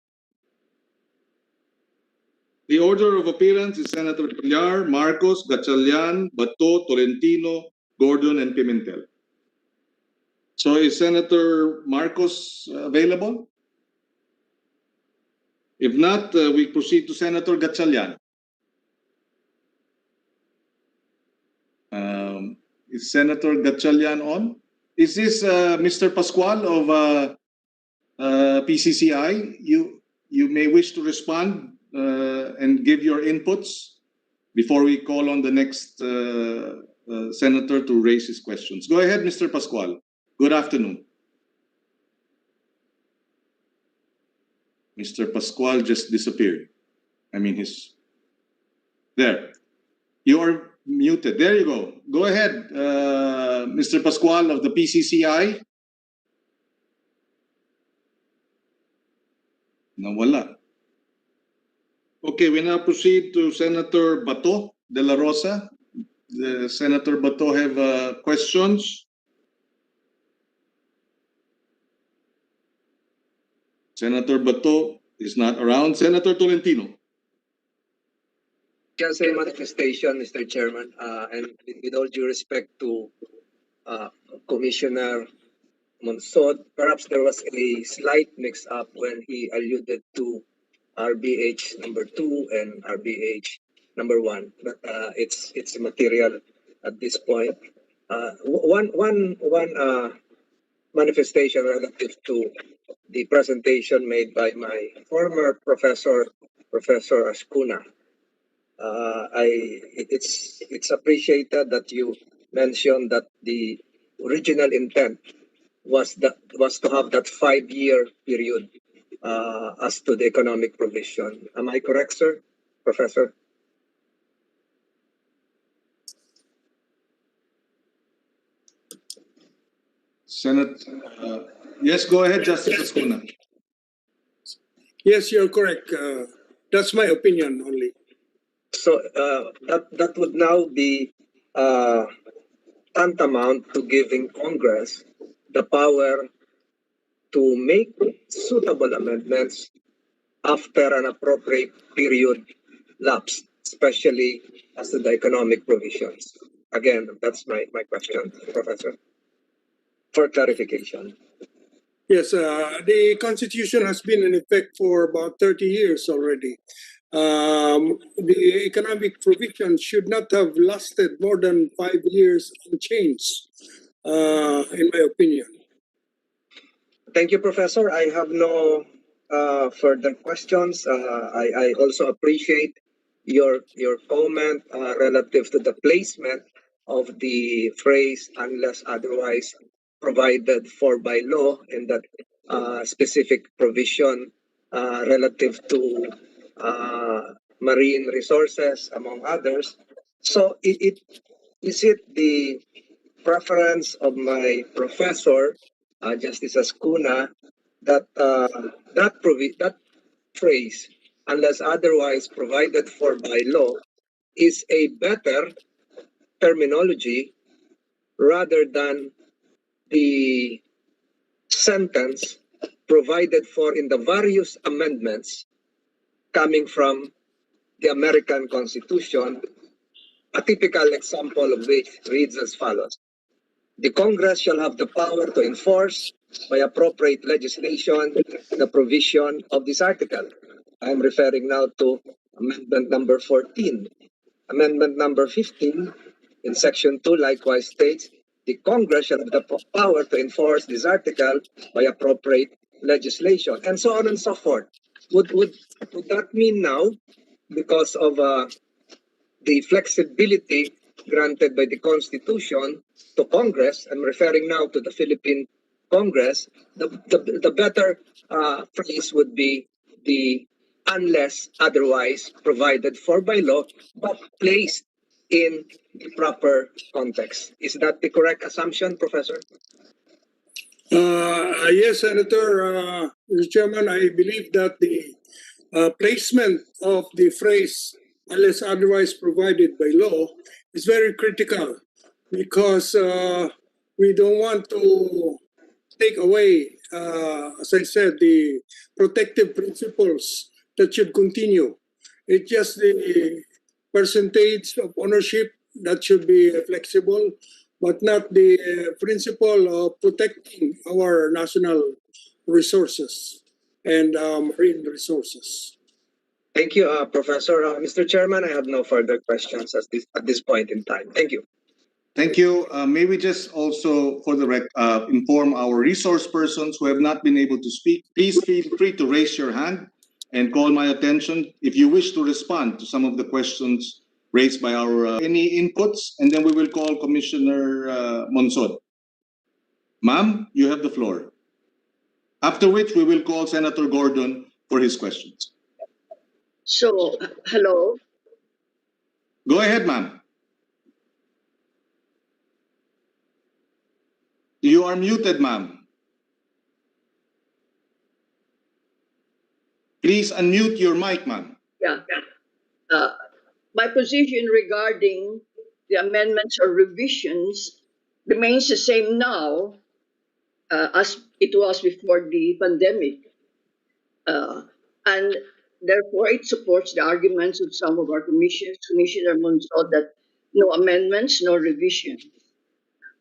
The order of appearance is Senator Villar, Marcos, Gatchalian, Bato, Tolentino, Gordon, and Pimentel. So is Senator Marcos available? If not, we proceed to Senator Gatchalian. Is Senator Gatchalian on? Is this Mr. Pascual of PCCI? You may wish to respond and give your inputs before we call on the next senator to raise his questions. Go ahead, Mr. Pascual. Good afternoon. Mr. Pascual just disappeared. I mean, there. You are muted. There you go. Go ahead, Mr. Pascual of the PCCI. Nawala. Okay, we now proceed to Senator Bato de la Rosa. Senator Bato have questions. Senator Bato is not around. Senator Tolentino. Just a manifestation, Mr. Chairman, and with all due respect to Commissioner Monsod, perhaps there was a slight mix-up when he alluded to RBH number 2 and RBH number 1, but it's material at this point. One manifestation relative to the presentation made by my former professor, Professor Ascuna. It's appreciated that you mentioned that the original intent was to have that 5-year period as to the economic provision. Am I correct, sir, Professor? Senate, yes, go ahead, Justice Ascuna. Yes, you're correct. That's my opinion only. So that would now be tantamount to giving Congress the power to make suitable amendments after an appropriate period lapsed, especially as to the economic provisions. Again, that's my question, Professor, for clarification. Yes, the Constitution has been in effect for about 30 years already. The economic provision should not have lasted more than 5 years unchanged, in my opinion. Thank you, Professor. I have no further questions. I also appreciate your comment relative to the placement of the phrase "unless otherwise provided for by law" in that specific provision relative to marine resources, among others. So, is it the preference of my professor, Justice Ascuna, that that phrase, "unless otherwise provided for by law," is a better terminology rather than the sentence provided for in the various amendments coming from the American Constitution, a typical example of which reads as follows. The Congress shall have the power to enforce by appropriate legislation the provision of this article. I'm referring now to Amendment number 14. Amendment number 15 in Section 2 likewise states the Congress shall have the power to enforce this article by appropriate legislation, and so on and so forth. Would that mean now, because of the flexibility granted by the Constitution to Congress, I'm referring now to the Philippine Congress, the better phrase would be the unless otherwise provided for by law, but placed in the proper context. Is that the correct assumption, Professor? Yes, Senator. Mr. Chairman, I believe that the placement of the phrase unless otherwise provided by law is very critical because we don't want to take away, as I said, the protective principles that should continue. It's just the percentage of ownership that should be flexible, but not the principle of protecting our national resources and marine resources. Thank you, Professor. Mr. Chairman, I have no further questions at this point in time. Thank you. Thank you. May we just also, for the inform our resource persons who have not been able to speak, please feel free to raise your hand and call my attention if you wish to respond to some of the questions raised by our any inputs, and then we will call Commissioner Monsod. Ma'am, you have the floor. After which we will call Senator Gordon for his questions. So, hello. Go ahead, ma'am. You are muted, ma'am. Please unmute your mic, ma'am. Yeah. My position regarding the amendments or revisions remains the same now as it was before the pandemic. And therefore, it supports the arguments of some of our commissioners, Commissioner Monso, that no amendments, no revision.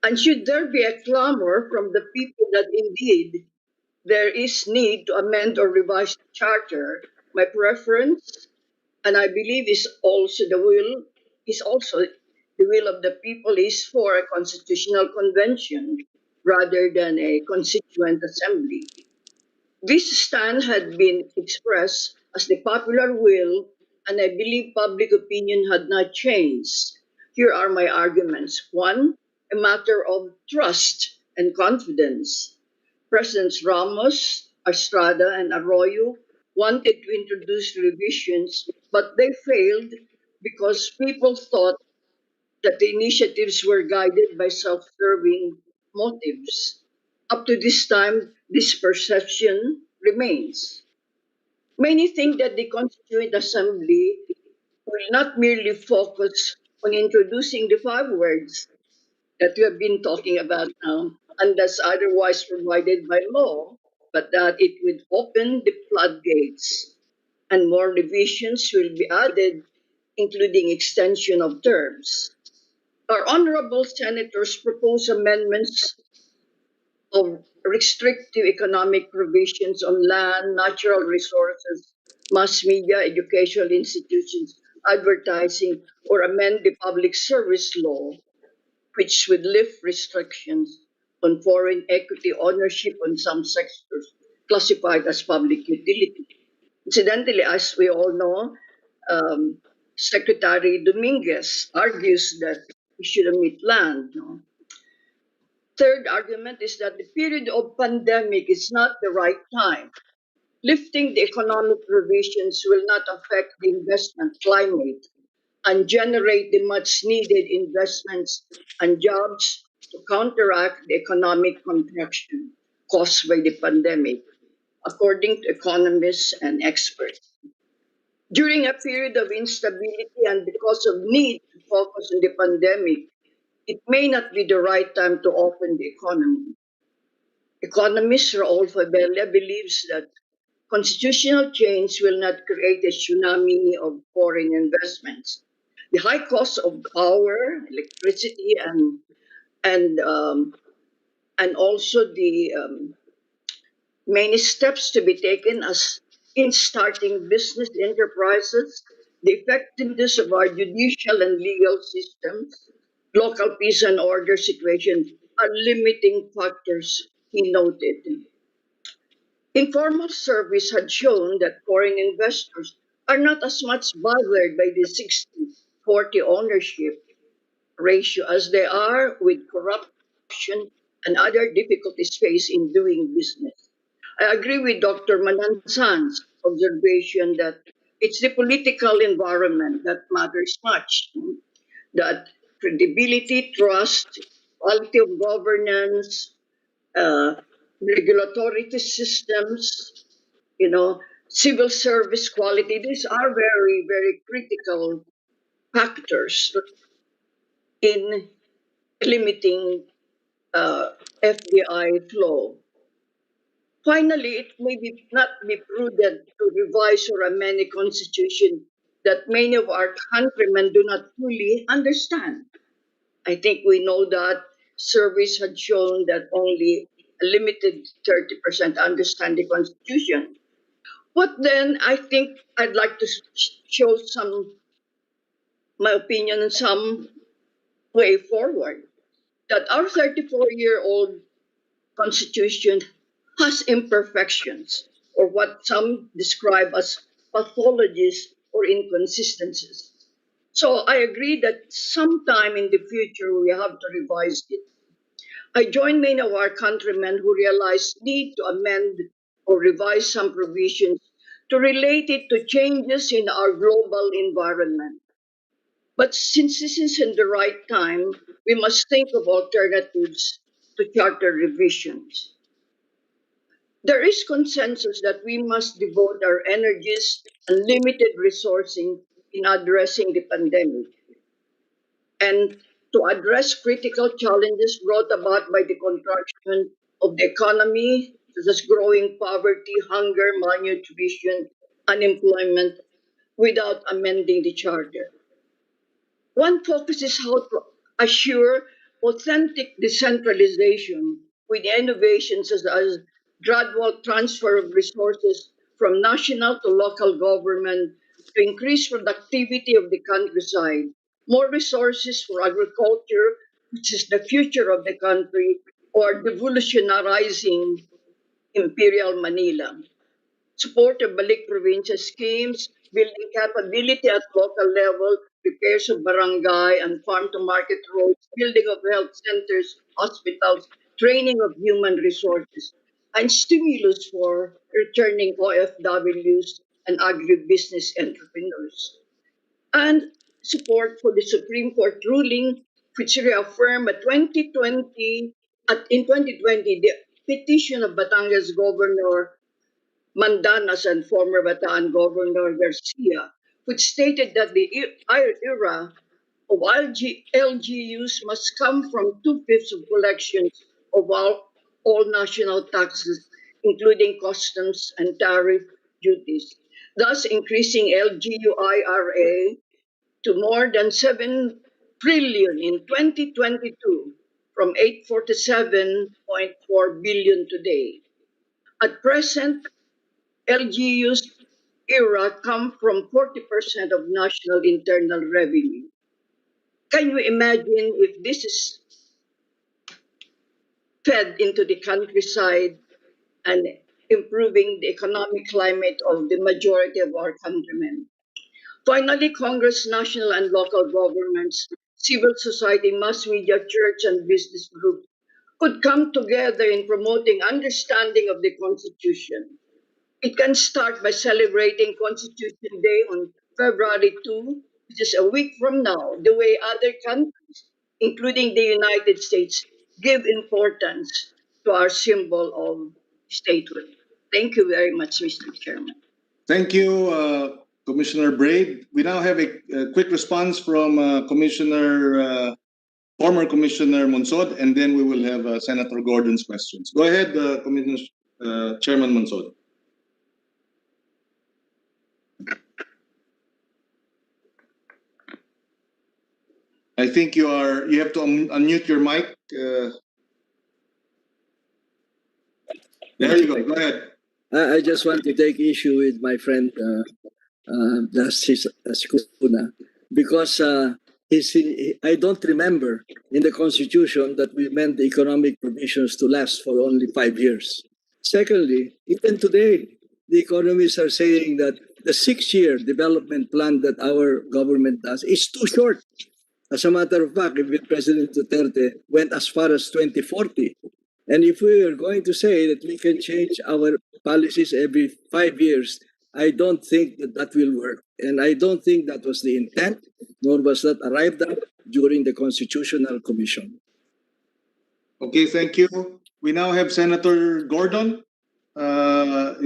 And should there be a clamor from the people that indeed there is need to amend or revise the charter, my preference, and I believe is also the will of the people, is for a constitutional convention rather than a constituent assembly. This stand had been expressed as the popular will, and I believe public opinion had not changed. Here are my arguments. One, a matter of trust and confidence. Presidents Ramos, Estrada, and Arroyo wanted to introduce revisions, but they failed because people thought that the initiatives were guided by self-serving motives. Up to this time, this perception remains. Many think that the Constituent Assembly will not merely focus on introducing the 5 words that we have been talking about now, unless otherwise provided by law, but that it would open the floodgates and more revisions will be added, including extension of terms. Our honorable senators propose amendments of restrictive economic provisions on land, natural resources, mass media, educational institutions, advertising, or amend the public service law, which would lift restrictions on foreign equity ownership on some sectors classified as public utility. Incidentally, as we all know, Secretary Dominguez argues that we should omit land. No? Third argument is that the period of pandemic is not the right time. Lifting the economic provisions will not affect the investment climate and generate the much needed investments and jobs to counteract the economic contraction caused by the pandemic, according to economists and experts. During a period of instability and because of need to focus on the pandemic, it may not be the right time to open the economy. Economist Raul Fabella believes that constitutional change will not create a tsunami of foreign investments. The high cost of power, electricity, and and also the many steps to be taken as in starting business enterprises, the effectiveness of our judicial and legal systems, local peace and order situation are limiting factors, he noted. Informal surveys had shown that foreign investors are not as much bothered by the 60-40 ownership ratio as they are with corruption and other difficulties faced in doing business. I agree with Dr. Manansan's observation that it's the political environment that matters much, that credibility, trust, quality of governance, uh, regulatory systems, civil service quality, these are very, very critical factors in limiting FDI flow. Finally, it may not be prudent to revise or amend a constitution that many of our countrymen do not fully understand. I think we know that surveys had shown that only a limited 30% understand the constitution. But then I think I'd like to show my opinion on some way forward. That our 34-year-old Constitution has imperfections, or what some describe as pathologies or inconsistencies. So I agree that sometime in the future we have to revise it. I join many of our countrymen who realize need to amend or revise some provisions to relate it to changes in our global environment. But since this is in the right time, we must think of alternatives to charter revisions. There is consensus that we must devote our energies and limited resourcing in addressing the pandemic and to address critical challenges brought about by the contraction of the economy, such as growing poverty, hunger, malnutrition, unemployment, without amending the charter. One focus is how to assure authentic decentralization with innovations such as gradual transfer of resources from national to local government to increase productivity of the countryside, more resources for agriculture, which is the future of the country, or devolutionarizing Imperial Manila. Support of Balik Provincia schemes, building capability at local level, repairs of barangay and farm to market roads, building of health centers, hospitals, training of human resources, and stimulus for returning OFWs and agribusiness entrepreneurs. And support for the Supreme Court ruling, which reaffirmed in 2020, the petition of Batangas Governor Mandanas and former Bataan Governor Garcia, which stated that the era of LGUs must come from two-fifths of collections of all national taxes, including customs and tariff duties, thus increasing LGUIRA to more than 7 trillion in 2022 from 847.4 billion today. At present, LGU's era come from 40% of national internal revenue. Can you imagine if this is fed into the countryside and improving the economic climate of the majority of our countrymen? Finally, Congress, national and local governments, civil society, mass media, church, and business groups could come together in promoting understanding of the Constitution. It can start by celebrating Constitution Day on February 2, which is a week from now, the way other countries, including the United States, give importance to our symbol of statehood. Thank you very much, Mr. Chairman. Thank you, Commissioner Braid. We now have a quick response from former Commissioner Monsod, and then we will have Senator Gordon's questions. Go ahead, Chairman Monsod. I think you have to unmute your mic. There you go. Go ahead. I just want to take issue with my friend Justice Ascuna because I don't remember in the Constitution that we meant the economic provisions to last for only 5 years. Secondly, even today, the economists are saying that the 6-year development plan that our government does is too short. As a matter of fact, even President Duterte went as far as 2040. And if we are going to say that we can change our policies every 5 years, I don't think that that will work. And I don't think that was the intent, nor was that arrived at during the Constitutional Commission. Okay, thank you. We now have Senator Gordon.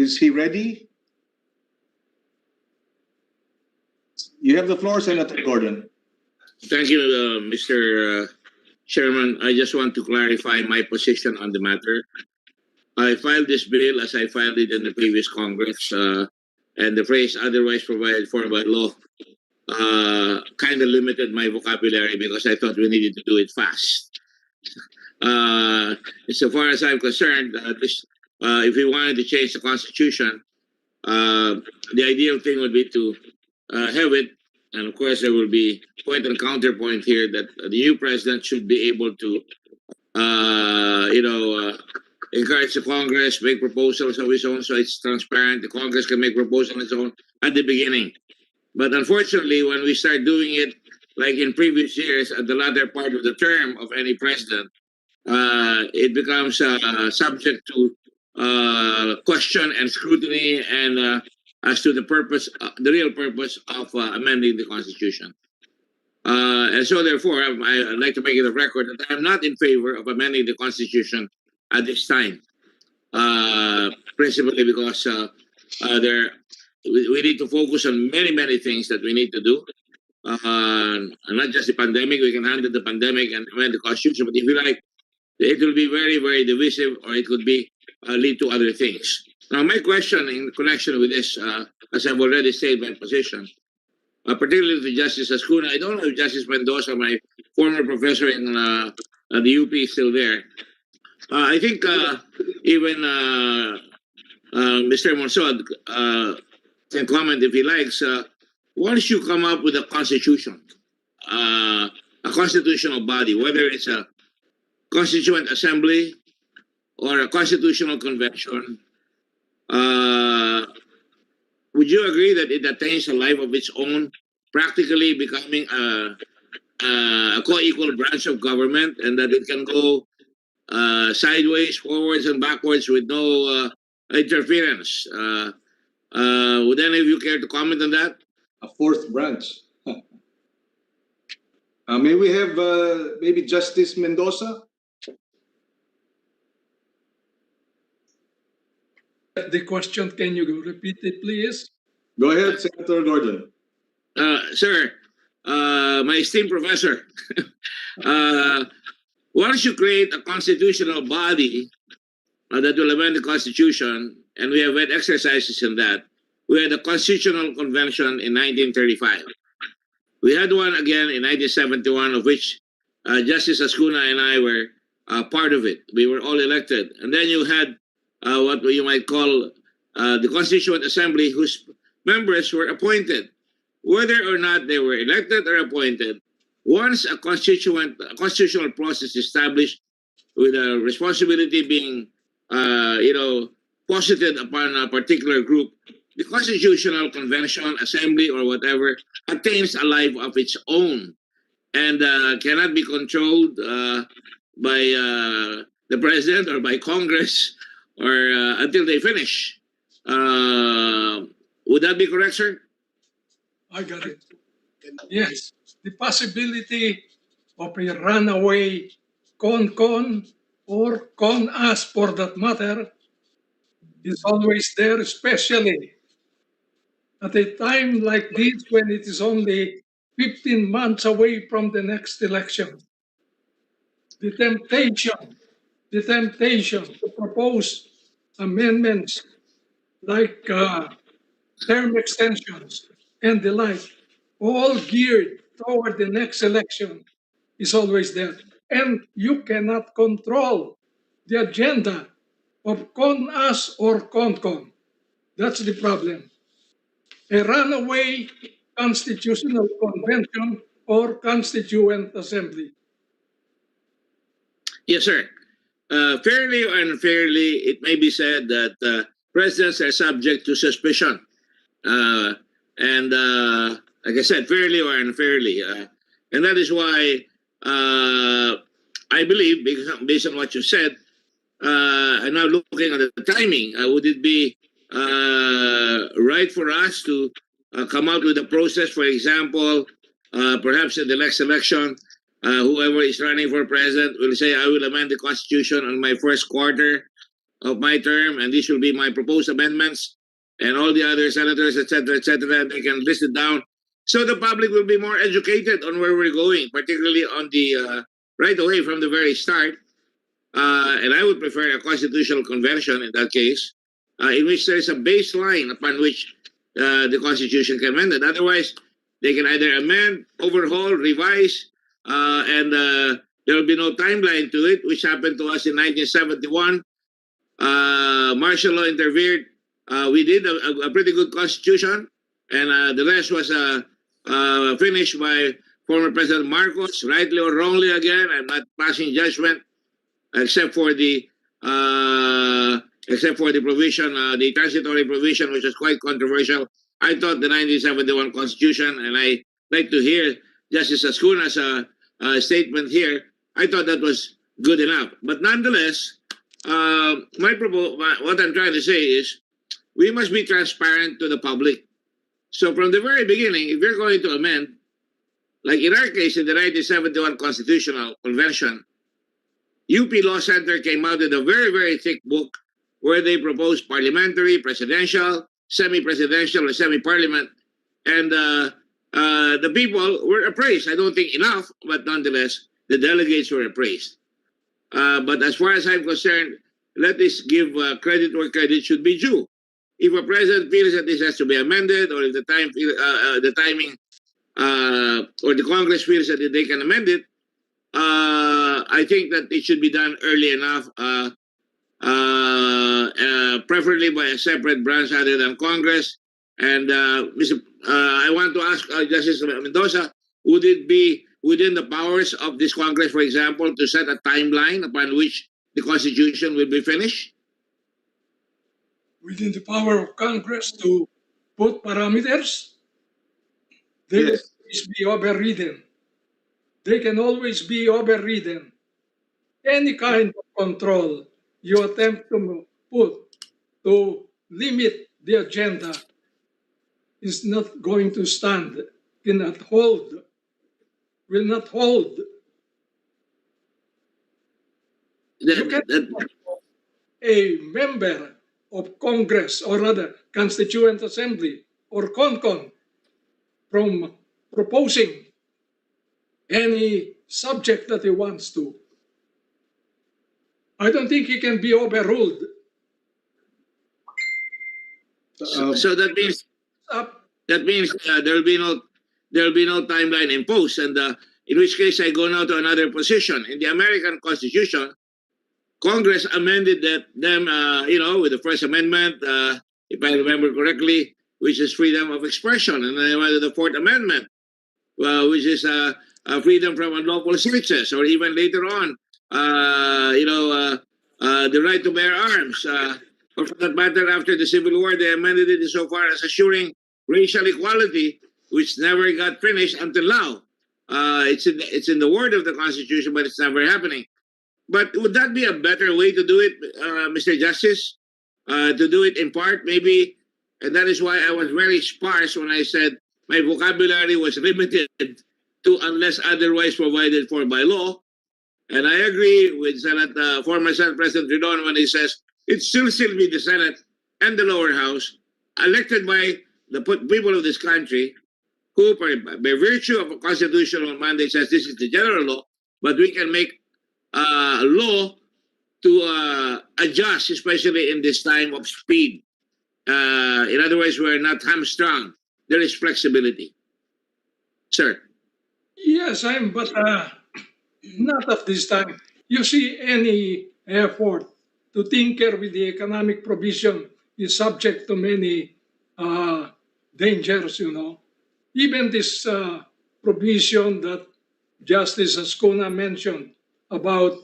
Is he ready? You have the floor, Senator Gordon. Thank you, Mr. Chairman. I just want to clarify my position on the matter. I filed this bill as I filed it in the previous Congress, and the phrase otherwise provided for by law kind of limited my vocabulary because I thought we needed to do it fast. So far as I'm concerned, if we wanted to change the Constitution, the ideal thing would be to have it, and of course there will be point and counterpoint here that the new president should be able to, encourage the Congress, make proposals of his own so it's transparent. The Congress can make proposals on its own at the beginning. But unfortunately, when we start doing it, like in previous years, at the latter part of the term of any president, it becomes subject to question and scrutiny and as to the purpose, the real purpose of amending the Constitution. And so therefore, I'd like to make it a record that I'm not in favor of amending the Constitution at this time, principally because we need to focus on many things that we need to do. Not just the pandemic, we can handle the pandemic and amend the Constitution, but if you like, it will be very divisive, or it could be lead to other things. Now, my question in connection with this, as I've already stated my position, particularly to Justice Ascuna, I don't know if Justice Mendoza, my former professor in the UP, is still there. I think even Mr. Monsod can comment if he likes. Once you come up with a constitution, a constitutional body, whether it's a constituent assembly or a constitutional convention, would you agree that it attains a life of its own, practically becoming a co-equal branch of government, and that it can go sideways, forwards, and backwards with no interference? Would any of you care to comment on that? A fourth branch. May we have maybe Justice Mendoza? The question, can you repeat it, please? Go ahead, Senator Gordon. Sir, my esteemed professor, once you create a constitutional body that will amend the Constitution, and we have had exercises in that, we had a Constitutional Convention in 1935. We had one again in 1971, of which Justice Ascuna and I were part of it. We were all elected. And then you had what you might call the Constituent Assembly, whose members were appointed. Whether or not they were elected or appointed, once a constitutional process established with a responsibility being, posited upon a particular group, the Constitutional Convention, Assembly, or whatever attains a life of its own and cannot be controlled by the president or by Congress or until they finish. Would that be correct, sir? I got it. Yes, the possibility of a runaway con or con us for that matter is always there, especially at a time like this when it is only 15 months away from the next election. The temptation to propose amendments like term extensions and the like, all geared toward the next election, is always there. And you cannot control the agenda of con-us or con-con. That's the problem. A runaway constitutional convention or constituent assembly. Yes, sir. Fairly or unfairly, it may be said that presidents are subject to suspicion. And like I said, fairly or unfairly. And that is why I believe, based on what you said, and now looking at the timing, would it be right for us to come out with a process, for example, perhaps in the next election, whoever is running for president will say, I will amend the Constitution on my first quarter of my term, and these will be my proposed amendments, and all the other senators, etc., they can list it down. So the public will be more educated on where we're going, particularly on the right away from the very start. And I would prefer a constitutional convention in that case, in which there is a baseline upon which the Constitution can amend it. Otherwise, they can either amend, overhaul, revise, and there will be no timeline to it, which happened to us in 1971. Martial law interfered. We did a pretty good constitution, and the rest was finished by former President Marcos, rightly or wrongly. Again, I'm not passing judgment, except for the provision, the transitory provision, which was quite controversial. I thought the 1971 Constitution, and I like to hear Justice Ascuna's statement here. I thought that was good enough, but nonetheless, what I'm trying to say is we must be transparent to the public. So from the very beginning, if you're going to amend, like in our case in the 1971 Constitutional Convention, UP Law Center came out with a very, very thick book where they proposed parliamentary, presidential, semi-presidential, or semi-parliament, and the people were appraised. I don't think enough, but nonetheless, the delegates were appraised. But as far as I'm concerned, let us give credit where credit should be due. If a president feels that this has to be amended, or if the timing or the Congress feels that they can amend it, I think that it should be done early enough, preferably by a separate branch other than Congress. And I want to ask Justice Mendoza, would it be within the powers of this Congress, for example, to set a timeline upon which the Constitution will be finished? Within the power of Congress to put parameters, they will always be overridden. They can always be overridden. Any kind of control you attempt to put to limit the agenda is not going to stand, cannot hold, will not hold. You can a member of Congress, or rather Constituent Assembly or CONCON, from proposing any subject that he wants to. I don't think he can be overruled. So that means there will be no timeline imposed, and in which case I go now to another position. In the American Constitution, Congress amended them, with the First Amendment, if I remember correctly, which is freedom of expression, and then they went to the Fourth Amendment, which is freedom from unlawful searches, or even later on, the right to bear arms. Or for that matter, after the Civil War, they amended it insofar as assuring racial equality, which never got finished until now. It's in the word of the Constitution, but it's never happening. But would that be a better way to do it, Mr. Justice? To do it in part, maybe, and that is why I was very sparse when I said my vocabulary was limited to unless otherwise provided for by law. And I agree with former Senate President Ridon when he says it still be the Senate and the lower house elected by the people of this country who, by virtue of a constitutional mandate, says this is the general law, but we can make law to adjust, especially in this time of speed. In other words, we're not hamstrung. There is flexibility. Sir. Yes, but Not at this time. You see any effort to tinker with the economic provision is subject to many dangers, you know. Even this provision that Justice Ascona mentioned about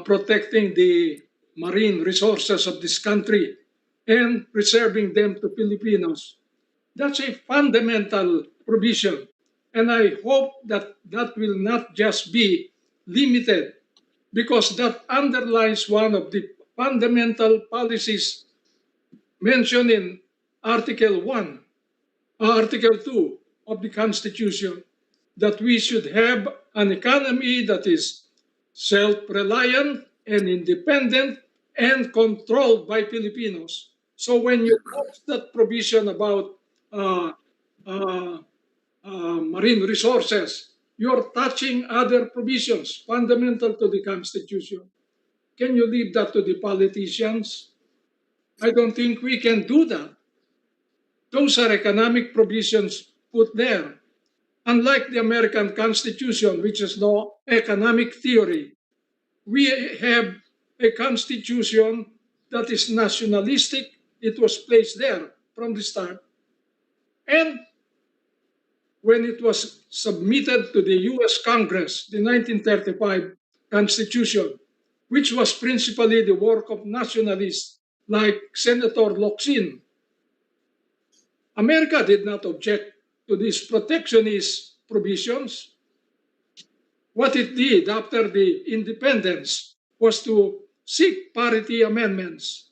protecting the marine resources of this country and preserving them to Filipinos. That's a fundamental provision. And I hope that that will not just be limited because that underlies one of the fundamental policies mentioned in Article 1, Article 2 of the Constitution, that we should have an economy that is self-reliant and independent and controlled by Filipinos. So when you post that provision about uh, uh, marine resources, you're touching other provisions fundamental to the Constitution. Can you leave that to the politicians? I don't think we can do that. Those are economic provisions put there. Unlike the American Constitution, which is no economic theory, we have a constitution that is nationalistic. It was placed there from the start. And when it was submitted to the US Congress, the 1935 Constitution, which was principally the work of nationalists like Senator Locsin, America did not object to these protectionist provisions. What it did after the independence was to seek parity amendments,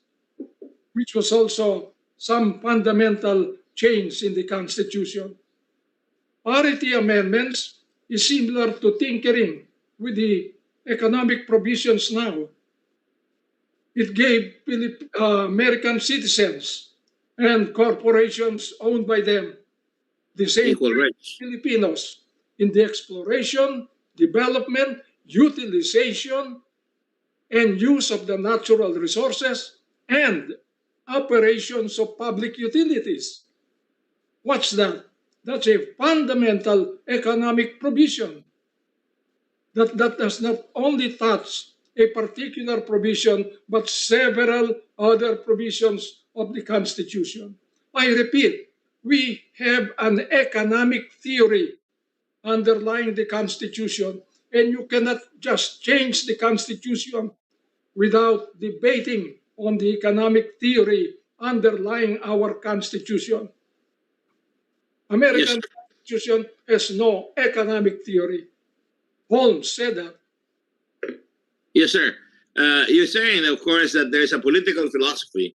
which was also some fundamental change in the Constitution. Parity amendments is similar to tinkering with the economic provisions now. It gave American citizens and corporations owned by them the same Equal rights. Filipinos in the exploration, development, utilization, and use of the natural resources and operations of public utilities. What's that? That's a fundamental economic provision that does not only touch a particular provision, but several other provisions of the Constitution. I repeat, we have an economic theory underlying the Constitution, and you cannot just change the Constitution without debating on the economic theory underlying our Constitution. American Constitution has no economic theory. Holmes said that. Yes, sir. You're saying, of course, that there's a political philosophy,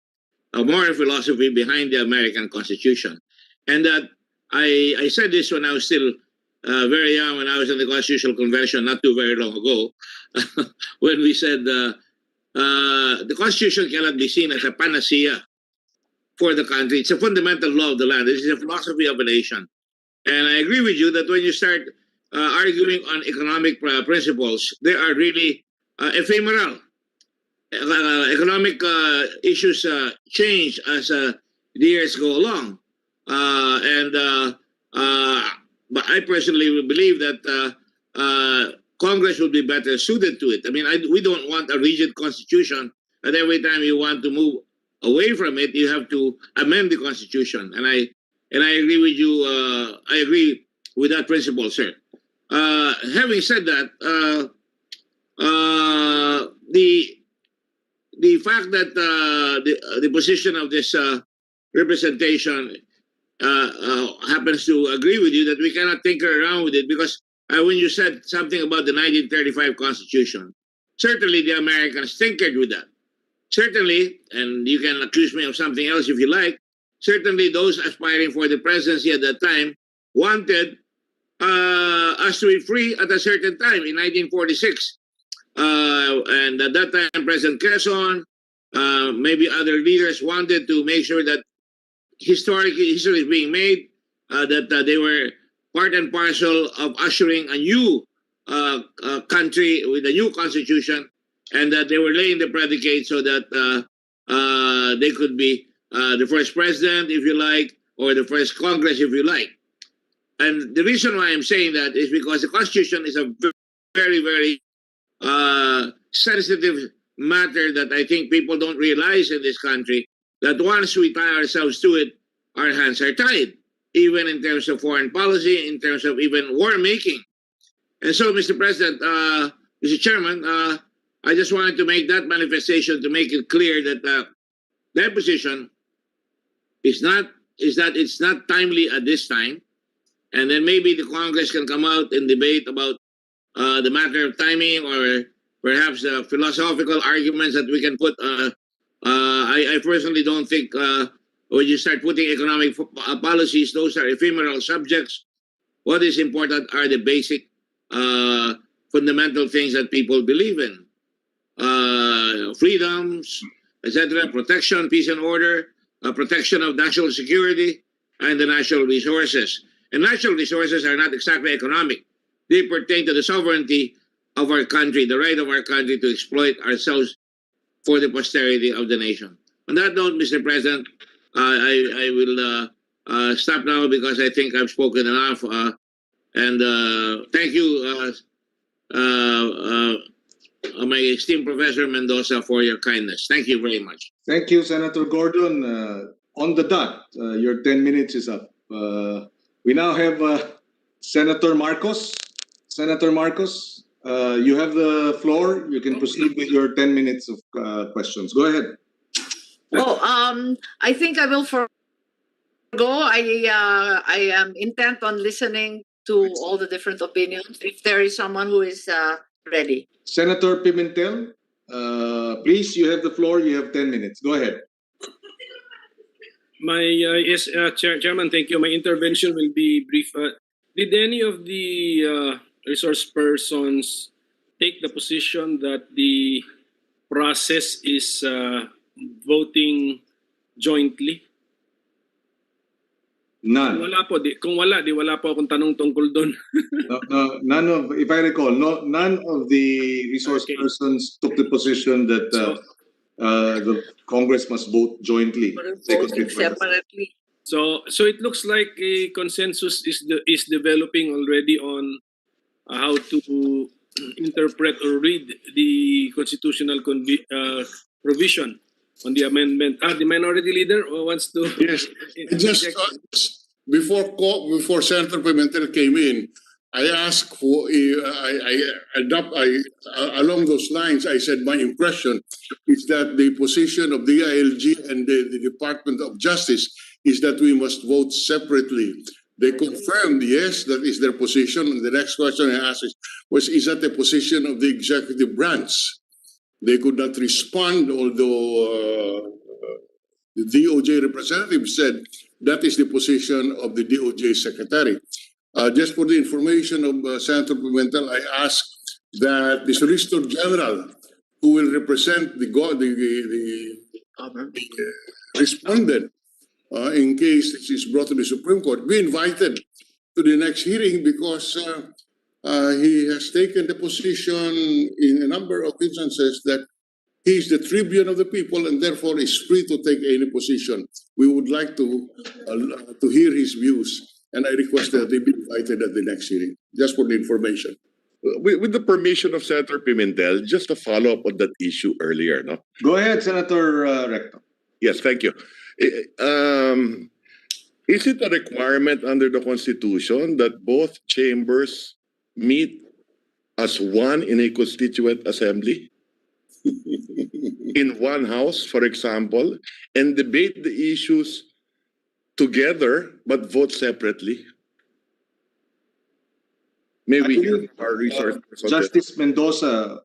a moral philosophy behind the American Constitution. And that I said this when I was still very young, when I was in the Constitutional Convention not too very long ago, when we said the Constitution cannot be seen as a panacea for the country. It's a fundamental law of the land. This is a philosophy of a nation. And I agree with you that when you start arguing on economic principles, they are really ephemeral. Economic issues change as the years go along. But I personally believe that Congress would be better suited to it. I mean, we don't want a rigid constitution that every time you want to move away from it, you have to amend the constitution. And I agree with you. I agree with that principle, sir. Having said that, the fact that the position of this representation happens to agree with you that we cannot tinker around with it, because when you said something about the 1935 Constitution, certainly the Americans tinkered with that. Certainly, and you can accuse me of something else if you like, certainly those aspiring for the presidency at that time wanted us to be free at a certain time in 1946. And at that time, President Quezon, maybe other leaders wanted to make sure that history is being made, that they were part and parcel of ushering a new country with a new constitution, and that they were laying the predicate so that they could be the first president, if you like, or the first Congress, if you like. And the reason why I'm saying that is because the Constitution is a very, very sensitive matter that I think people don't realize in this country, that once we tie ourselves to it, our hands are tied, even in terms of foreign policy, in terms of even war making. And so, Mr. President, Mr. Chairman, I just wanted to make that manifestation to make it clear that their position is that it's not timely at this time, and then maybe the Congress can come out and debate about the matter of timing, or perhaps philosophical arguments that we can put. I personally don't think when you start putting economic policies, those are ephemeral subjects. What is important are the basic fundamental things that people believe in. Freedoms, etc., protection, peace and order, protection of national security, and the natural resources. And natural resources are not exactly economic. They pertain to the sovereignty of our country, the right of our country to exploit ourselves for the posterity of the nation. On that note, Mr. President, I will stop now because I think I've spoken enough. And thank you, my esteemed Professor Mendoza, for your kindness. Thank you very much. Thank you, Senator Gordon. On the dot, your 10 minutes is up. We now have Senator Marcos. Senator Marcos, you have the floor. You can proceed with your 10 minutes of questions. Go ahead. Oh, I think I will forgo. I am intent on listening to all the different opinions. If there is someone who is ready. Senator Pimentel, please, you have the floor. You have 10 minutes. Go ahead. Yes, Chairman, thank you. My intervention will be brief. Did any of the resource persons take the position that the process is voting jointly? None. Kung wala, wala po akong tanong tungkol doon. None of, if I recall, none of the resource persons took the position that the Congress must vote jointly. Voting separately. So it looks like a consensus is developing already on how to interpret or read the constitutional provision on the amendment. The minority leader wants to. Yes, just before Senator Pimentel came in, I asked for along those lines. I said my impression is that the position of the ILG and the Department of Justice is that we must vote separately. They confirmed, yes, that is their position. And the next question I asked is that the position of the executive branch? They could not respond, although the DOJ representative said that is the position of the DOJ secretary. Just for the information of Senator Pimentel, I asked that the Solicitor General, who will represent the respondent in case this is brought to the Supreme Court, be invited to the next hearing because he has taken the position in a number of instances that he is the tribune of the people and therefore is free to take any position. We would like to hear his views, and I request that they be invited at the next hearing, just for the information. With the permission of Senator Pimentel, just to follow up on that issue earlier, no? Go ahead, Senator Recto. Yes, thank you. Is it a requirement under the Constitution that both chambers meet as one in a constituent assembly? In one house, for example, and debate the issues together but vote separately? Maybe our resource Justice Mendoza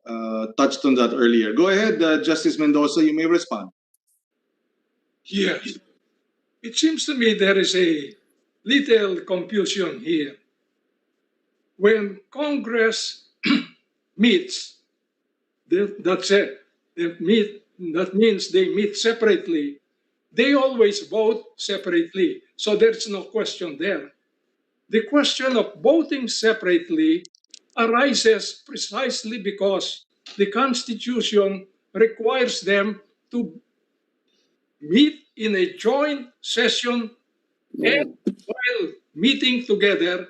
touched on that earlier. Go ahead, Justice Mendoza, you may respond. Yes. It seems to me there is a little confusion here. When Congress meets, that's it. That means they meet separately. They always vote separately. So there's no question there. The question of voting separately arises precisely because the Constitution requires them to meet in a joint session and while meeting together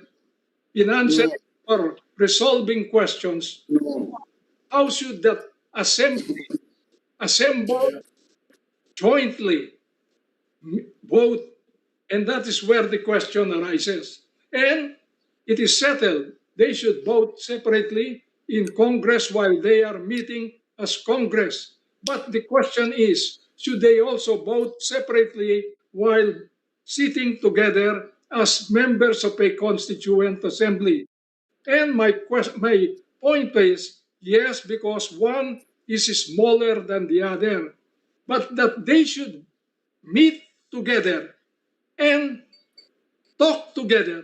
in answer for resolving questions, how should that assembly assemble jointly vote? And that is where the question arises. And it is settled they should vote separately in Congress while they are meeting as Congress. But the question is, should they also vote separately while sitting together as members of a constituent assembly? And my point is, yes, because one is smaller than the other, but that they should meet together and talk together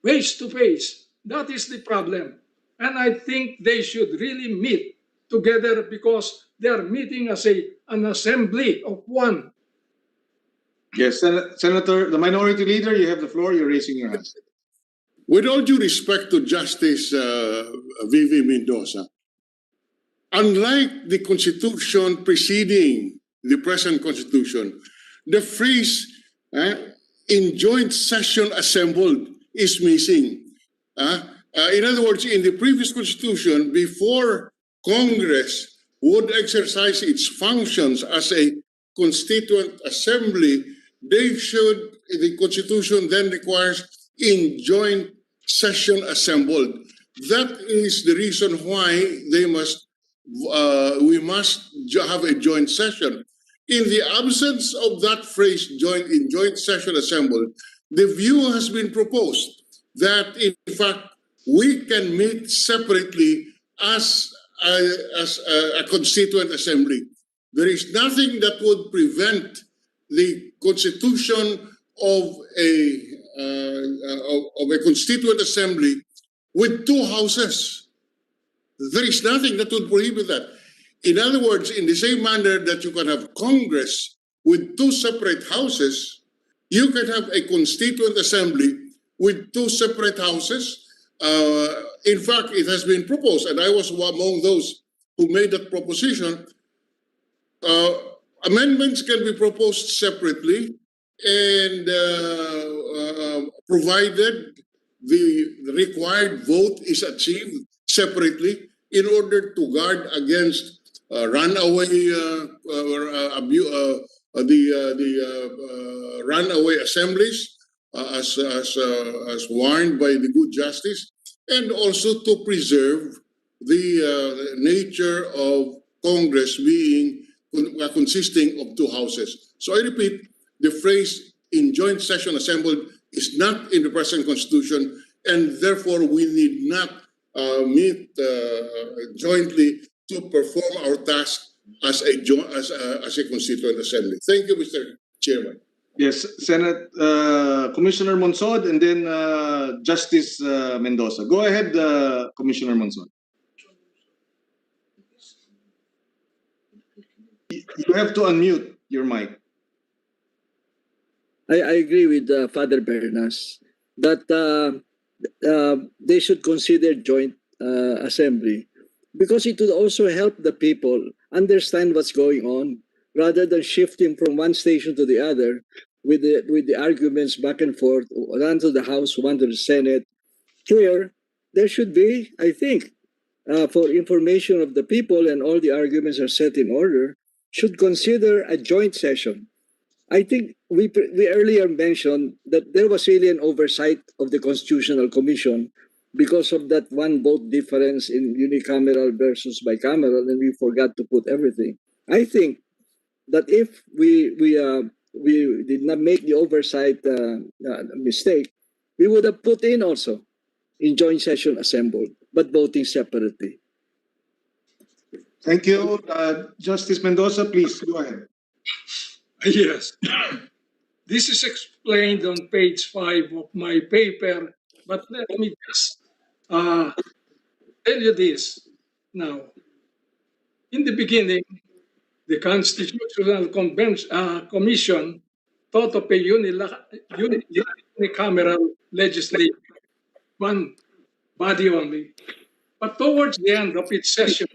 face to face. That is the problem. And I think they should really meet together because they are meeting as an assembly of one. Yes, Senator, the Minority Leader, you have the floor. You're raising your hand. With all due respect to Justice Vivi Mendoza, unlike the Constitution preceding the present Constitution, the phrase in joint session assembled is missing. In other words, in the previous Constitution, before Congress would exercise its functions as a constituent assembly, the Constitution then requires in joint session assembled. That is the reason why we must have a joint session. In the absence of that phrase, joint session assembled, the view has been proposed that in fact we can meet separately as a constituent assembly. There is nothing that would prevent the constitution of a constituent assembly with two houses. There is nothing that would prohibit that. In other words, in the same manner that you can have Congress with two separate houses, you can have a constituent assembly with two separate houses. In fact, it has been proposed, and I was among those who made that proposition. Amendments can be proposed separately, and provided the required vote is achieved separately in order to guard against runaway assemblies as warned by the good justice, and also to preserve the nature of Congress being consisting of two houses. So I repeat, the phrase in joint session assembled is not in the present Constitution, and therefore we need not meet jointly to perform our task as a constituent assembly. Thank you, Mr. Chairman. Yes, Commissioner Monsod, and then Justice Mendoza. Go ahead, Commissioner Monsod. You have to unmute your mic. I agree with Father Bernas that they should consider joint assembly because it would also help the people understand what's going on rather than shifting from one station to the other with the arguments back and forth, one to the House, one to the Senate. Here, there should be, I think, for information of the people and all the arguments are set in order, should consider a joint session. I think we earlier mentioned that there was really an oversight of the Constitutional Commission because of that one vote difference in unicameral versus bicameral, and we forgot to put everything. I think that if we did not make the oversight mistake, we would have put in also in joint session assembled, but voting separately. Thank you. Justice Mendoza, please go ahead. Yes. This is explained on page 5 of my paper, but let me just tell you this now. In the beginning, the Constitutional Commission thought of a unicameral legislature, one body only. But towards the end of its sessions,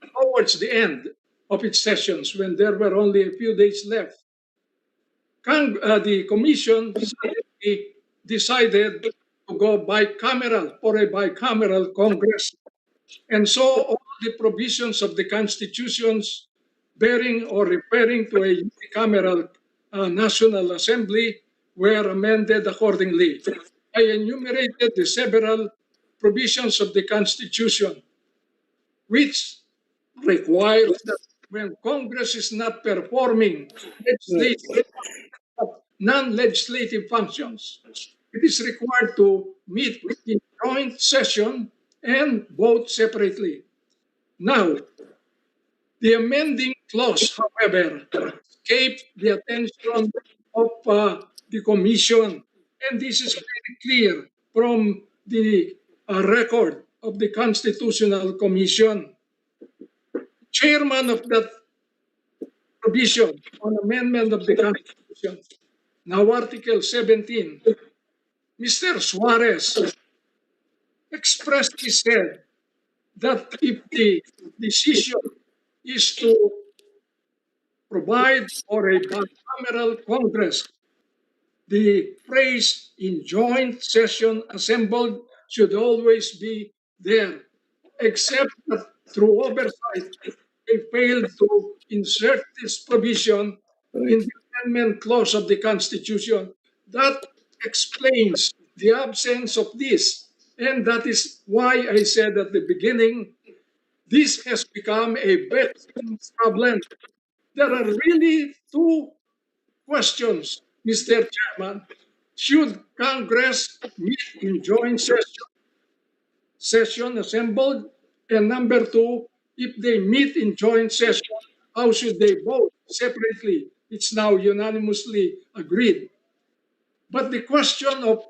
when there were only a few days left, the Commission decided to to go bicameral for a bicameral Congress. And so all the provisions of the constitutions bearing or referring to a unicameral National Assembly were amended accordingly. I enumerated the several provisions of the Constitution which requires that when Congress is not performing legislative, non-legislative functions, it is required to meet in joint session and vote separately. Now, the amending clause, however, escaped the attention of the Commission, and this is very clear from the record of the Constitutional Commission. Chairman of that provision on amendment of the Constitution, now Article 17, Mr. Suarez expressly said that if the decision is to provide for a bicameral Congress, the phrase "in joint session assembled" should always be there, except that through oversight, they failed to insert this provision in the amendment clause of the Constitution. That explains the absence of this, and that is why I said at the beginning, this has become a vexing problem. There are really two questions, Mr. Chairman. Should Congress meet in joint session assembled? And number two, if they meet in joint session, how should they vote separately? It's now unanimously agreed. But the question of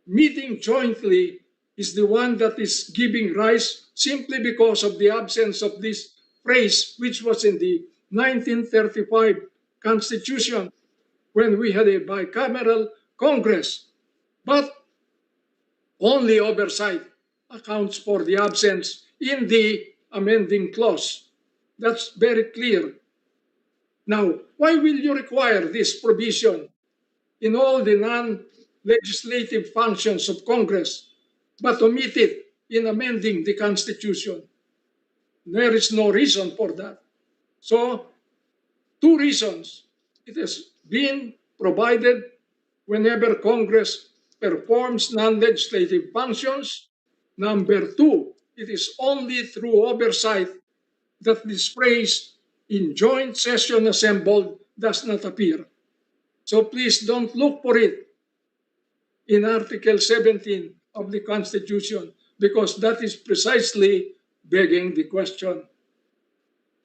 meeting jointly is the one that is giving rise simply because of the absence of this phrase, which was in the 1935 Constitution when we had a bicameral Congress. But only oversight accounts for the absence in the amending clause. That's very clear. Now, why will you require this provision in all the non-legislative functions of Congress, but omit it in amending the Constitution? There is no reason for that. So, two reasons. It has been provided whenever Congress performs non-legislative functions. Number two, it is only through oversight that this phrase "in joint session assembled" does not appear. So please don't look for it in Article 17 of the Constitution, because that is precisely begging the question.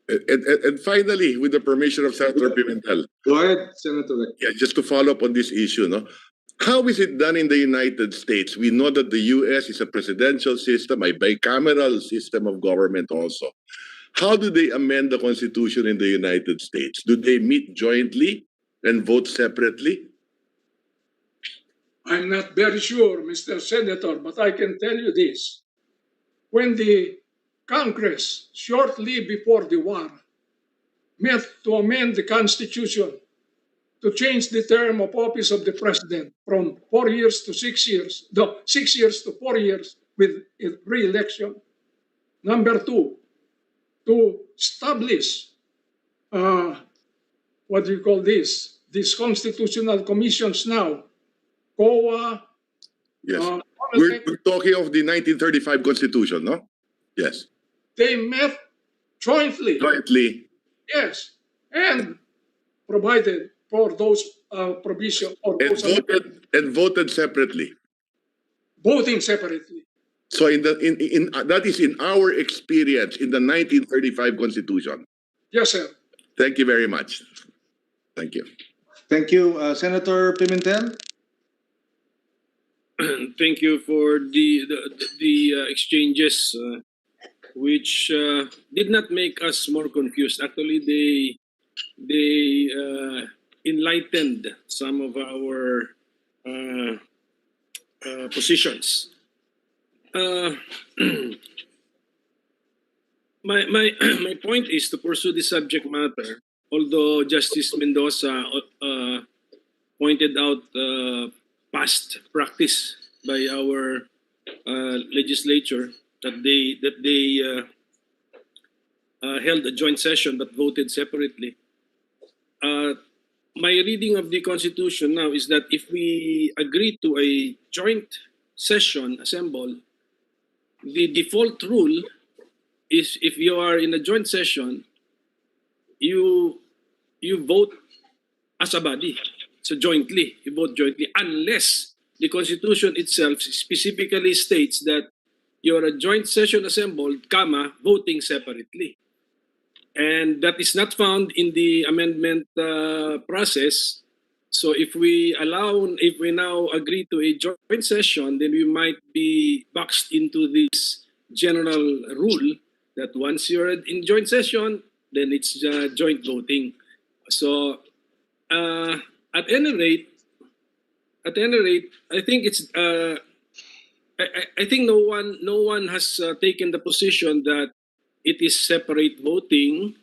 And finally, with the permission of Senator Pimentel, Go ahead, Senator. yeah, just to follow up on this issue, no? How is it done in the United States? We know that the US is a presidential system, a bicameral system of government also. How do they amend the Constitution in the United States? Do they meet jointly and vote separately? I'm not very sure, Mr. Senator, but I can tell you this. When the Congress, shortly before the war, met to amend the Constitution to change the term of office of the President from 4 years to 6 years, 6 years to 4 years with re-election. Number two, to establish, what do you call this? These constitutional commissions now, COA. Yes. We're talking of the 1935 Constitution, no? Yes. They met jointly. Jointly. Yes, and provided for those provisions or And voted separately. voting separately. So that is in our experience in the 1935 Constitution. Yes, sir. Thank you very much. Thank you. Thank you, Senator Pimentel. Thank you for the exchanges, which did not make us more confused. Actually, they enlightened some of our positions. My point is to pursue the subject matter. Although Justice Mendoza pointed out past practice by our legislature that they held a joint session but voted separately. My reading of the Constitution now is that if we agree to a joint session assembled, the default rule is if you are in a joint session, you vote as a body. So jointly, you vote jointly, unless the Constitution itself specifically states that you're a joint session assembled, comma, voting separately. And that is not found in the amendment process. So if we now agree to a joint session, then we might be boxed into this general rule that once you're in joint session, then it's joint voting. So at any rate, I think it's I think no one has taken the position that it is separate voting.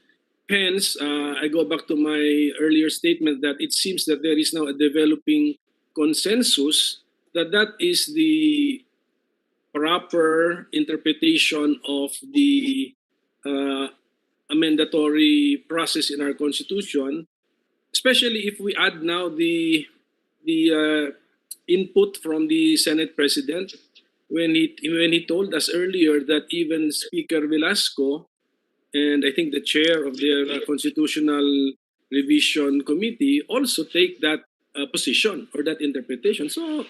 Hence, I go back to my earlier statement that it seems that there is now a developing consensus that that is the proper interpretation of the amendatory process in our Constitution, especially if we add now the input from the Senate President when he told us earlier that even Speaker Velasco and I think the chair of the Constitutional Revision Committee also take that position or that interpretation. So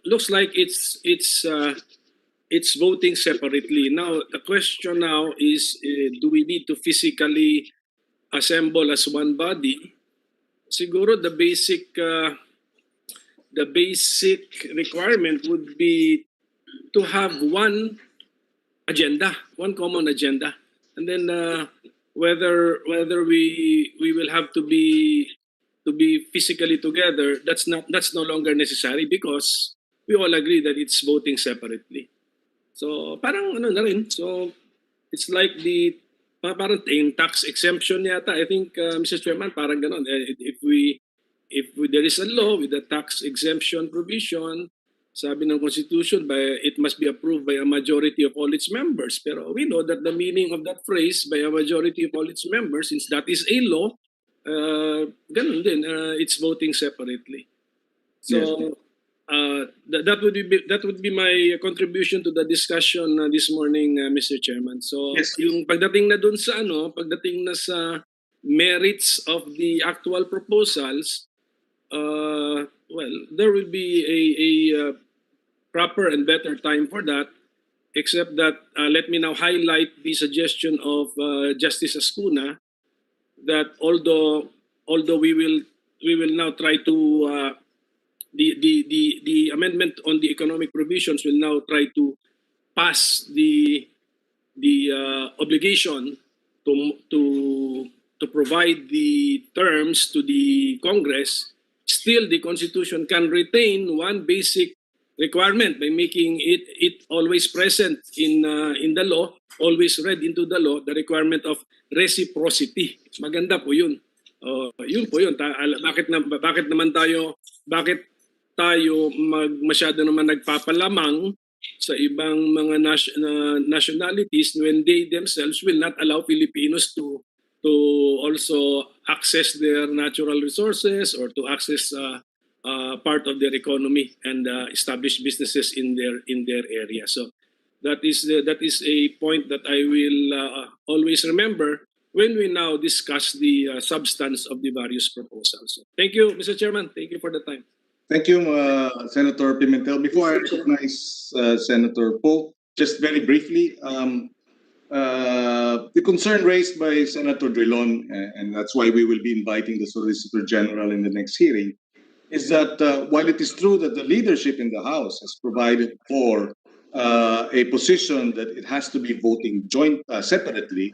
looks like it's voting separately. Now the question now is, do we need to physically assemble as one body? Siguro the basic requirement would be to have one agenda, one common agenda, and then whether we will have to be physically together, that's no longer necessary because we all agree that it's voting separately. So parang ano na rin. So it's like parang in tax exemption yata. I think Mr. Chairman, parang ganon. If there is a law with a tax exemption provision, sabi ng Constitution, it must be approved by a majority of all its members. Pero we know that the meaning of that phrase, by a majority of all its members, since that is a law, ganun din, it's voting separately. So that would be my contribution to the discussion this morning, Mr. Chairman. So yung pagdating na dun sa pagdating na sa merits of the actual proposals, well, there will be a proper and better time for that, except that let me now highlight the suggestion of Justice Ascuna that although we will now try to the amendment on the economic provisions will now try to pass the obligation to provide the terms to the Congress. Still, the Constitution can retain one basic requirement by making it always present in the law, always read into the law, the requirement of reciprocity. Maganda po yun. Yun po yun. Bakit tayo masyado naman nagpapalamang sa ibang mga nationalities when they themselves will not allow Filipinos to also access their natural resources or to access part of their economy and establish businesses in their area. So that is a point that I will always remember when we now discuss the substance of the various proposals. So, thank you, Mr. Chairman. Thank you for the time. Thank you, Senator Pimentel. Before I recognize Senator Poe, just very briefly, the concern raised by Senator Drilon, and that's why we will be inviting the Solicitor General in the next hearing, is that while it is true that the leadership in the House has provided for a position that it has to be voting separately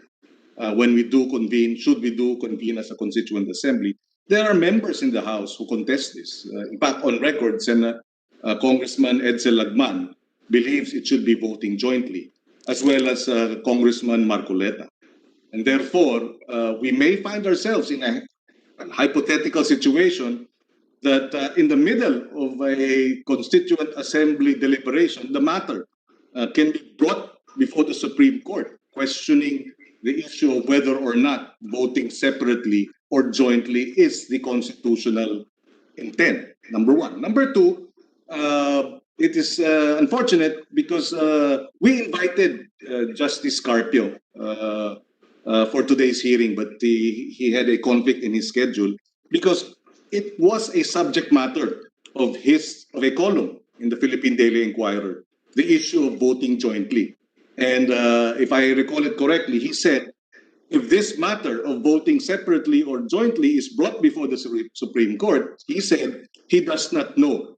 when we do convene, should we do convene as a constituent assembly, there are members in the House who contest this. In fact, on record, Congressman Edsel Lagman believes it should be voting jointly, as well as Congressman Marcoleta. And therefore, we may find ourselves in a hypothetical situation that in the middle of a constituent assembly deliberation, the matter can be brought before the Supreme Court, questioning the issue of whether or not voting separately or jointly is the constitutional intent. Number one. Number two, it is unfortunate because we invited Justice Carpio for today's hearing, but he had a conflict in his schedule because it was a subject matter of a column in the Philippine Daily Inquirer, the issue of voting jointly. And if I recall it correctly, he said, if this matter of voting separately or jointly is brought before the Supreme Court, he said he does not know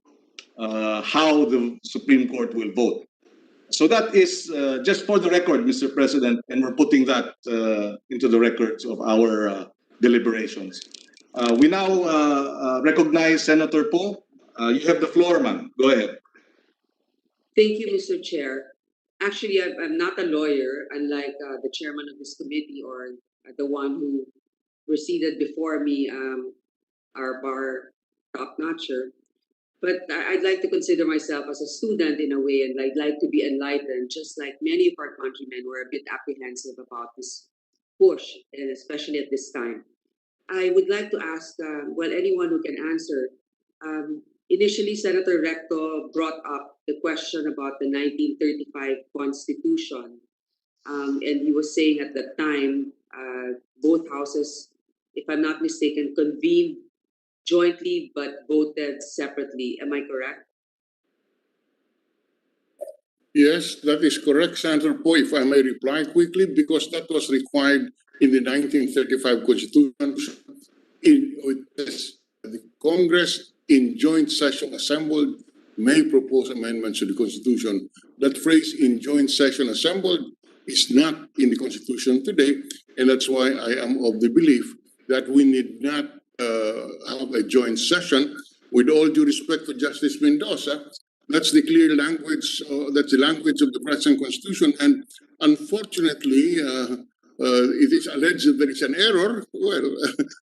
how the Supreme Court will vote. So that is just for the record, Mr. President, and we're putting that into the records of our deliberations. We now recognize Senator Poe. You have the floor, ma'am. Go ahead. Thank you, Mr. Chair. Actually, I'm not a lawyer, unlike the chairman of this committee or the one who proceeded before me, our bar top-notcher. But I'd like to consider myself as a student in a way, and I'd like to be enlightened, just like many of our countrymen were a bit apprehensive about this push, and especially at this time. I would like to ask, well, anyone who can answer. Initially, Senator Recto brought up the question about the 1935 Constitution, and he was saying at that time, both houses, if I'm not mistaken, convened jointly but voted separately. Am I correct? Yes, that is correct, Senator Poe, if I may reply quickly, because that was required in the 1935 Constitution. The Congress in joint session assembled may propose amendments to the Constitution. That phrase, in joint session assembled, is not in the Constitution today, and that's why I am of the belief that we need not have a joint session. With all due respect to Justice Mendoza, that's the clear language, that's the language of the present Constitution, and unfortunately, it is alleged that there is an error. Well,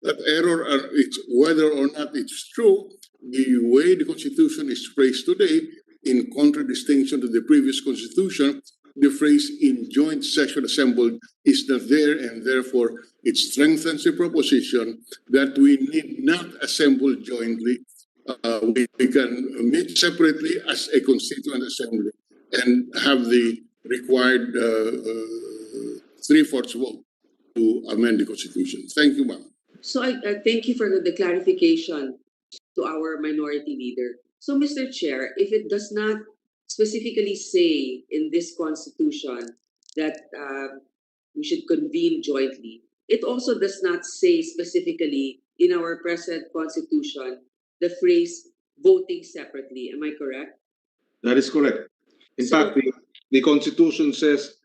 that error, it's whether or not it's true, the way the Constitution is phrased today, in contradistinction to the previous Constitution, the phrase in joint session assembled is not there, and therefore it strengthens the proposition that we need not assemble jointly. We can meet separately as a constituent assembly and have the required 3/4 vote to amend the Constitution. Thank you, ma'am. So I thank you for the clarification to our minority leader. So, Mr. Chair, if it does not specifically say in this Constitution that we should convene jointly, it also does not say specifically in our present Constitution the phrase voting separately. Am I correct? That is correct. In fact, the Constitution says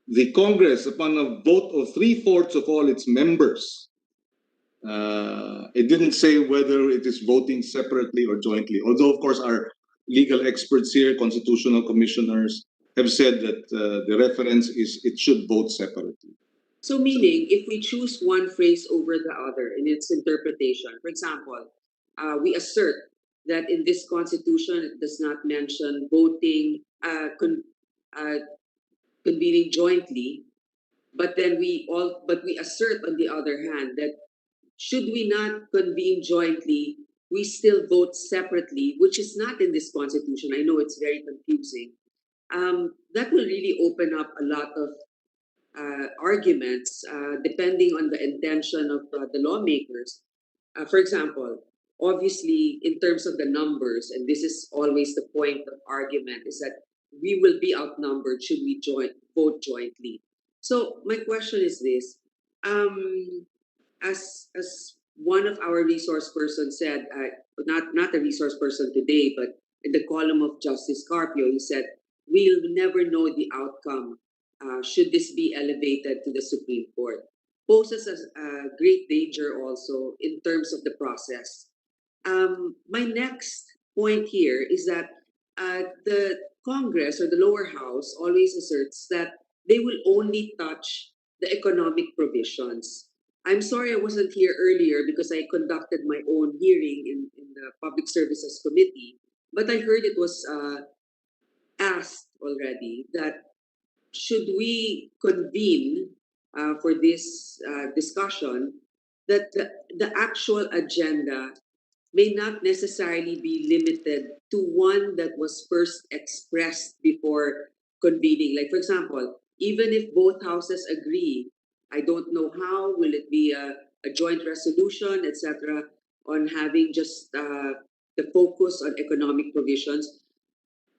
the Congress, upon a vote of 3/4 of all its members, it didn't say whether it is voting separately or jointly. Although, of course, our legal experts here, constitutional commissioners, have said that the reference is it should vote separately. So meaning, if we choose one phrase over the other in its interpretation, for example, we assert that in this Constitution it does not mention voting, convening jointly, but then we assert on the other hand that should we not convene jointly, we still vote separately, which is not in this Constitution. I know it's very confusing. That will really open up a lot of arguments depending on the intention of the lawmakers. For example, obviously, in terms of the numbers, and this is always the point of argument, is that we will be outnumbered should we vote jointly. So my question is this: as one of our resource persons said, not a resource person today, but in the column of Justice Carpio, he said, we'll never know the outcome should this be elevated to the Supreme Court. Poses a great danger also in terms of the process. My next point here is that the Congress or the lower house always asserts that they will only touch the economic provisions. I'm sorry I wasn't here earlier because I conducted my own hearing in the Public Services Committee, but I heard it was asked already that should we convene for this discussion, that the actual agenda may not necessarily be limited to one that was first expressed before convening. Like, for example, even if both houses agree, I don't know how, will it be a joint resolution, etc., on having just the focus on economic provisions?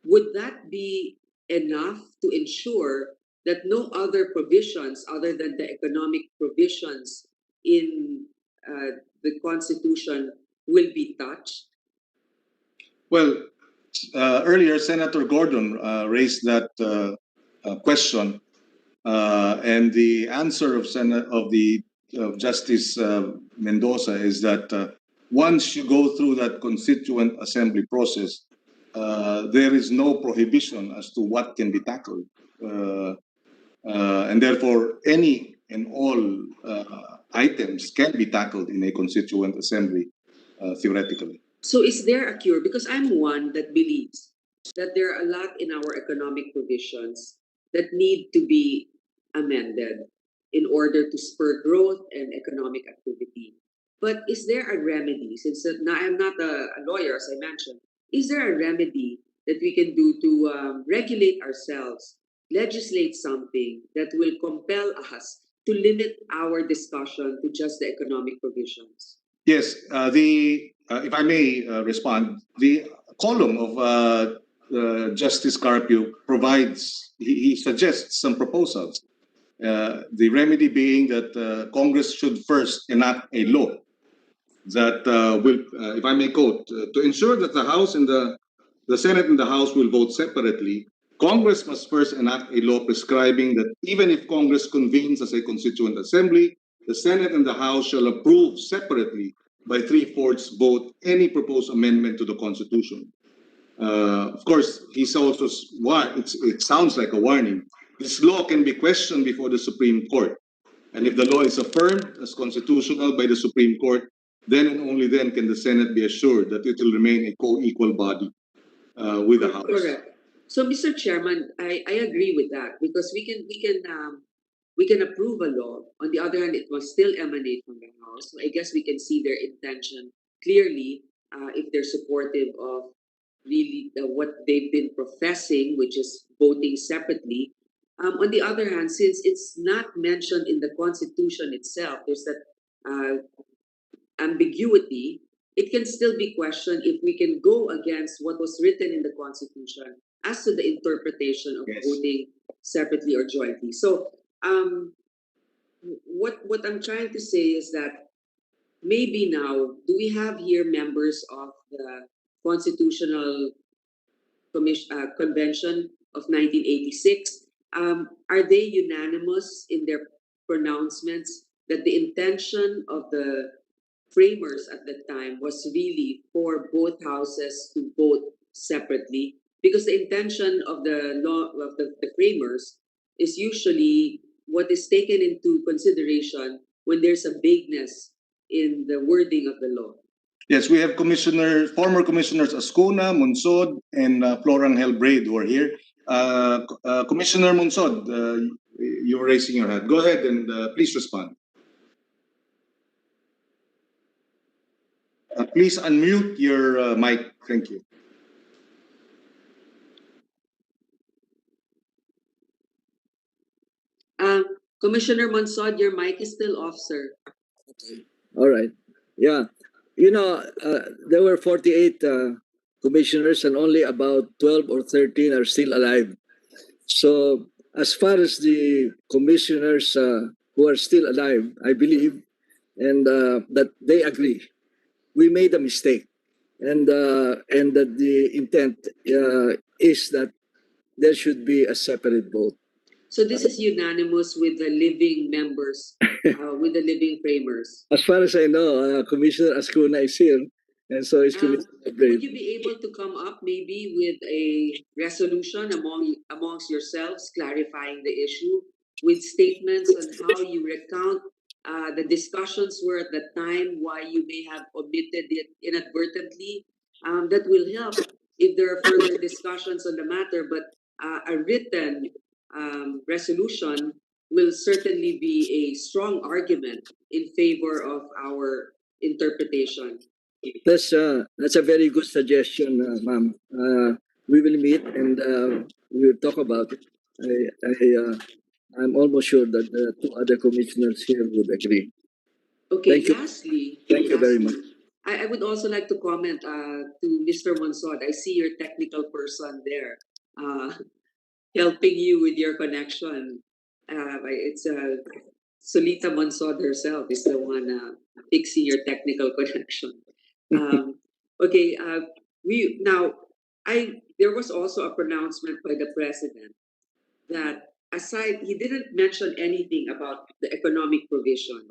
Would that be enough to ensure that no other provisions other than the economic provisions in the Constitution will be touched? Well, earlier Senator Gordon raised that question, and the answer of Justice Mendoza is that once you go through that Constituent Assembly process, there is no prohibition as to what can be tackled, and therefore any and all items can be tackled in a Constituent Assembly, theoretically. So is there a cure? Because I'm one that believes that there are a lot in our economic provisions that need to be amended in order to spur growth and economic activity. But is there a remedy? Since now I'm not a lawyer, as I mentioned, is there a remedy that we can do to regulate ourselves, legislate something that will compel us to limit our discussion to just the economic provisions? Yes, if I may respond, the column of Justice Carpio provides, he suggests some proposals. The remedy being that Congress should first enact a law that will, if I may quote, to ensure that the House and the Senate and the House will vote separately, Congress must first enact a law prescribing that even if Congress convenes as a constituent assembly, the Senate and the House shall approve separately by three-fourths vote any proposed amendment to the Constitution. Of course, he's also it sounds like a warning. This law can be questioned before the Supreme Court, and if the law is affirmed as constitutional by the Supreme Court, then and only then can the Senate be assured that it will remain a co-equal body with the House. Correct. So, Mr. Chairman, I agree with that because we can approve a law. On the other hand, it must still emanate from the House. So I guess we can see their intention clearly if they're supportive of really what they've been professing, which is voting separately. On the other hand, since it's not mentioned in the Constitution itself, there's that ambiguity, it can still be questioned if we can go against what was written in the Constitution as to the interpretation of voting separately or jointly. So, what I'm trying to say is that maybe now, do we have here members of the Constitutional Convention of 1986? Are they unanimous in their pronouncements that the intention of the framers at the time was really for both houses to vote separately? Because the intention of the law of the framers is usually what is taken into consideration when there's a vagueness in the wording of the law. Yes, we have former commissioners Ascuna, Monsod, and Florangel Braid who are here. Commissioner Monsod, you're raising your hand. Go ahead and please respond. Please unmute your mic. Thank you. Commissioner Monsod, your mic is still off, sir. All right. Yeah. There were 48 commissioners and only about 12 or 13 are still alive. So as far as the commissioners who are still alive, I believe, and that they agree, we made a mistake. And that the intent is that there should be a separate vote. So this is unanimous with the living members, with the living framers. As far as I know, Commissioner Ascuna is here, and so is Commissioner Braid. Would you be able to come up maybe with a resolution amongst yourselves clarifying the issue with statements on how you recount the discussions were at the time, why you may have omitted it inadvertently. That will help if there are further discussions on the matter, but a written resolution will certainly be a strong argument in favor of our interpretation. That's a very good suggestion, ma'am. We will meet and we will talk about it. I'm almost sure that the two other commissioners here would agree. Okay, Thank you. lastly, Thank you very much. I would also like to comment to Mr. Monsod. I see your technical person there helping you with your connection. It's Solita Monsod herself is the one fixing your technical connection. Okay, we now there was also a pronouncement by the president that aside he didn't mention anything about the economic provision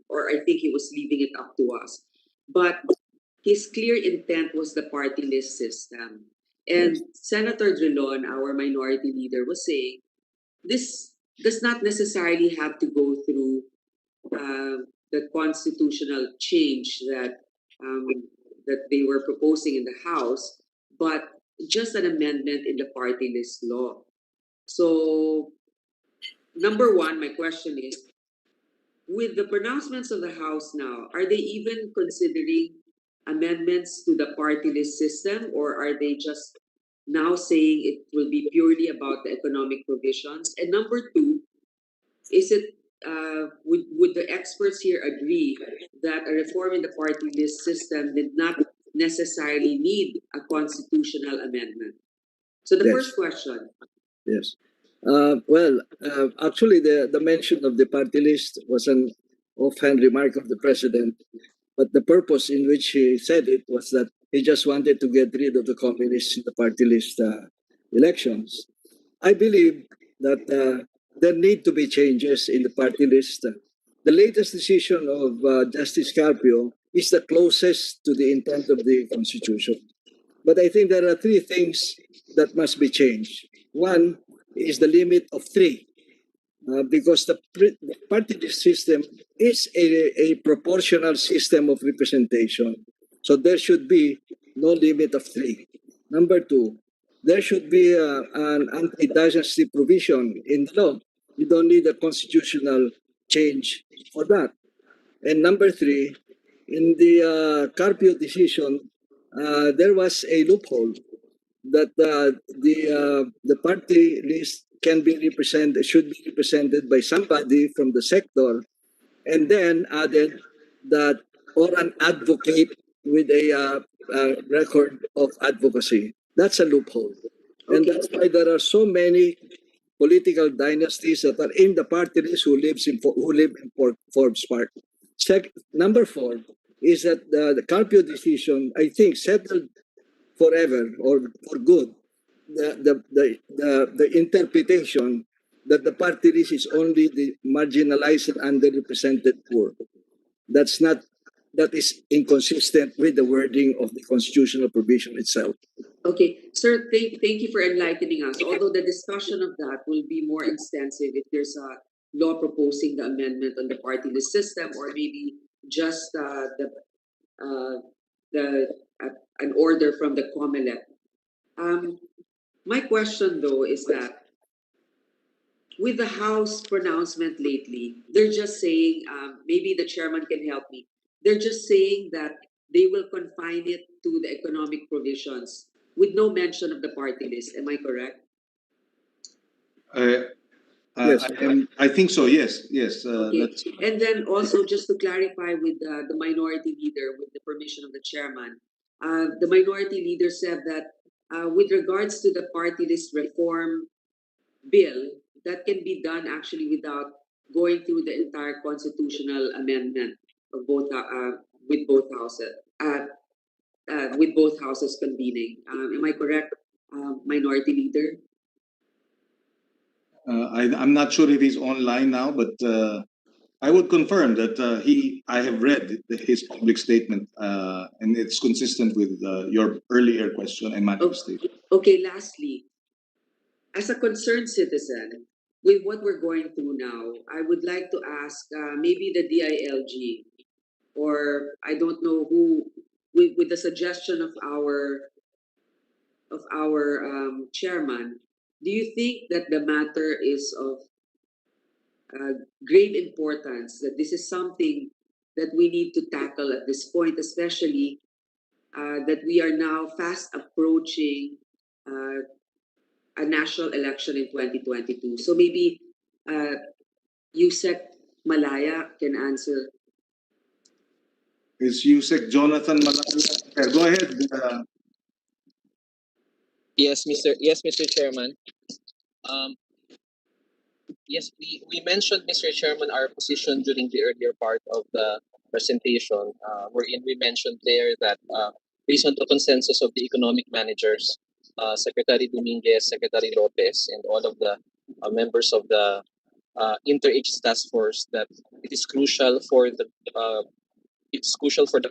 or I think he was leaving it up to us. But his clear intent was the party list system. And Senator Drilon, our minority leader, was saying this does not necessarily have to go through the constitutional change um, that they were proposing in the House, but just an amendment in the party list law. So, number one, my question is, with the pronouncements of the House now, are they even considering amendments to the party list system, or are they just now saying it will be purely about the economic provisions? And number two, is it would the experts here agree that a reform in the party list system did not necessarily need a constitutional amendment? So the Yes. first question. Yes. Actually, the mention of the party list was an offhand remark of the president, but the purpose in which he said it was that he just wanted to get rid of the communists in the party list elections. I believe that there need to be changes in the party list. The latest decision of Justice Carpio is the closest to the intent of the Constitution. But I think there are three things that must be changed. One is the limit of three, because the party list system is a proportional system of representation. So there should be no limit of three. Number two, there should be an anti-dynasty provision in the law. You don't need a constitutional change for that. And number three, in the Carpio decision, there was a loophole that the party list can be represented, should be represented by somebody from the sector, and then added that or an advocate with a record of advocacy. That's a loophole, and that's why there are so many political dynasties that are in the party list who live in Forbes Park. Number four is that the Carpio decision, I think, settled forever or for good the interpretation that the party list is only the marginalized and underrepresented poor. That is inconsistent with the wording of the constitutional provision itself. Okay, sir, thank you for enlightening us. Although the discussion of that will be more extensive if there's a law proposing the amendment on the party list system, or maybe just an order from the COMELEC. My question though is that with the House pronouncement lately, they're just saying, maybe the chairman can help me. They're just saying that they will confine it to the economic provisions with no mention of the party list. Am I correct? Yes. I think so. Yes. Yes. Okay. And then also just to clarify with the minority leader, with the permission of the chairman, the minority leader said that with regards to the party list reform bill, that can be done actually without going through the entire constitutional amendment of both with both houses convening. Am I correct, minority leader? I'm not sure if he's online now, but I would confirm that I have read his public statement, and it's consistent with your earlier question and my statement. Okay, lastly, as a concerned citizen, with what we're going through now, I would like to ask maybe the DILG, or I don't know who, with the suggestion of our chairman. Do you think that the matter is of grave importance? That this is something that we need to tackle at this point, especially that we are now fast approaching a national election in 2022. So maybe Yusek Malaya can answer. Is Yusek Jonathan Malaya? Yeah, go ahead. Yes, Mr. Chairman. Um, yes, we mentioned, Mr. Chairman, our position during the earlier part of the presentation, wherein we mentioned there that based on the consensus of the economic managers, Secretary Dominguez, Secretary Lopez, and all of the members of the inter-agency task force, that it is crucial for the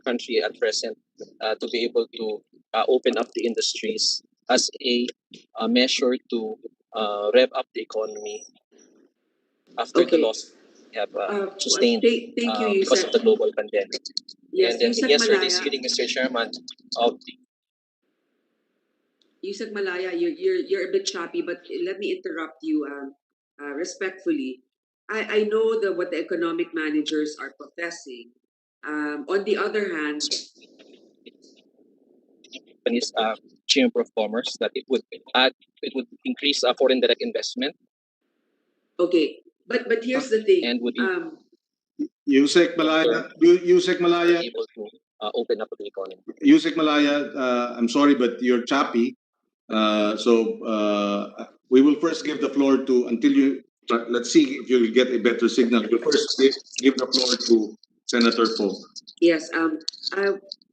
country at present to be able to open up the industries as a measure to rev up the economy after the loss we have sustained Thank you, because of Yusek. the global pandemic. Yes, And then Yusek yesterday's Malaya. hearing, Mr. Chairman, of the Yusek Malaya, you're a bit choppy, but let me interrupt you respectfully. I know what the economic managers are professing. On the other hand, Japanese Chamber of Commerce, that it would increase foreign direct investment. okay, but here's the thing. And would Yusek Malaya, Yusek Malaya, able to open up the economy. Yusek Malaya, I'm sorry, but you're choppy. We will first give the floor to, until you, let's see if you'll get a better signal. We'll first give the floor to Senator Poe. Yes,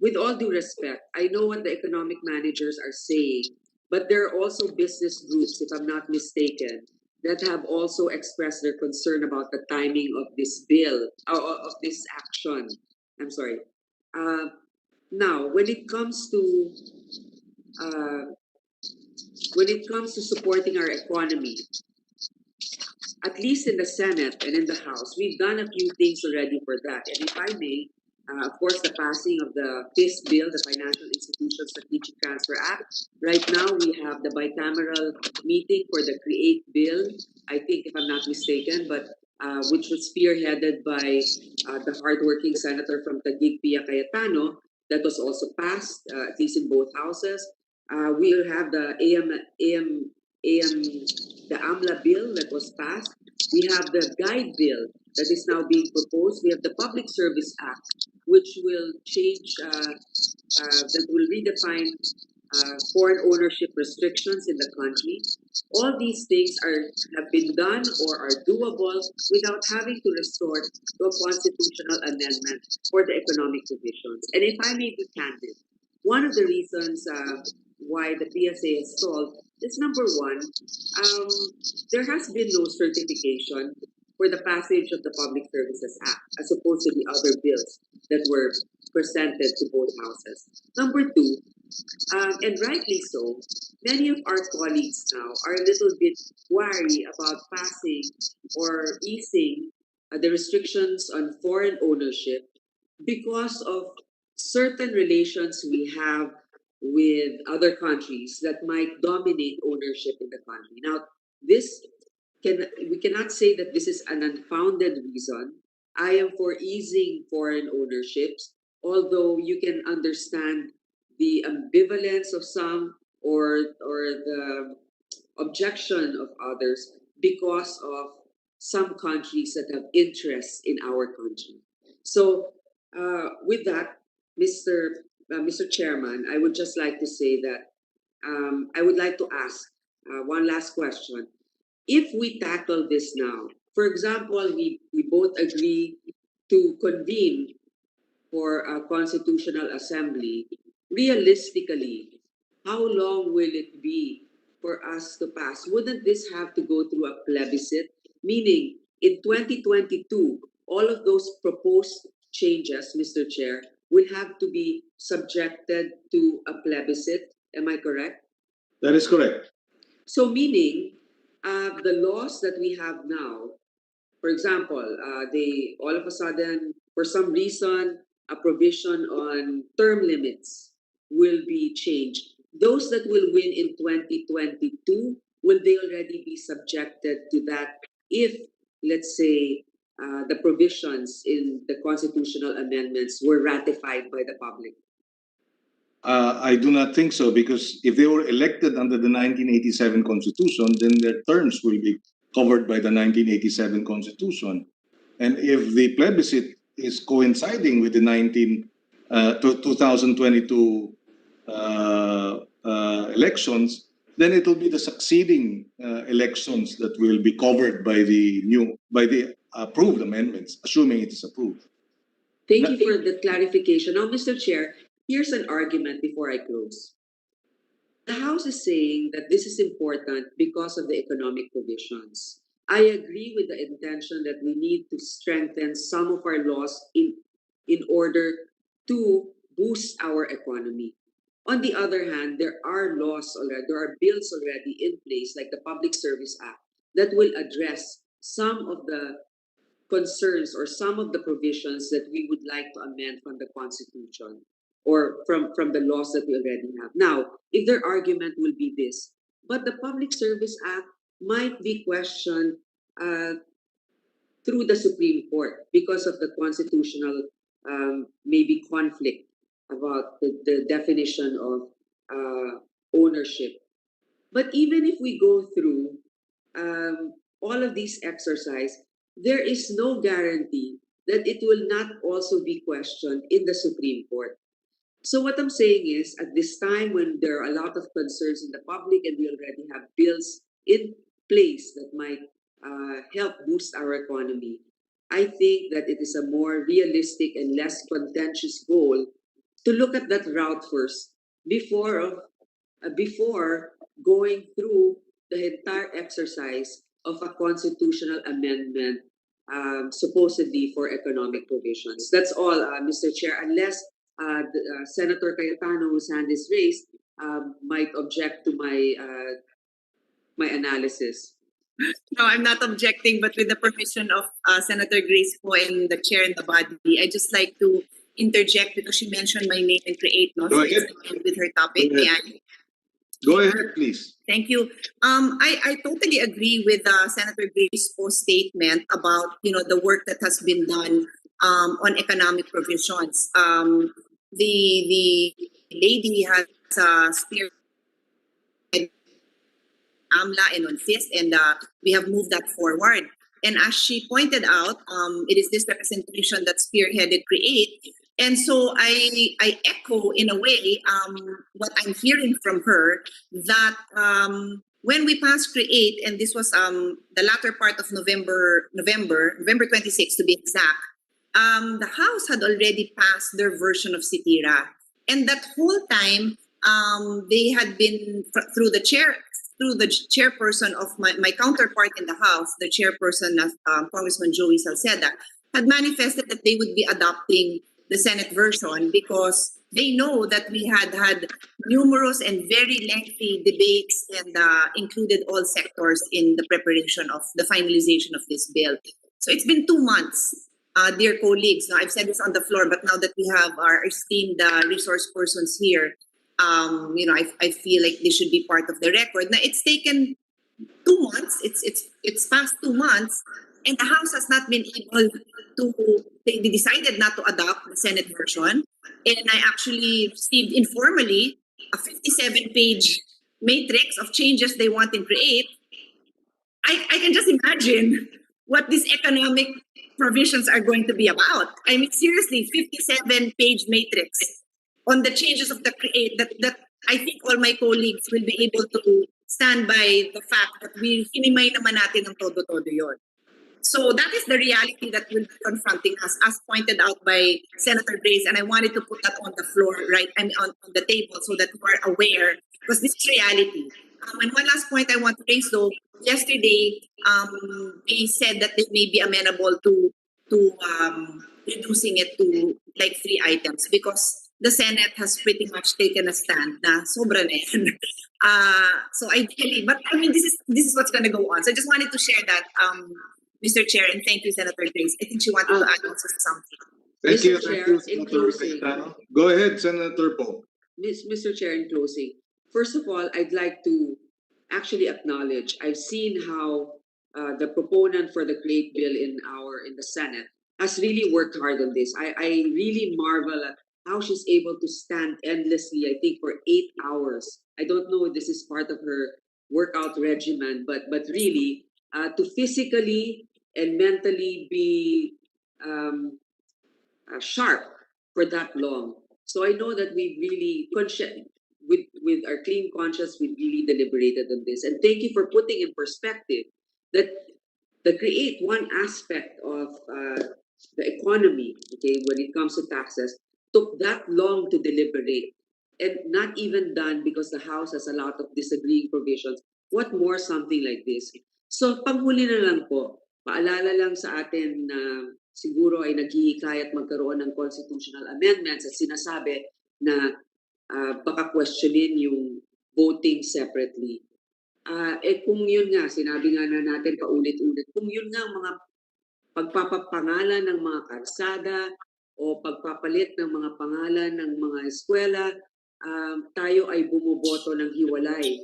with all due respect, I know what the economic managers are saying, but there are also business groups, if I'm not mistaken, that have also expressed their concern about the timing of this bill, of this action. I'm sorry. Now, when it comes to supporting our economy, at least in the Senate and in the House, we've done a few things already for that. And if I may, of course, the passing of the FIS bill, the Financial Institution Strategic Transfer Act. Right now, we have the bicameral meeting for the CREATE bill, I think, if I'm not mistaken, but which was spearheaded by the hardworking senator from Taguig, Pia Cayetano, that was also passed, at least in both houses. We will have the the AMLA bill that was passed. We have the guide bill that is now being proposed. We have the Public Service Act, which will change, that will redefine foreign ownership restrictions in the country. All these things have been done or are doable without having to resort to a constitutional amendment for the economic divisions. And if I may be candid, one of the reasons why the PSA has stalled is number one, there has been no certification for the passage of the Public Services Act as opposed to the other bills that were presented to both houses. Number two, and rightly so, many of our colleagues now are a little bit wary about passing or easing the restrictions on foreign ownership because of certain relations we have with other countries that might dominate ownership in the country. Now, we cannot say that this is an unfounded reason. I am for easing foreign ownerships, although you can understand the ambivalence of some or the objection of others because of some countries that have interests in our country. So, with that, Mr. Chairman, I would just like to say that I would like to ask one last question. If we tackle this now, for example, we both agree to convene for a constitutional assembly, realistically, how long will it be for us to pass? Wouldn't this have to go through a plebiscite? Meaning, in 2022, all of those proposed changes, Mr. Chair, will have to be subjected to a plebiscite. Am I correct? That is correct. So meaning, the laws that we have now, for example, they all of a sudden, for some reason, a provision on term limits will be changed. Those that will win in 2022, will they already be subjected to that if, let's say, the provisions in the constitutional amendments were ratified by the public? I do not think so, because if they were elected under the 1987 Constitution, then their terms will be covered by the 1987 Constitution. And if the plebiscite is coinciding with the 2022 elections, then it will be the succeeding elections that will be covered by the approved amendments, assuming it is approved. Thank you for the clarification. Now, Mr. Chair, here's an argument before I close. The House is saying that this is important because of the economic provisions. I agree with the intention that we need to strengthen some of our laws in order to boost our economy. On the other hand, there are laws already, there are bills already in place, like the Public Service Act, that will address some of the concerns or some of the provisions that we would like to amend from the Constitution or from the laws that we already have. Now, if their argument will be this, but the Public Service Act might be questioned through the Supreme Court because of the constitutional maybe conflict about the definition of ownership. But even if we go through all of these exercise, there is no guarantee that it will not also be questioned in the Supreme Court. So what I'm saying is, at this time when there are a lot of concerns in the public and we already have bills in place that might help boost our economy, I think that it is a more realistic and less contentious goal to look at that route first before going through the entire exercise of a constitutional amendment supposedly for economic provisions. That's all, Mr. Chair, unless Senator Cayetano, whose hand is raised, might object to my analysis. No, I'm not objecting, but with the permission of Senator Grace Poe and the chair and the body, I just like to interject because she mentioned my name and create, no? Go So ahead. it's with her topic. May I? Go ahead, please. Thank you. I totally agree with Senator Grace Poe's statement about the work that has been done on economic provisions. The lady has spearheaded AMLA and on FIST, and we have moved that forward. And as she pointed out, it is this representation that spearheaded CREATE. And so I echo in a way what I'm hearing from her, that when we passed CREATE, and this was the latter part of November 26th to be exact, the House had already passed their version of CITIRA. And that whole time, they had been through the chairperson of my counterpart in the House, the chairperson of Congressman Joey Salceda, had manifested that they would be adopting the Senate version because they know that we had numerous and very lengthy debates and included all sectors in the preparation of the finalization of this bill. So it's been 2 months, dear colleagues. Now, I've said this on the floor, but now that we have our esteemed resource persons here, I feel like this should be part of the record. Now, it's taken 2 months. It's past 2 months, and the House has not been able to. They decided not to adopt the Senate version, and I actually received informally a 57-page matrix of changes they want in CREATE. I can just imagine what these economic provisions are going to be about. I mean, seriously, 57-page matrix on the changes of the CREATE that I think all my colleagues will be able to stand by the fact that hinimay naman natin ng todo-todo yun. So that is the reality that will be confronting us, as pointed out by Senator Grace, and I wanted to put that on the floor, on the table, so that you are aware, because this is reality. And one last point I want to raise, though, yesterday they said that they may be amenable to reducing it to like 3 items, because the Senate has pretty much taken a stand na sobra na yan. So ideally, but I mean, this is what's going to go on. So I just wanted to share that, Mr. Chair, and thank you, Senator Grace. I think she wanted to add also something. Thank you, Mr. Chair, in Senator closing, Cayetano. Go ahead, Senator Poe. Mr. Chair, in closing, first of all, I'd like to actually acknowledge I've seen how the proponent for the Create Bill in the Senate has really worked hard on this. I really marvel at how she's able to stand endlessly, I think for 8 hours. I don't know if this is part of her workout regimen, but really to physically and mentally be sharp for that long. So I know that we really with our clean conscience, we really deliberated on this. And thank you for putting in perspective that the create one aspect of the economy, okay, when it comes to taxes, took that long to deliberate. And not even done because the House has a lot of disagreeing provisions. What more something like this? So panghuli na lang po, paalala lang sa atin na siguro ay naghihikayat magkaroon ng constitutional amendments at sinasabi na baka questionin yung voting separately. Kung yun nga, sinabi nga na natin paulit-ulit, kung yun nga mga pagpapapangalan ng mga kalsada o pagpapalit ng mga pangalan ng mga eskwela, tayo ay bumoboto ng hiwalay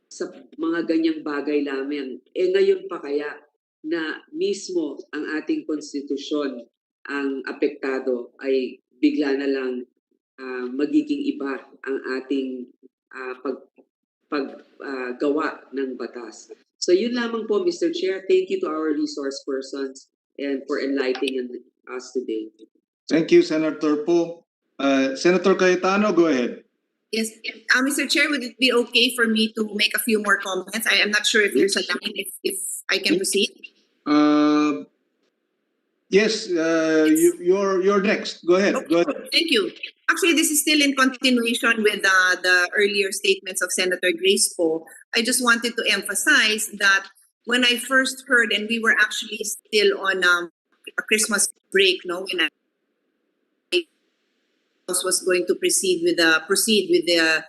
sa mga ganyang bagay lamang. Ngayon pa kaya na mismo ang ating konstitusyon ang apektado ay bigla na lang magiging iba ang ating paggawa ng batas. So yun lamang po, Mr. Chair. Thank you to our resource persons and for enlightening us today. Thank you, Senator Poe. Senator Cayetano, go ahead. Yes, Mr. Chair, would it be okay for me to make a few more comments? I am not sure if there's a line, if I can proceed. Yes, you're next. Go ahead. Okay, Go ahead. thank you. Actually, this is still in continuation with the earlier statements of Senator Grace Poe. I just wanted to emphasize that when I first heard, and we were actually still on a Christmas break, no, when I was going to proceed with the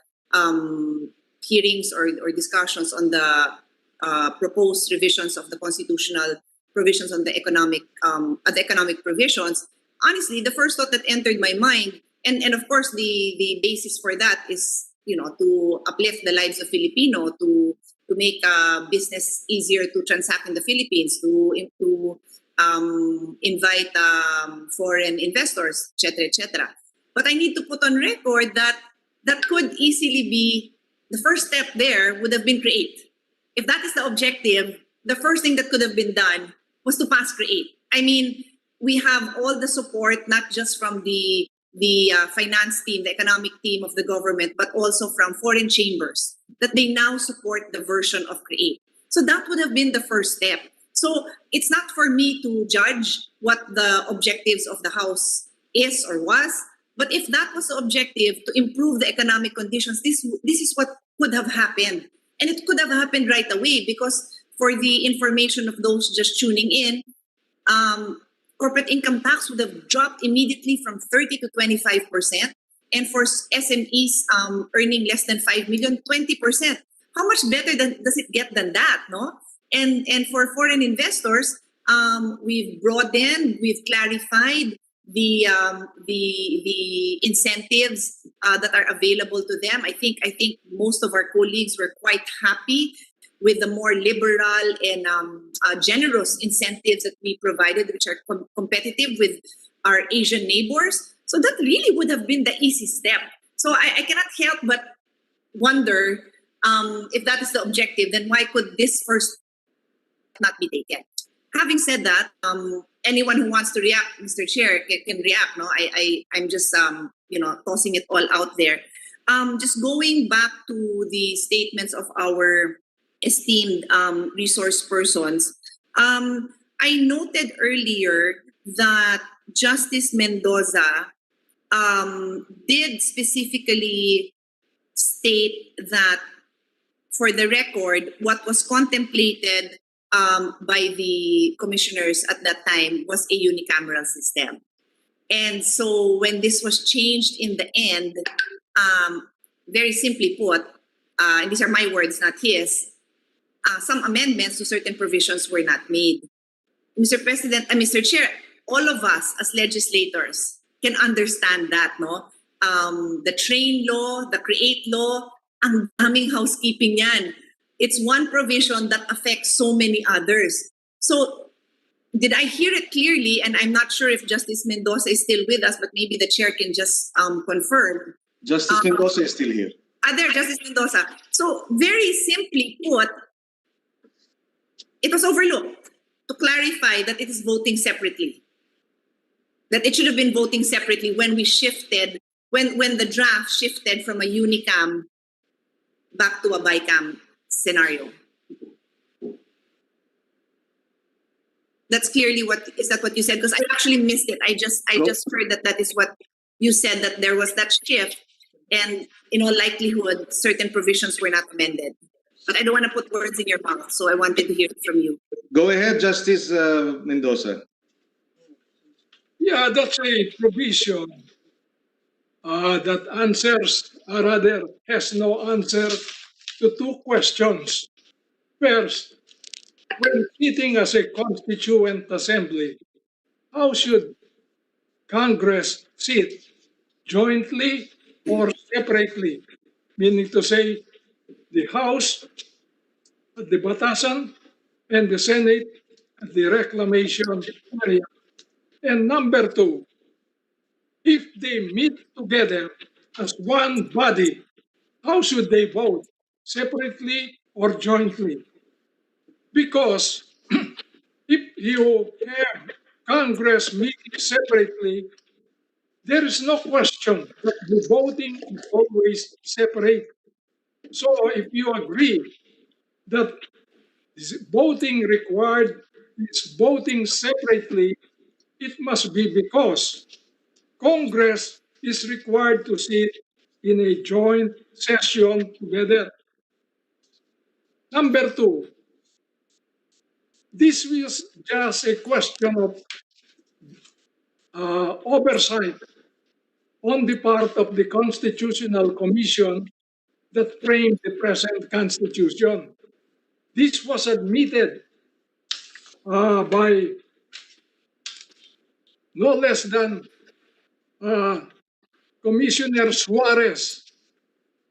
hearings or discussions on the proposed revisions of the constitutional provisions on the economic provisions. Honestly, the first thought that entered my mind, and of course the basis for that is, you know, to uplift the lives of Filipino, to make business easier to transact in the Philippines, to invite foreign investors, etc., etc. But I need to put on record that could easily be the first step. There would have been create. If that is the objective, the first thing that could have been done was to pass create. I mean, we have all the support, not just from the finance team, the economic team of the government, but also from foreign chambers, that they now support the version of create. So that would have been the first step. So it's not for me to judge what the objectives of the House is or was, but if that was the objective, to improve the economic conditions, this is what could have happened. And it could have happened right away, because for the information of those just tuning in, corporate income tax would have dropped immediately from 30 to 25%. And for SMEs earning less than 5 million, 20%. How much better does it get than that, no? And for foreign investors, we've broadened, we've clarified the incentives that are available to them. I think most of our colleagues were quite happy with the more liberal and generous incentives that we provided, which are competitive with our Asian neighbors. So that really would have been the easy step. So I cannot help but wonder if that is the objective, then why could this first not be taken? Having said that, anyone who wants to react, Mr. Chair, can react. No, I'm just tossing it all out there. Just going back to the statements of our esteemed resource persons, I noted earlier that Justice Mendoza did specifically state that, for the record, what was contemplated by the commissioners at that time was a unicameral system. And so when this was changed in the end, very simply put, and these are my words, not his, some amendments to certain provisions were not made. Mr. President, Mr. Chair, all of us as legislators can understand that, no? The train law, the create law, ang daming housekeeping yan. It's one provision that affects so many others. So did I hear it clearly? And I'm not sure if Justice Mendoza is still with us, but maybe the chair can just confirm. Justice Mendoza is still here. There, Justice Mendoza. So very simply put, it was overlooked to clarify that it is voting separately. That it should have been voting separately when we shifted, when the draft shifted from a unicam back to a bicam scenario. That's clearly is that what you said? Because I actually missed it. I just heard that is what you said, that there was that shift, and in all likelihood, certain provisions were not amended. But I don't want to put words in your mouth, so I wanted to hear it from you. Go ahead, Justice Mendoza. Yeah, that's a provision that has no answer to two questions. First, when sitting as a constituent assembly, how should Congress sit, jointly or separately? Meaning to say, the House at the Batasan and the Senate at the Reclamation area. And number two, if they meet together as one body, how should they vote, separately or jointly? Because if you have Congress meeting separately, there is no question that the voting is always separate. So if you agree that voting required is voting separately, it must be because Congress is required to sit in a joint session together. Number two, this was just a question of oversight on the part of the Constitutional Commission that framed the present Constitution. This was admitted by no less than Commissioner Suarez,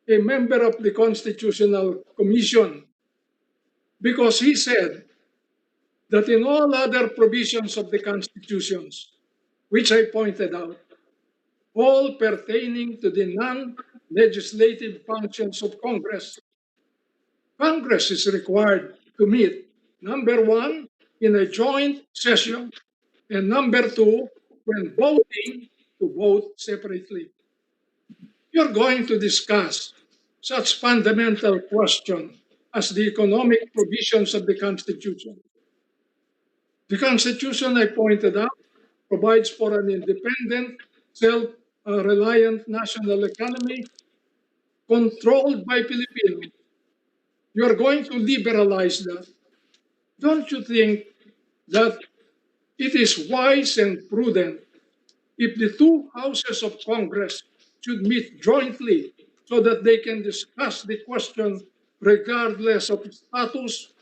a member of the Constitutional Commission, because he said that in all other provisions of the Constitutions, which I pointed out, all pertaining to the non-legislative functions of Congress, Congress is required to meet, number one, in a joint session, and number two, when voting, to vote separately. You're going to discuss such fundamental question as the economic provisions of the Constitution. The Constitution, I pointed out, provides for an independent, self-reliant national economy controlled by Filipinos. You're going to liberalize that. Don't you think that it is wise and prudent if the two houses of Congress should meet jointly so that they can discuss the question regardless of status,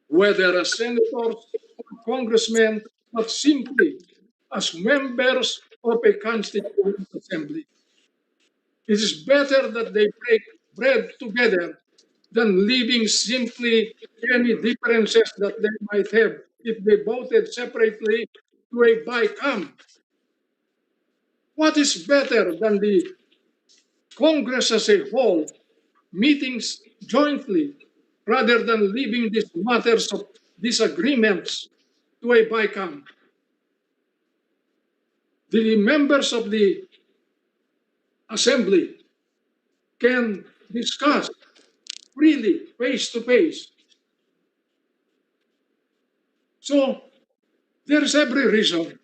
whether as senators or congressmen, but simply as members of a constituent assembly? It is better that they break bread together than leaving simply any differences that they might have if they voted separately to a bicam. What is better than the Congress as a whole meetings jointly rather than leaving these matters of disagreements to a bicam? The members of the assembly can discuss freely, face to face. So there's every reason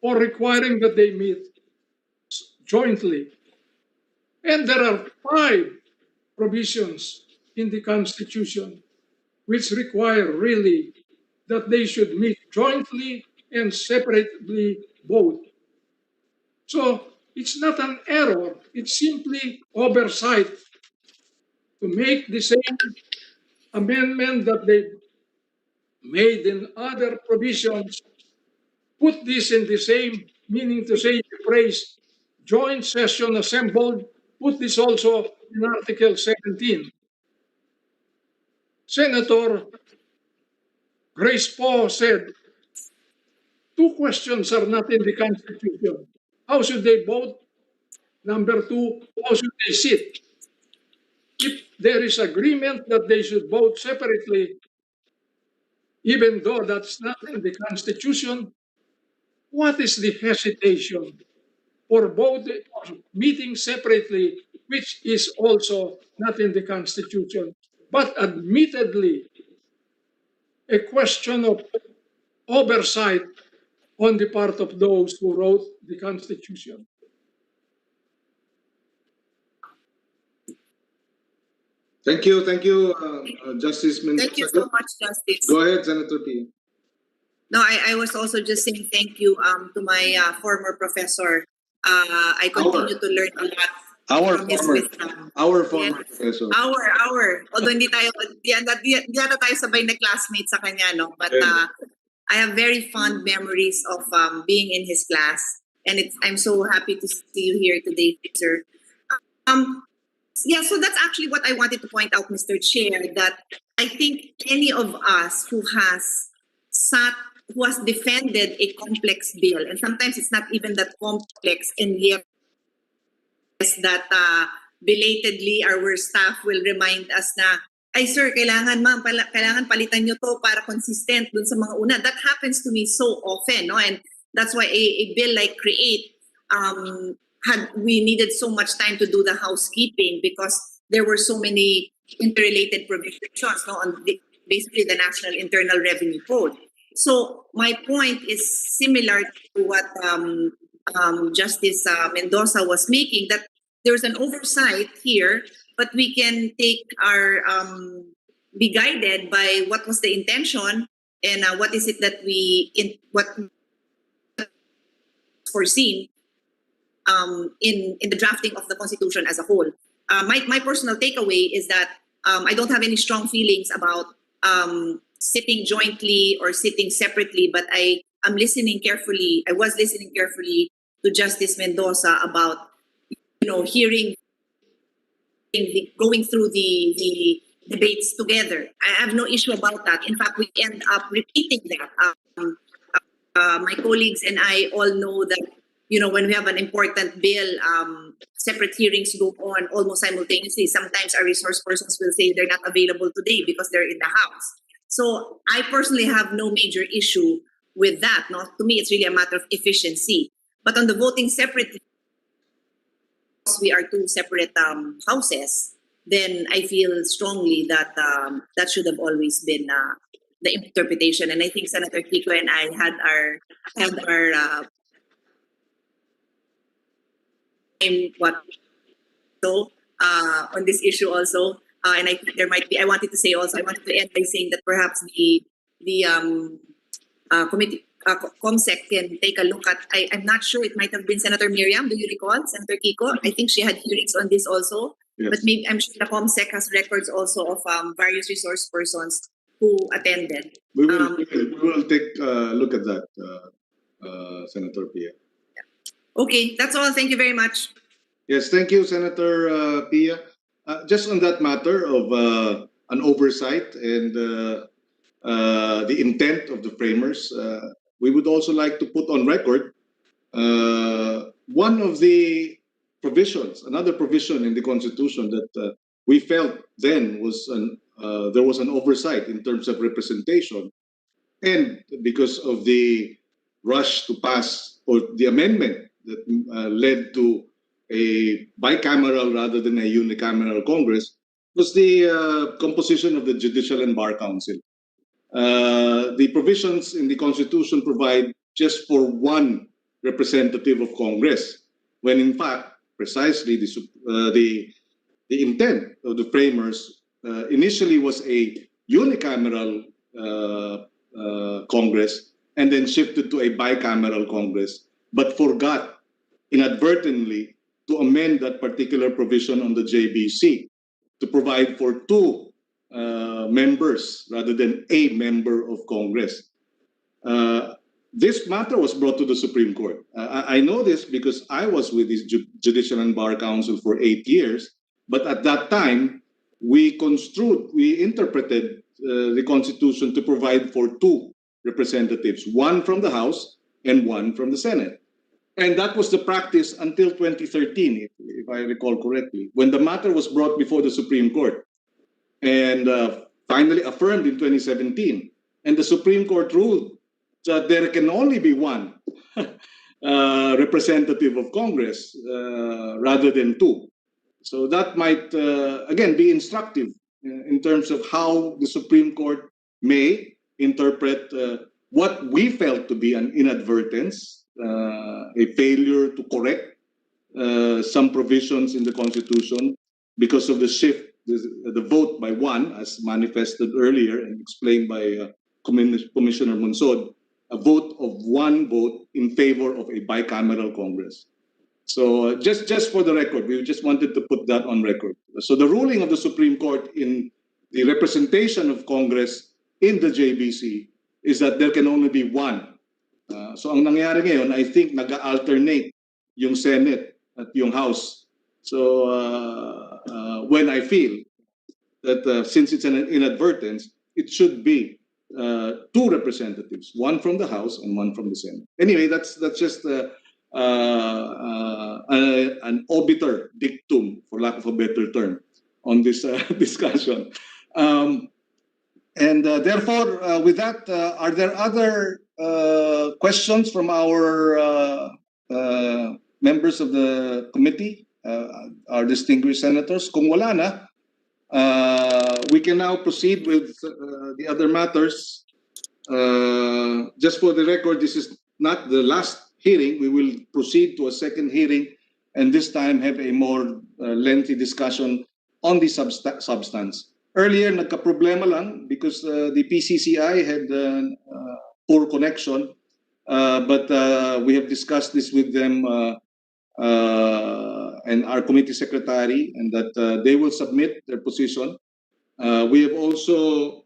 for requiring that they meet jointly. And there are 5 provisions in the Constitution which require really that they should meet jointly and separately both. So it's not an error, it's simply oversight to make the same amendment that they made in other provisions, put this in the same, meaning to say the phrase joint session assembled, put this also in Article 17. Senator Grace Poe said, two questions are not in the Constitution. How should they vote? Number two, how should they sit? If there is agreement that they should vote separately, even though that's not in the Constitution, what is the hesitation for both meeting separately, which is also not in the Constitution, but admittedly a question of oversight on the part of those who wrote the Constitution? Thank you, Justice Mendoza. Thank you so much, Justice. Go ahead, Senator P. No, I was also just saying thank you to my former professor. I continue to learn a lot from his wisdom. Our former professor. Our. Although hindi yata tayo sabay na classmate sa kanya, no? But I have very fond memories of being in his class. And I'm so happy to see you here today, sir. Yeah, so that's actually what I wanted to point out, Mr. Chair, that I think any of us who has defended a complex bill, and sometimes it's not even that complex, and yet that belatedly our staff will remind us na, ay sir, kailangan palitan nyo to para consistent dun sa mga una. That happens to me so often, no? And that's why a bill like CREATE, we needed so much time to do the housekeeping because there were so many interrelated provisions, no, on basically the National Internal Revenue Code. So my point is similar to what Justice Mendoza was making, that there's an oversight here, but we can take be guided by what was the intention and what is it that what foreseen in the drafting of the Constitution as a whole. My personal takeaway is that I don't have any strong feelings about sitting jointly or sitting separately, but I was listening carefully to Justice Mendoza about, hearing, going through the debates together. I have no issue about that. In fact, we end up repeating that. My colleagues and I all know that, when we have an important bill, separate hearings go on almost simultaneously. Sometimes our resource persons will say they're not available today because they're in the House. So I personally have no major issue with that. No? To me, it's really a matter of efficiency. But on the voting separately, we are two separate houses, then I feel strongly that that should have always been the interpretation. And I think Senator Kiko and I had our on this issue also, and I think there might be. I wanted to end by saying that perhaps the committee COMSEC can take a look at. I'm not sure. It might have been Senator Miriam. Do you recall, Senator Kiko? I think she had hearings on this also. Yes. But maybe I'm sure the COMSEC has records also of various resource persons who attended. We will take a look at that, Senator Pia. Okay, that's all. Thank you very much. Yes, thank you, Senator Pia. Just on that matter of an oversight and the intent of the framers, we would also like to put on record one of the provisions, another provision in the Constitution that we felt then was there was an oversight in terms of representation, and because of the rush to pass or the amendment that led to a bicameral rather than a unicameral Congress, was the composition of the Judicial and Bar Council. The provisions in the Constitution provide just for one representative of Congress, when in fact, precisely the intent of the framers initially was a unicameral Congress and then shifted to a bicameral Congress, but forgot inadvertently to amend that particular provision on the JBC to provide for two members rather than a member of Congress. This matter was brought to the Supreme Court. I know this because I was with the Judicial and Bar Council for 8 years, but at that time, we interpreted the Constitution to provide for two representatives, one from the House and one from the Senate. And that was the practice until 2013, if I recall correctly, when the matter was brought before the Supreme Court and finally affirmed in 2017. And the Supreme Court ruled that there can only be one representative of Congress rather than two. So that might, again, be instructive in terms of how the Supreme Court may interpret what we felt to be an inadvertence, a failure to correct some provisions in the Constitution because of the shift, the vote by one, as manifested earlier and explained by Commissioner Monsod, a vote of one vote in favor of a bicameral Congress. So just for the record, we just wanted to put that on record. So the ruling of the Supreme Court in the representation of Congress in the JBC is that there can only be one. So ang nangyari ngayon, I think nag-alternate yung Senate at yung House. So when I feel that since it's an inadvertence, it should be two representatives, one from the House and one from the Senate. Anyway, that's just an obiter dictum, for lack of a better term, on this discussion. Therefore, with that, are there other questions from our members of the committee, our distinguished senators? Kung wala na, we can now proceed with the other matters. Just for the record, this is not the last hearing. We will proceed to a second hearing and this time have a more lengthy discussion on the substance. Earlier, nagka-problema lang because the PCCI had poor connection, but we have discussed this with them and our committee secretary, and that they will submit their position. We are also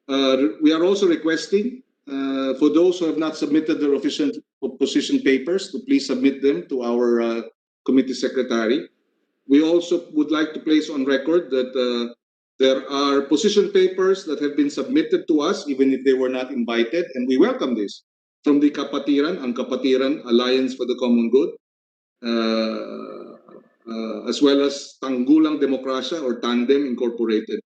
requesting for those who have not submitted their official position papers to please submit them to our committee secretary. We also would like to place on record that there are position papers that have been submitted to us, even if they were not invited, and we welcome this, from the Kapatiran, ang Kapatiran Alliance for the Common Good, as well as Tanggulang Demokrasya or Tandem Incorporated.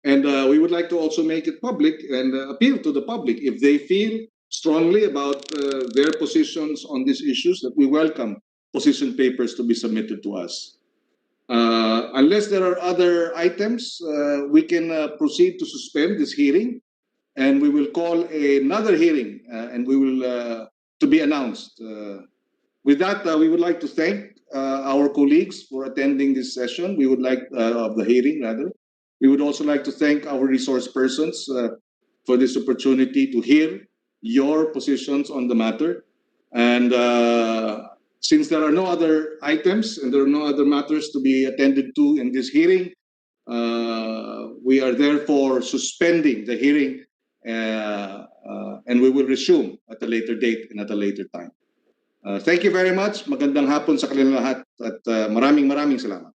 And we would like to also make it public and appeal to the public if they feel strongly about their positions on these issues, that we welcome position papers to be submitted to us. Unless there are other items, we can proceed to suspend this hearing, and we will call another hearing, and we will to be announced. With that, we would like to thank our colleagues for attending this session. We would like of the hearing rather. We would also like to thank our resource persons for this opportunity to hear your positions on the matter. And since there are no other items and there are no other matters to be attended to in this hearing, we are therefore suspending the hearing and we will resume at a later date and at a later time. Thank you very much. Magandang hapon sa kanilang lahat at maraming salamat.